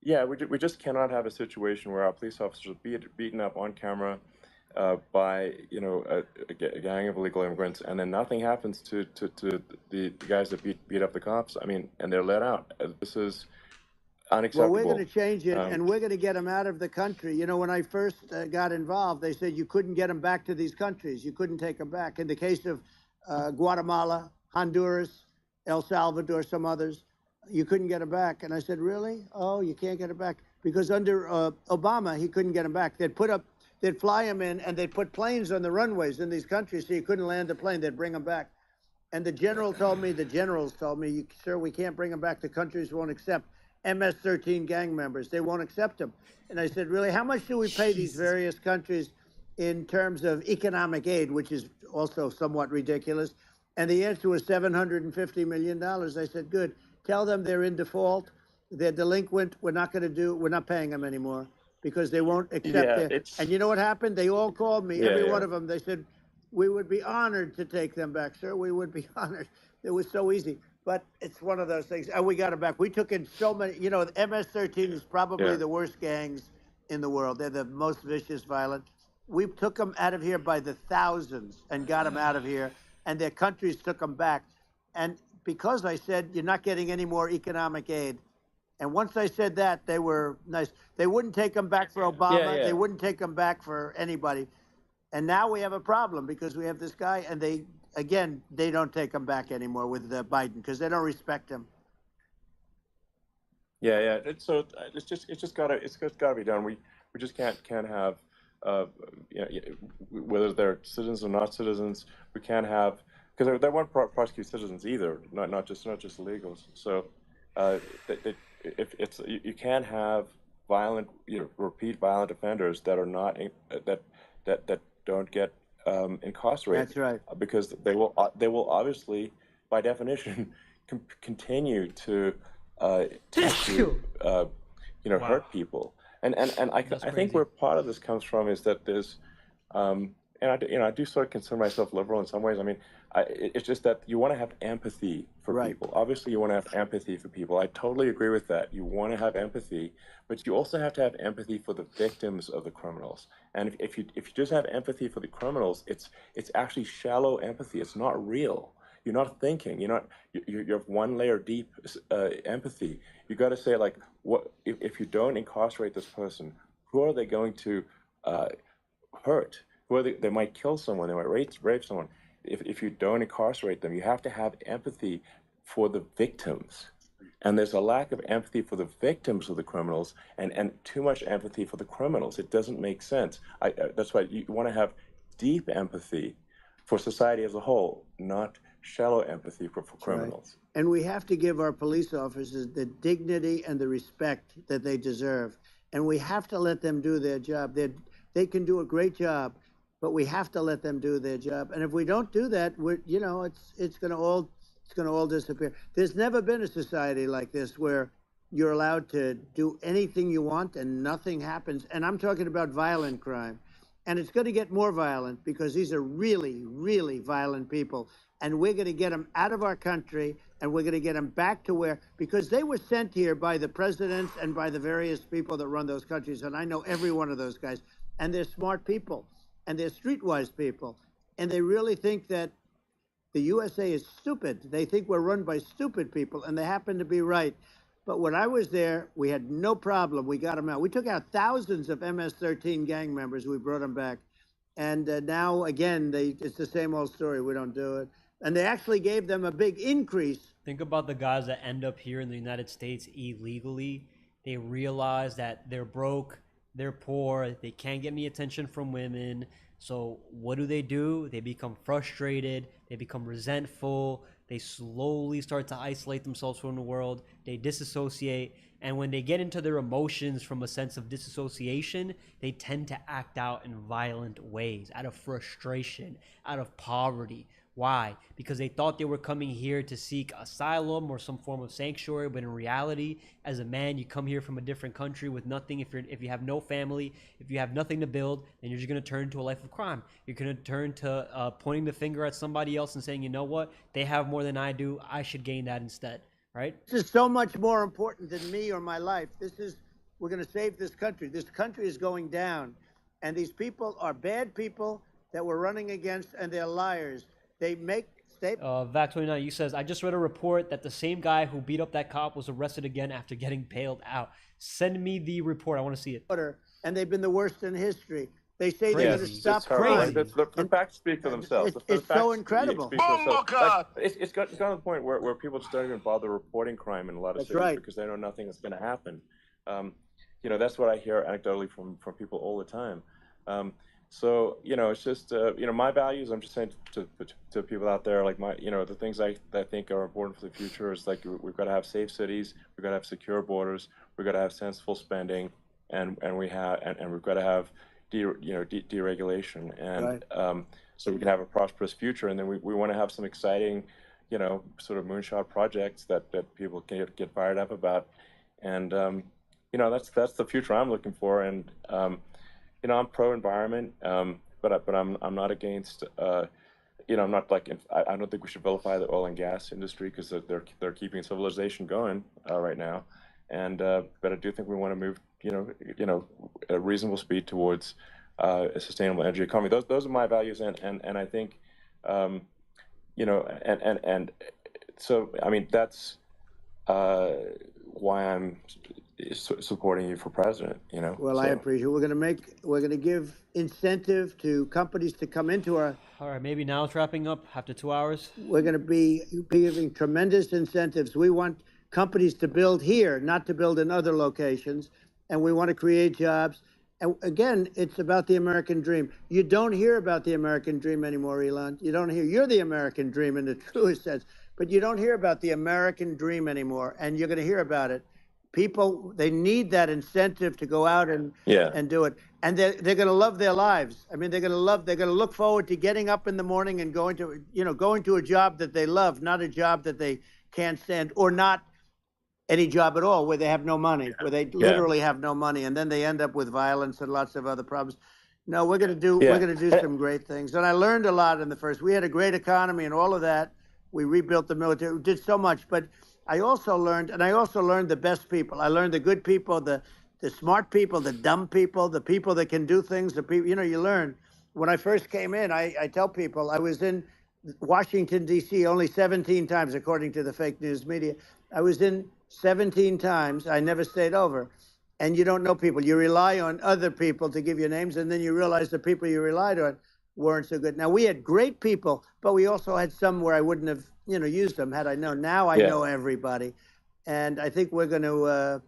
Speaker 3: Yeah, we just cannot have a situation where our police officers are beaten up on camera by a gang of illegal immigrants, and then nothing happens to the guys that beat up the cops. I mean, and they're let out. This is unacceptable.
Speaker 1: Well, we're going to change it, and we're going to get them out of the country. When I first got involved, they said you couldn't get them back to these countries. You couldn't take them back. In the case of Guatemala, Honduras, El Salvador, some others, you couldn't get them back. And I said, really? Oh, you can't get them back? Because under Obama, he couldn't get them back. They'd fly them in, and they'd put planes on the runways in these countries so you couldn't land the plane. They'd bring them back. And the generals told me, sir, we can't bring them back. The countries won't accept MS-13 gang members. They won't accept them. And I said, really, how much do we pay these various countries in terms of economic aid, which is also somewhat ridiculous? And the answer was $750 million. I said, good. Tell them they're in default. They're delinquent. We're not paying them anymore because they won't accept it. And you know what happened? They all called me, every one of them. They said, we would be honored to take them back, sir. We would be honored. It was so easy. But it's one of those things. And we got them back. We took in so many. The MS-13 is probably the worst gangs in the world. They're the most vicious, violent. We took them out of here by the thousands and got them out of here. And their countries took them back. And because I said, you're not getting any more economic aid. And once I said that, they were nice. They wouldn't take them back for Obama. They wouldn't take them back for anybody. And now we have a problem because we have this guy, and they don't take them back anymore with Biden because they don't respect him.
Speaker 3: It's just gotta be done. We just can't have whether they're citizens or not citizens. We can't have, because they won't prosecute citizens either, not just illegals. So you can't have violent, repeat violent offenders that are not that don't get incarcerated.
Speaker 1: That's right.
Speaker 3: Because they will obviously, by definition, continue to hurt people. And I think where part of this comes from is that there's and I do sort of consider myself liberal in some ways. I mean, it's just that you want to have empathy for people. Obviously, you want to have empathy for people. I totally agree with that. You want to have empathy, but you also have to have empathy for the victims of the criminals. And if you just have empathy for the criminals, it's actually shallow empathy. It's not real. You're not thinking. You have one layer deep empathy. You got to say, like, what if you don't incarcerate this person? Who are they going to hurt? They might kill someone, they might rape someone. If you don't incarcerate them, you have to have empathy for the victims. And there's a lack of empathy for the victims of the criminals and too much empathy for the criminals. It doesn't make sense. That's why you want to have deep empathy for society as a whole, not shallow empathy for criminals.
Speaker 1: Right. And we have to give our police officers the dignity and the respect that they deserve. And we have to let them do their job. They can do a great job, but we have to let them do their job. And if we don't do that, it's going to all It's going to all disappear. There's never been a society like this where you're allowed to do anything you want and nothing happens. And I'm talking about violent crime. And it's going to get more violent because these are really, really violent people. And we're going to get them out of our country, and we're going to get them back to where, because they were sent here by the presidents and by the various people that run those countries. And I know every one of those guys. And they're smart people, and they're streetwise people. And they really think that the USA is stupid. They think we're run by stupid people, and they happen to be right. But when I was there, we had no problem. We got them out. We took out thousands of MS-13 gang members. We brought them back. And now, again, it's the same old story. We don't do it. And they actually gave them a big increase.
Speaker 2: Think about the guys that end up here in the United States illegally. They realize that they're broke, they're poor, they can't get any attention from women. So what do? They become frustrated, they become resentful, they slowly start to isolate themselves from the world, they disassociate, and when they get into their emotions from a sense of disassociation, they tend to act out in violent ways, out of frustration, out of poverty. Why? Because they thought they were coming here to seek asylum or some form of sanctuary, but in reality, as a man, you come here from a different country with nothing. If you have no family, if you have nothing to build, then you're just going to turn to a life of crime. You're going to turn to pointing the finger at somebody else and saying, you know what, they have more than I do, I should gain that instead, right?
Speaker 1: This is so much more important than me or my life. We're going to save this country. This country is going down, and these people are bad people that we're running against, and they're liars. They make statements.
Speaker 2: VAC29, you says, I just read a report that the same guy who beat up that cop was arrested again after getting bailed out. Send me the report. I want to see it.
Speaker 1: And they've been the worst in history. They say they're going to stop
Speaker 2: crime.
Speaker 3: The facts speak for themselves.
Speaker 1: It's so incredible.
Speaker 3: It's gotten to the point where people just don't even bother reporting crime in a lot of cities because they know nothing is going to happen. That's what I hear anecdotally from people all the time. So, it's just, my values, I'm just saying to people out there, like the things I think are important for the future is like, we've got to have safe cities, we've got to have secure borders, we've got to have sensible spending, and we've got to have, deregulation. And so we can have a prosperous future. And then we want to have some exciting, sort of moonshot projects that people can get fired up about. And, that's the future I'm looking for. And, I'm pro-environment, but I'm not against. I'm not like I don't think we should vilify the oil and gas industry because they're keeping civilization going right now, and but I do think we want to move at a reasonable speed towards a sustainable energy economy. Those are my values, and I think and so I mean that's why I'm supporting you for president,
Speaker 1: Well, I appreciate it. We're going to give incentive to companies to come into our.
Speaker 2: All right, maybe now it's wrapping up after 2 hours.
Speaker 1: We're going to be giving tremendous incentives. We want companies to build here, not to build in other locations, and we want to create jobs. And again, it's about the American dream. You don't hear about the American dream anymore, Elon. You don't hear. You're the American dream in the truest sense, but you don't hear about the American dream anymore, and you're going to hear about it. People, they need that incentive to go out and do it. And they're going to love their lives. I mean, they're going to look forward to getting up in the morning and going to a job that they love, not a job that they can't stand, or not any job at all where they have no money, where they literally have no money. And then they end up with violence and lots of other problems. No, we're going to do some great things. And I learned a lot in the first. We had a great economy and all of that. We rebuilt the military. We did so much, but I also learned the best people. I learned the good people, the smart people, the dumb people, the people that can do things, the people, you learn. When I first came in, I tell people I was in Washington, D.C. only 17 times, according to the fake news media. I was in 17 times. I never stayed over. And you don't know people. You rely on other people to give you names, and then you realize the people you relied on weren't so good. Now, we had great people, but we also had some where I wouldn't have used them had I known. Now I know everybody, and I think we're going to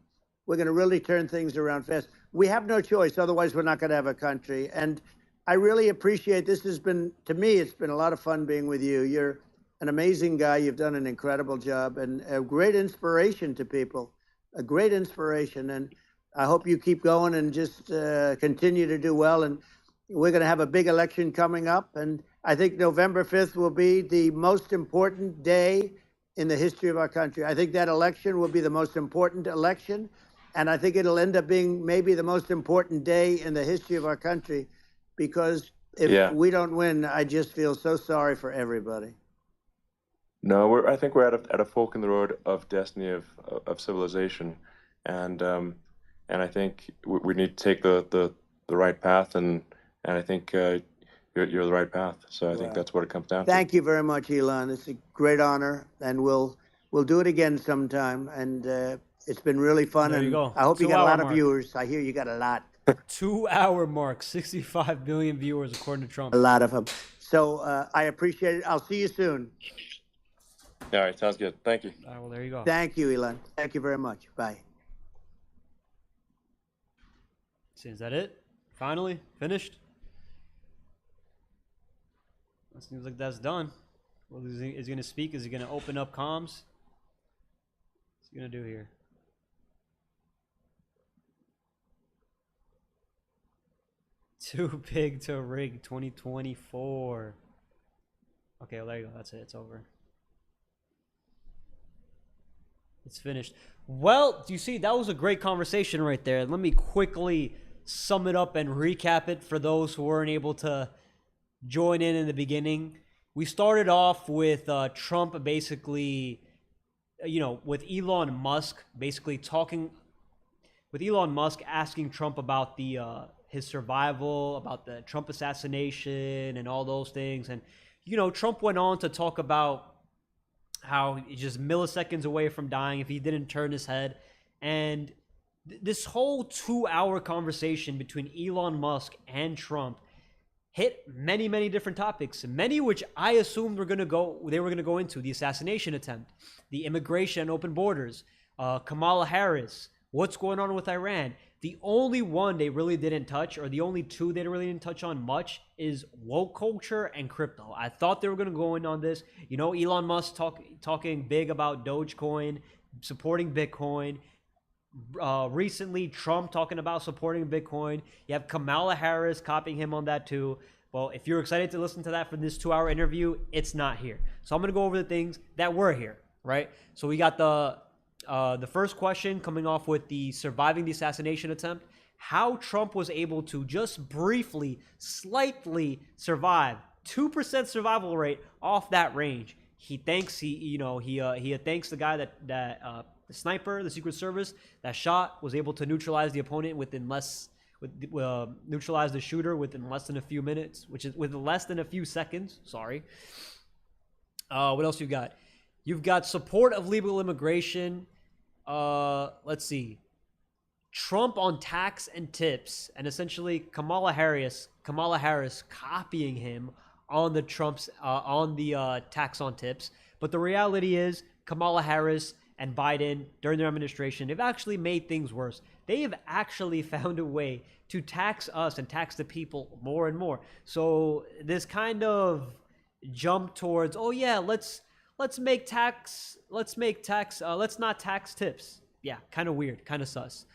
Speaker 1: really turn things around fast. We have no choice, otherwise we're not going to have a country. And I really appreciate this. To me, it's been a lot of fun being with you. You're an amazing guy. You've done an incredible job and a great inspiration to people, a great inspiration. And I hope you keep going and just continue to do well. And we're going to have a big election coming up, and I think November 5th will be the most important day in the history of our country. I think that election will be the most important election, and I think it'll end up being maybe the most important day in the history of our country, because if we don't win, I just feel so sorry for everybody.
Speaker 3: No, I think we're at a fork in the road of destiny of civilization, and I think we need to take the right path, and I think you're the right path. So I think that's what it comes down to.
Speaker 1: Thank you very much, Elon. It's a great honor, and we'll do it again sometime. And it's been really fun.
Speaker 2: There you
Speaker 1: and
Speaker 2: go.
Speaker 1: I hope you got a lot
Speaker 2: mark.
Speaker 1: of viewers. I hear you got a lot.
Speaker 2: 2-hour mark, 65 million viewers according to Trump.
Speaker 1: A lot of them. So I appreciate it. I'll see you soon.
Speaker 3: All right, sounds good. Thank you.
Speaker 2: All right, well, there you go.
Speaker 1: Thank you, Elon. Thank you very much. Bye.
Speaker 2: See, is that it? Finally? Finished? It seems like that's done. Well, is he going to speak? Is he going to open up comms? What's he going to do here? Too big to rig 2024. Okay, well, there you go. That's it. It's over. It's finished. Well, you see, that was a great conversation right there. Let me quickly sum it up and recap it for those who weren't able to join in the beginning. We started off with Trump basically, with Elon Musk basically talking, with Elon Musk asking Trump about his survival, about the Trump assassination and all those things. And, Trump went on to talk about how he's just milliseconds away from dying if he didn't turn his head. And this whole 2-hour conversation between Elon Musk and Trump hit many, many different topics, many which I assumed they were going to go into: the assassination attempt, the immigration and open borders, Kamala Harris, what's going on with Iran. The only one they really didn't touch, or the only two they really didn't touch on much, is woke culture and crypto. I thought they were going to go in on this. Elon Musk talking big about Dogecoin, supporting Bitcoin. Recently, Trump talking about supporting Bitcoin. You have Kamala Harris copying him on that too. Well, if you're excited to listen to that for this 2-hour interview, it's not here. So I'm going to go over the things that were here, right? So we got the first question coming off with the surviving the assassination attempt, how Trump was able to just briefly, slightly survive, 2% survival rate off that range. He thanks he thanks the guy that the sniper, the Secret Service that shot, was able to neutralize the opponent neutralize the shooter within less than a few minutes, which is with less than a few seconds. Sorry. What else you got? You've got support of legal immigration. Let's see. Trump on tax and tips, and essentially Kamala Harris copying him on the tax on tips. But the reality is, Kamala Harris and Biden, during their administration, they've actually made things worse. They have actually found a way to tax us and tax the people more and more. So this kind of jump towards, oh yeah, let's not tax tips. Yeah, kind of weird, kind of sus.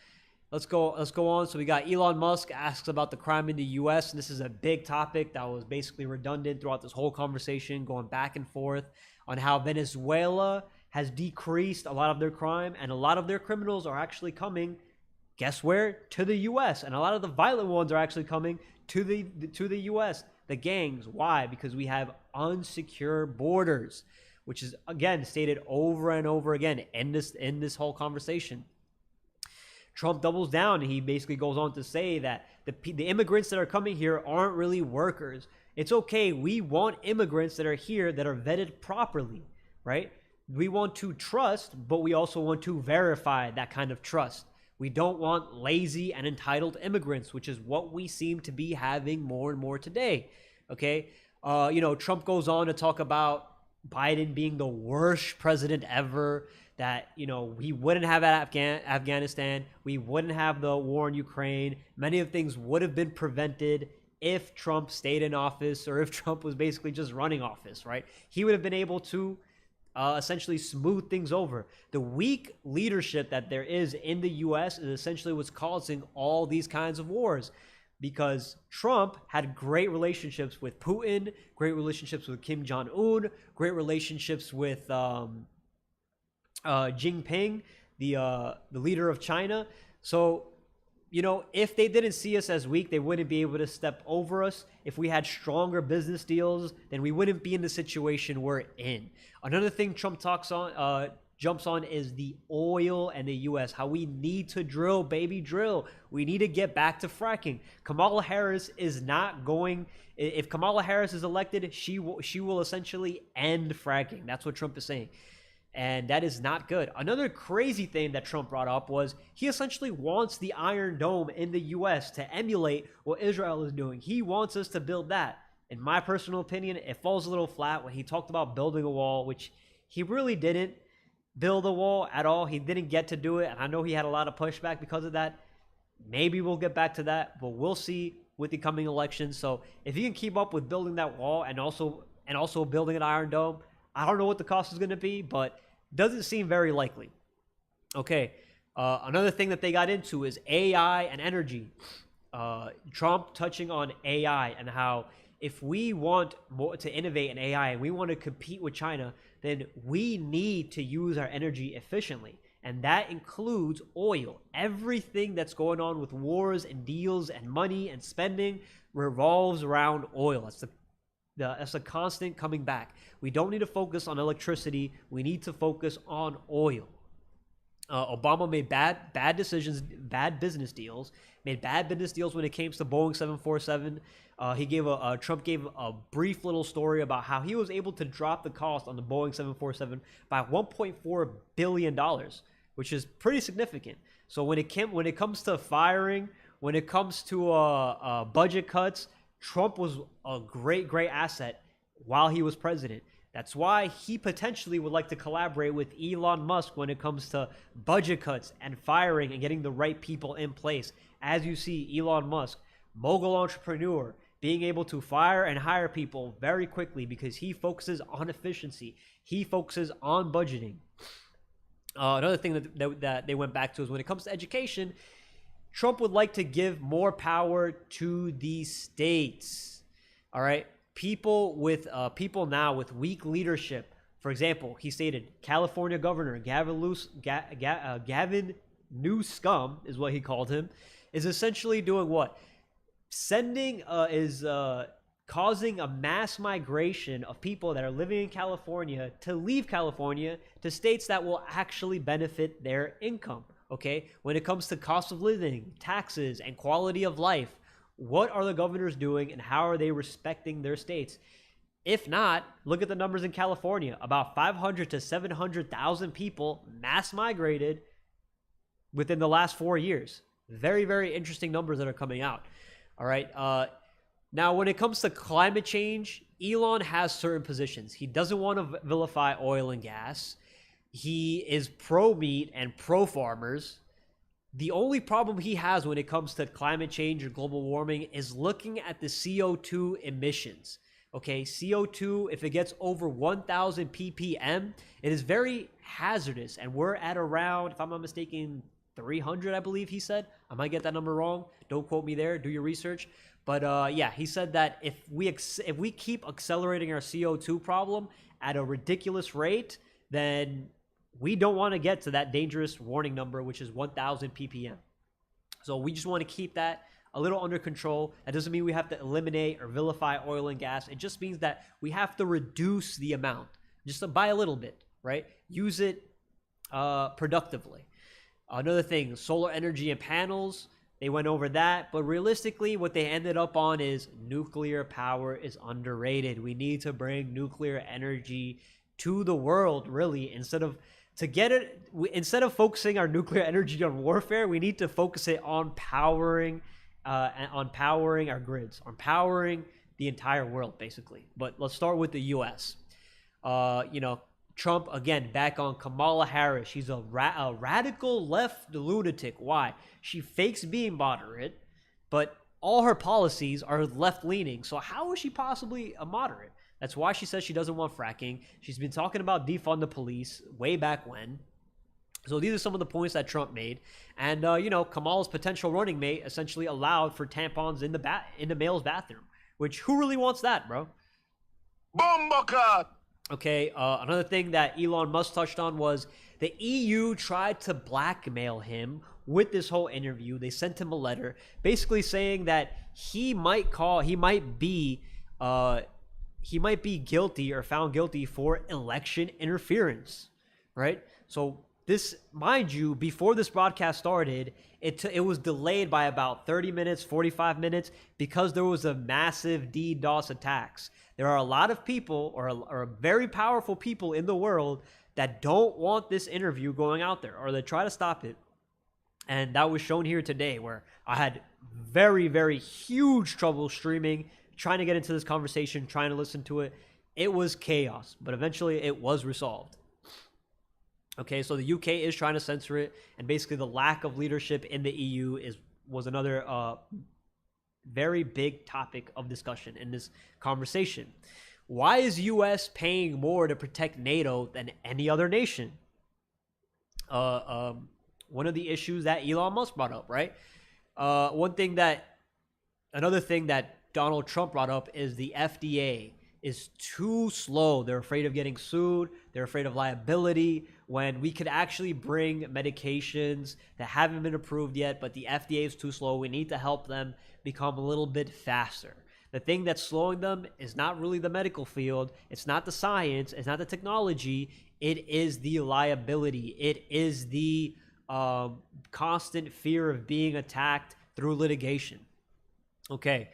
Speaker 2: Let's go on. So we got Elon Musk asks about the crime in the U.S. And this is a big topic that was basically redundant throughout this whole conversation, going back and forth on how Venezuela has decreased a lot of their crime, and a lot of their criminals are actually coming, guess where? To the U.S. And a lot of the violent ones are actually coming to the U.S. The gangs. Why? Because we have unsecure borders, which is, again, stated over and over again in this whole conversation. Trump doubles down, and he basically goes on to say that the immigrants that are coming here aren't really workers. It's okay. We want immigrants that are here that are vetted properly, right? We want to trust, but we also want to verify that kind of trust. We don't want lazy and entitled immigrants, which is what we seem to be having more and more today, okay? Trump goes on to talk about Biden being the worst president ever, that, we wouldn't have Afghanistan, we wouldn't have the war in Ukraine. Many of things would have been prevented if Trump stayed in office, or if Trump was basically just running office, right? He would have been able to essentially smooth things over. The weak leadership that there is in the U.S. is essentially what's causing all these kinds of wars. Because Trump had great relationships with Putin, great relationships with Kim Jong-un, great relationships with Jinping, the leader of China. So, if they didn't see us as weak, they wouldn't be able to step over us. If we had stronger business deals, then we wouldn't be in the situation we're in. Another thing Trump jumps on is the oil and the U.S., how we need to drill, baby, drill. We need to get back to fracking. Kamala Harris is not going. If Kamala Harris is elected, she will essentially end fracking. That's what Trump is saying. And that is not good. Another crazy thing that Trump brought up was he essentially wants the Iron Dome in the U.S. to emulate what Israel is doing. He wants us to build that. In my personal opinion, it falls a little flat when he talked about building a wall, which he really didn't build a wall at all. He didn't get to do it, and I know he had a lot of pushback because of that. Maybe we'll get back to that, but we'll see with the coming elections. So if he can keep up with building that wall and also building an Iron Dome, I don't know what the cost is going to be, but doesn't seem very likely. Okay, another thing that they got into is AI and energy. Trump touching on AI and how if we want more to innovate in AI and we want to compete with China, then we need to use our energy efficiently. And that includes oil. Everything that's going on with wars and deals and money and spending revolves around oil. That's a constant coming back. We don't need to focus on electricity. We need to focus on oil. Obama made bad decisions, bad business deals. Made bad business deals when it came to Boeing 747. Trump gave a brief little story about how he was able to drop the cost on the Boeing 747 by $1.4 billion, which is pretty significant. So when it comes to firing, when it comes to budget cuts, Trump was a great asset while he was president. That's why he potentially would like to collaborate with Elon Musk when it comes to budget cuts and firing and getting the right people in place. As you see, Elon Musk, mogul entrepreneur, being able to fire and hire people very quickly because he focuses on efficiency. He focuses on budgeting. Another thing that they went back to is when it comes to education, Trump would like to give more power to the states. All right, people now with weak leadership. For example, he stated California Governor Gavin Newsom is what he called him, is essentially doing what? Causing a mass migration of people that are living in California to leave California to states that will actually benefit their income. Okay, when it comes to cost of living, taxes, and quality of life, what are the governors doing and how are they respecting their states? If not, look at the numbers in California. About 500 to 700,000 people mass migrated within the last 4 years. Very, very interesting numbers that are coming out. All right. Now, when it comes to climate change, Elon has certain positions. He doesn't want to vilify oil and gas. He is pro-meat and pro-farmers. The only problem he has when it comes to climate change or global warming is looking at the CO2 emissions. Okay, CO2, if it gets over 1,000 ppm, it is very hazardous. And we're at around, if I'm not mistaken, 300, I believe he said. I might get that number wrong. Don't quote me there. Do your research. But yeah, he said that if we keep accelerating our CO2 problem at a ridiculous rate, then we don't want to get to that dangerous warning number, which is 1,000 ppm. So we just want to keep that a little under control. That doesn't mean we have to eliminate or vilify oil and gas. It just means that we have to reduce the amount, just by a little bit, right? Use it productively. Another thing, solar energy and panels, they went over that. But realistically, what they ended up on is nuclear power is underrated. We need to bring nuclear energy to the world, really, instead of focusing our nuclear energy on warfare, we need to focus it on powering our grids, on powering the entire world, basically. But let's start with the U.S. Trump, again, back on Kamala Harris. She's a radical left lunatic. Why? She fakes being moderate, but all her policies are left-leaning. So how is she possibly a moderate? That's why she says she doesn't want fracking. She's been talking about defund the police way back when. So these are some of the points that Trump made. And, Kamala's potential running mate essentially allowed for tampons in the male's bathroom, which who really wants that, bro?
Speaker 5: Bomba clot!
Speaker 2: Okay, another thing that Elon Musk touched on was the EU tried to blackmail him with this whole interview. They sent him a letter basically saying that he might be guilty or found guilty for election interference, right? So this, mind you, before this broadcast started, it was delayed by about 30 minutes, 45 minutes, because there was a massive DDoS attacks. There are a lot of people, or very powerful people in the world, that don't want this interview going out there, or they try to stop it. And that was shown here today, where I had very, very huge trouble streaming, trying to get into this conversation, trying to listen to it. It was chaos, but eventually it was resolved. Okay, so the UK is trying to censor it, and basically the lack of leadership in the EU was another very big topic of discussion in this conversation. Why is US paying more to protect NATO than any other nation? One of the issues that Elon Musk brought up, right? Another thing that Donald Trump brought up is the FDA is too slow. They're afraid of getting sued. They're afraid of liability, when we could actually bring medications that haven't been approved yet, but the FDA is too slow. We need to help them become a little bit faster. The thing that's slowing them is not really the medical field. It's not the science. It's not the technology. It is the liability. It is the constant fear of being attacked through litigation. Okay.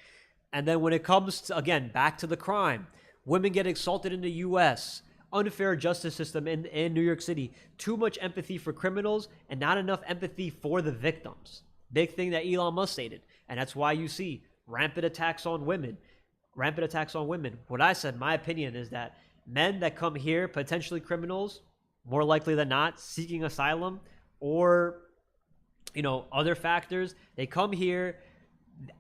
Speaker 2: And then when it comes to, again, back to the crime, women get assaulted in the U.S., unfair justice system in New York City, too much empathy for criminals and not enough empathy for the victims. Big thing that Elon Musk stated. And that's why you see rampant attacks on women. What I said, my opinion, is that men that come here, potentially criminals, more likely than not, seeking asylum or, other factors, they come here.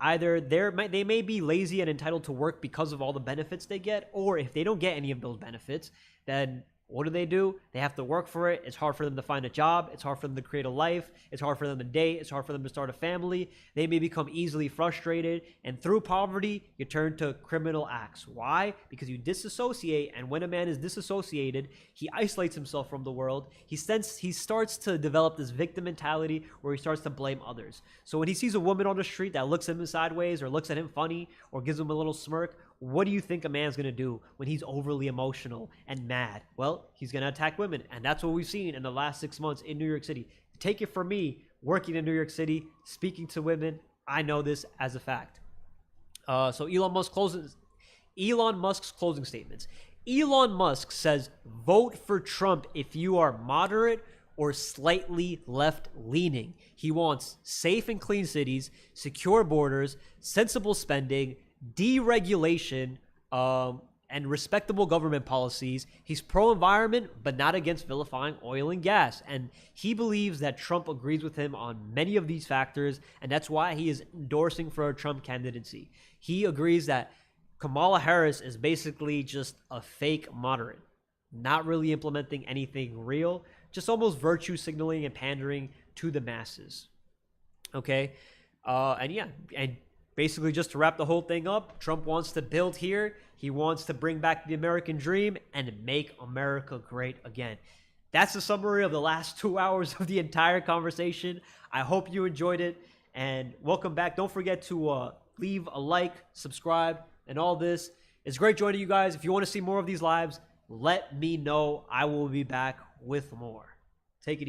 Speaker 2: Either they may be lazy and entitled to work because of all the benefits they get, or if they don't get any of those benefits, then what do? They have to work for it. It's hard for them to find a job. It's hard for them to create a life. It's hard for them to date. It's hard for them to start a family. They may become easily frustrated, and through poverty, you turn to criminal acts. Why? Because you disassociate, and when a man is disassociated, he isolates himself from the world. He starts to develop this victim mentality where he starts to blame others. So when he sees a woman on the street that looks at him sideways or looks at him funny or gives him a little smirk, what do you think a man's going to do when he's overly emotional and mad? Well, he's going to attack women. And that's what we've seen in the last 6 months in New York City. Take it from me, working in New York City, speaking to women, I know this as a fact. So Elon Musk's closing statements. Elon Musk says, vote for Trump if you are moderate or slightly left-leaning. He wants safe and clean cities, secure borders, sensible spending, deregulation, and respectable government policies. He's pro-environment, but not against vilifying oil and gas. And he believes that Trump agrees with him on many of these factors, and that's why he is endorsing for a Trump candidacy. He agrees that Kamala Harris is basically just a fake moderate, not really implementing anything real, just almost virtue signaling and pandering to the masses. Okay? And basically, just to wrap the whole thing up, Trump wants to build here. He wants to bring back the American dream and make America great again. That's the summary of the last 2 hours of the entire conversation. I hope you enjoyed it, and welcome back. Don't forget to leave a like, subscribe, and all this. It's great joining you guys. If you want to see more of these lives, let me know. I will be back with more. Take it easy.